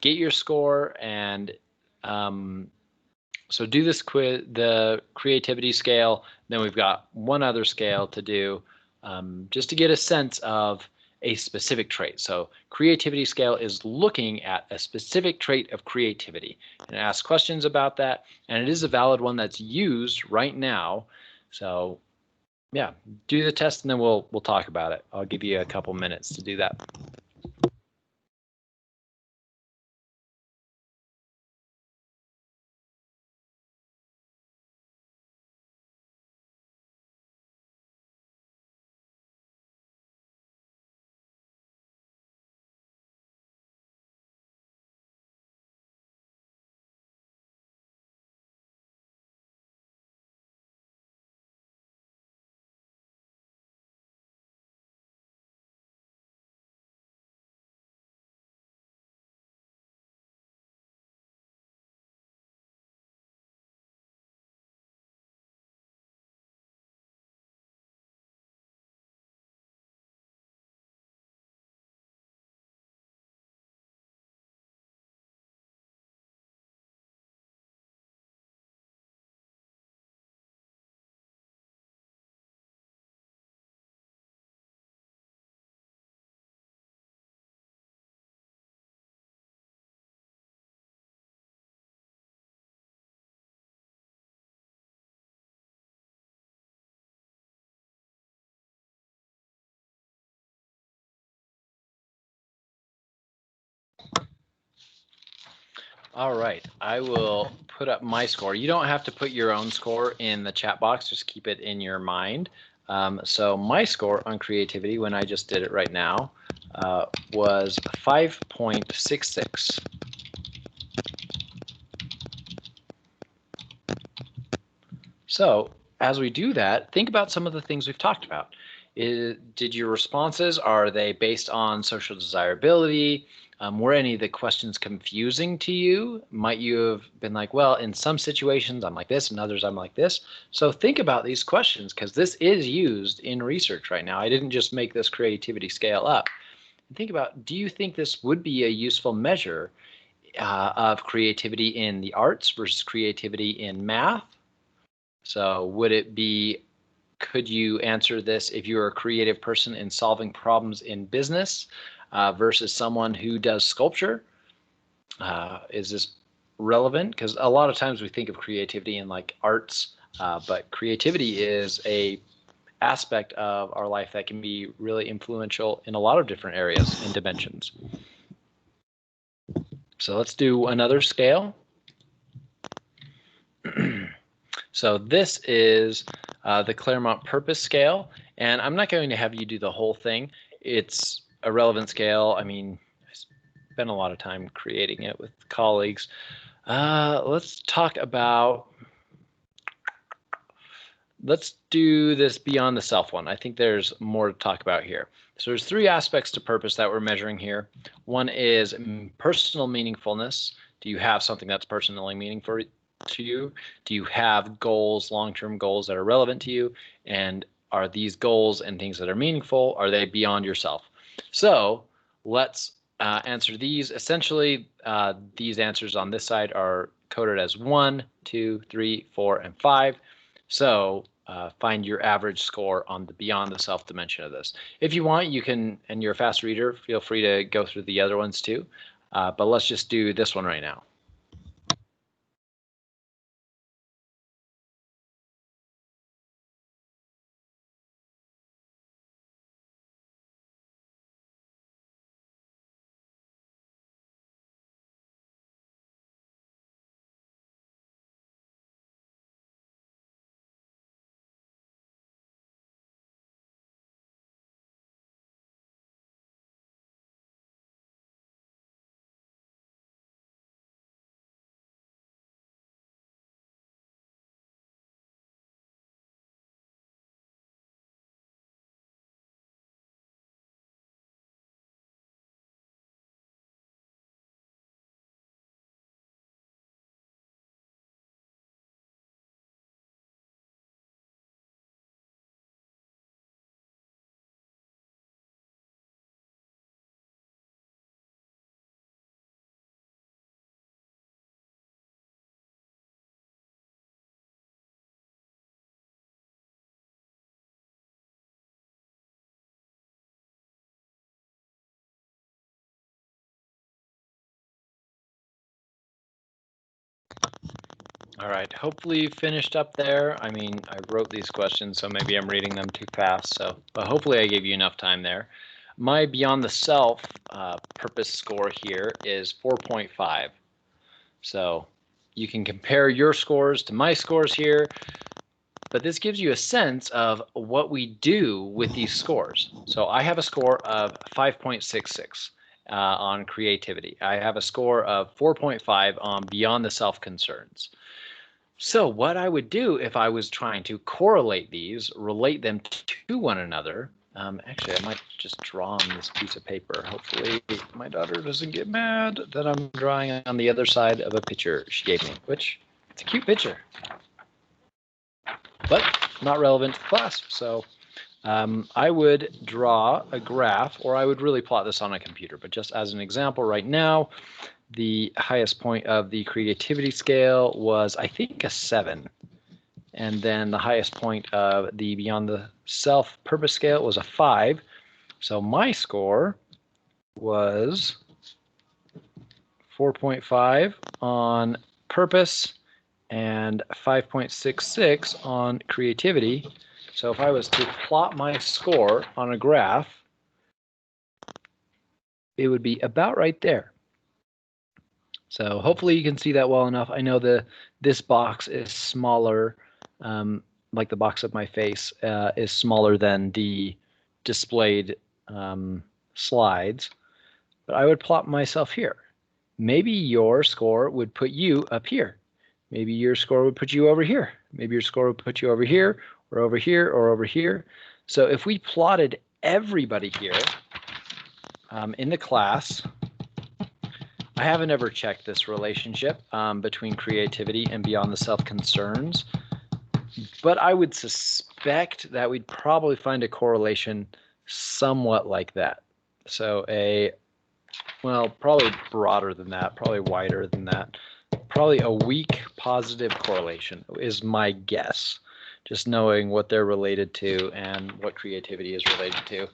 get your score and so do this the creativity scale. Then we've got one other scale to do just to get a sense of a specific trait. So creativity scale is looking at a specific trait of creativity and ask questions about that. And it is a valid one that's used right now. So yeah, do the test and then we'll talk about it. I'll give you a couple minutes to do that. All right, I will put up my score. You don't have to put your own score in the chat box, just keep it in your mind. So my score on creativity, when I just did it right now, was 5.66. So as we do that, think about some of the things we've talked about. Did your responses, are they based on social desirability? Were any of the questions confusing to you? Might you have been like, well, in some situations I'm like this, in others I'm like this. So think about these questions because this is used in research right now. I didn't just make this creativity scale up. Think about, do you think this would be a useful measure of creativity in the arts versus creativity in math? So would it be, could you answer this if you're a creative person in solving problems in business versus someone who does sculpture? Is this relevant? Because a lot of times we think of creativity in like arts, but creativity is a aspect of our life that can be really influential in a lot of different areas and dimensions. So let's do another scale. So this is the Claremont Purpose Scale, and I'm not going to have you do the whole thing. It's a relevant scale. I mean, spent a lot of time creating it with colleagues. Let's talk about, let's do this beyond the self one. I think there's more to talk about here. So there's 3 aspects to purpose that we're measuring here. One is personal meaningfulness. Do you have something that's personally meaningful to you? Do you have goals, long-term goals that are relevant to you? And are these goals and things that are meaningful, are they beyond yourself? So let's answer these. Essentially, these answers on this side are coded as 1, 2, 3, 4, and 5. So find your average score on the beyond the self dimension of this. If you want, you can, and you're a fast reader, feel free to go through the other ones too. But let's just do this one right now. All right, hopefully you finished up there. I mean, I wrote these questions, so maybe I'm reading them too fast. But hopefully I gave you enough time there. My beyond the self purpose score here is 4.5. So you can compare your scores to my scores here, but this gives you a sense of what we do with these scores. So I have a score of 5.66 on creativity. I have a score of 4.5 on beyond the self concerns. So what I would do if I was trying to correlate these, relate them to one another, actually I might just draw on this piece of paper. Hopefully my daughter doesn't get mad that I'm drawing on the other side of a picture she gave me, which it's a cute picture, but not relevant to class. So I would draw a graph, or I would really plot this on a computer, but just as an example right now, the highest point of the creativity scale was, I think, a 7. And then the highest point of the beyond the self purpose scale was a 5. So my score was 4.5 on purpose and 5.66 on creativity. So if I was to plot my score on a graph, it would be about right there. So hopefully you can see that well enough. I know this box is smaller, like the box of my face is smaller than the displayed slides, but I would plot myself here. Maybe your score would put you up here. Maybe your score would put you over here. Maybe your score would put you over here, or over here, or over here. So if we plotted everybody here in the class, I haven't ever checked this relationship between creativity and beyond the self concerns, but I would suspect that we'd probably find a correlation somewhat like that. So well, probably broader than that, probably wider than that. Probably a weak positive correlation is my guess, just knowing what they're related to and what creativity is related to.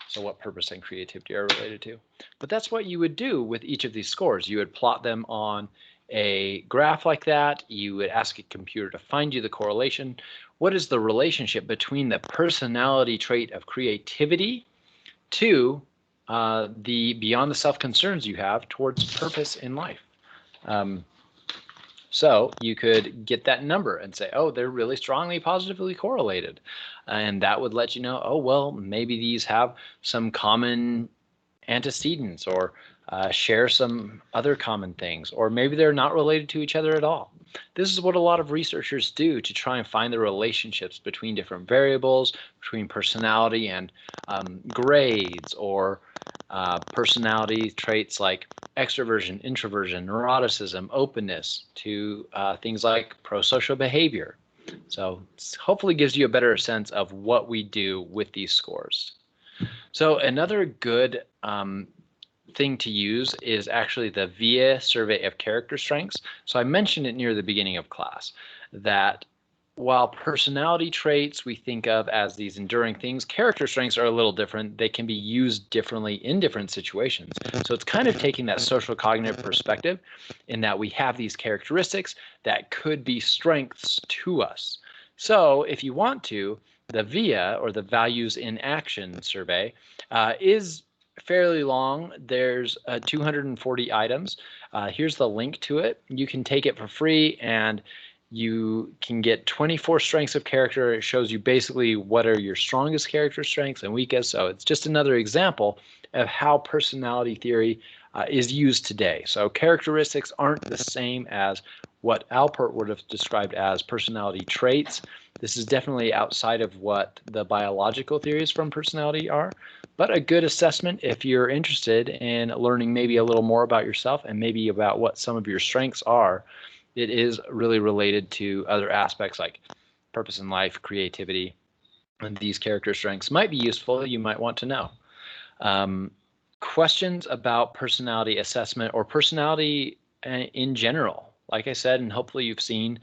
So what purpose and creativity are related to. But that's what you would do with each of these scores. You would plot them on a graph like that. You would ask a computer to find you the correlation. What is the relationship between the personality trait of creativity to the beyond the self concerns you have towards purpose in life? So you could get that number and say, oh, they're really strongly positively correlated. And that would let you know, oh, well, maybe these have some common antecedents or share some other common things, or maybe they're not related to each other at all. This is what a lot of researchers do to try and find the relationships between different variables, between personality and grades, or personality traits like extroversion, introversion, neuroticism, openness, to things like prosocial behavior. So hopefully gives you a better sense of what we do with these scores. So another good thing to use is actually the VIA survey of character strengths. So I mentioned it near the beginning of class that while personality traits we think of as these enduring things, character strengths are a little different. They can be used differently in different situations. So it's kind of taking that social cognitive perspective in that we have these characteristics that could be strengths to us. So if you want to, the VIA, or the Values in Action survey, is fairly long. There's 240 items. Here's the link to it. You can take it for free, and you can get 24 strengths of character. It shows you basically what are your strongest character strengths and weakest. So it's just another example of how personality theory is used today. So characteristics aren't the same as what Alpert would have described as personality traits. This is definitely outside of what the biological theories from personality are, but a good assessment if you're interested in learning maybe a little more about yourself and maybe about what some of your strengths are. It is really related to other aspects like purpose in life, creativity, and these character strengths might be useful. You might want to know. Questions about personality assessment or personality in general. Like I said, and hopefully you've seen,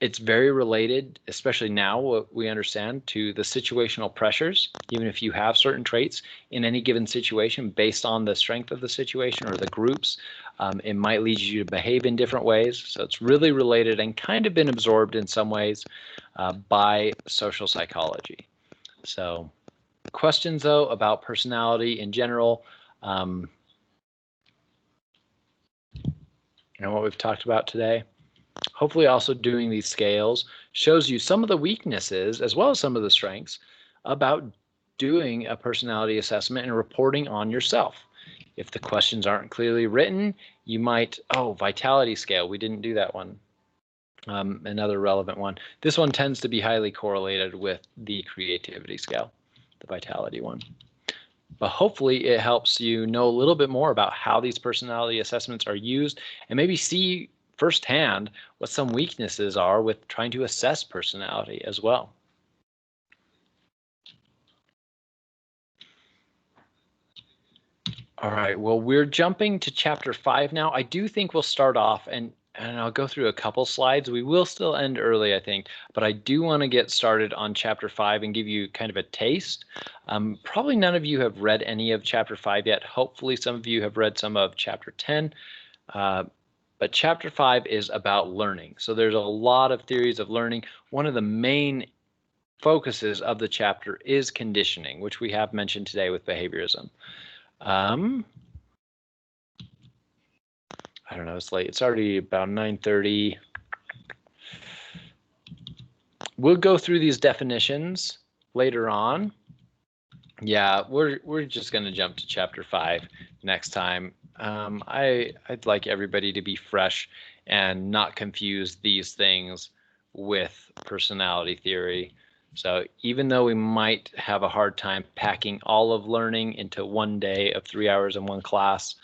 it's very related, especially now what we understand, to the situational pressures. Even if you have certain traits in any given situation based on the strength of the situation or the groups, it might lead you to behave in different ways. So it's really related and kind of been absorbed in some ways by social psychology. So questions, though, about personality in general, and what we've talked about today. Hopefully also doing these scales shows you some of the weaknesses as well as some of the strengths about doing a personality assessment and reporting on yourself. If the questions aren't clearly written, you might, vitality scale, we didn't do that one. Another relevant one. This one tends to be highly correlated with the creativity scale, the vitality one. But hopefully it helps you know a little bit more about how these personality assessments are used and maybe see firsthand what some weaknesses are with trying to assess personality as well. All right, well, we're jumping to chapter 5 now. I do think we'll start off and I'll go through a couple slides. We will still end early, I think, but I do want to get started on chapter 5 and give you kind of a taste. Probably none of you have read any of chapter 5 yet. Hopefully some of you have read some of chapter 10. But chapter 5 is about learning. So there's a lot of theories of learning. One of the main focuses of the chapter is conditioning, which we have mentioned today with behaviorism. I don't know, it's late. It's already about 9:30. We'll go through these definitions later on. Yeah, we're just going to jump to chapter 5 next time. I'd like everybody to be fresh and not confuse these things with personality theory. So even though we might have a hard time packing all of learning into one day of 3 hours in one class,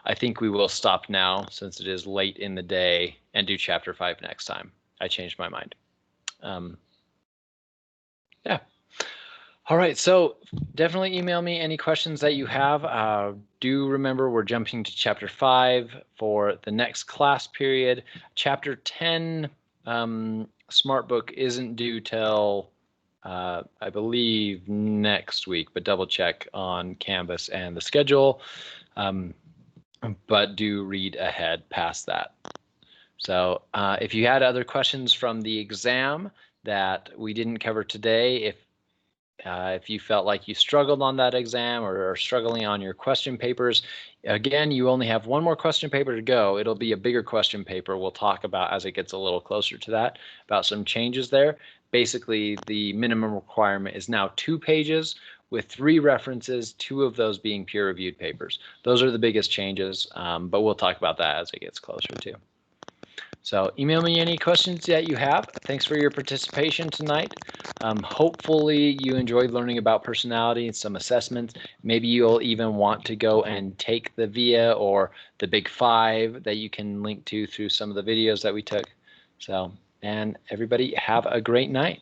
I think we will stop now since it is late in the day and do chapter 5 next time. I changed my mind. Yeah. All right, so definitely email me any questions that you have. Do remember we're jumping to chapter 5 for the next class period. Chapter 10 Smart Book isn't due till I believe next week, but double check on Canvas and the schedule. But do read ahead past that. So if you had other questions from the exam that we didn't cover today, if you felt like you struggled on that exam or are struggling on your question papers, again, you only have one more question paper to go. It'll be a bigger question paper. We'll talk about as it gets a little closer to that, about some changes there. Basically, the minimum requirement is now 2 pages with 3 references, 2 of those being peer-reviewed papers. Those are the biggest changes, but we'll talk about that as it gets closer too. So email me any questions that you have. Thanks for your participation tonight. Hopefully you enjoyed learning about personality and some assessments. Maybe you'll even want to go and take the VIA or the Big 5 that you can link to through some of the videos that we took. So, and everybody have a great night.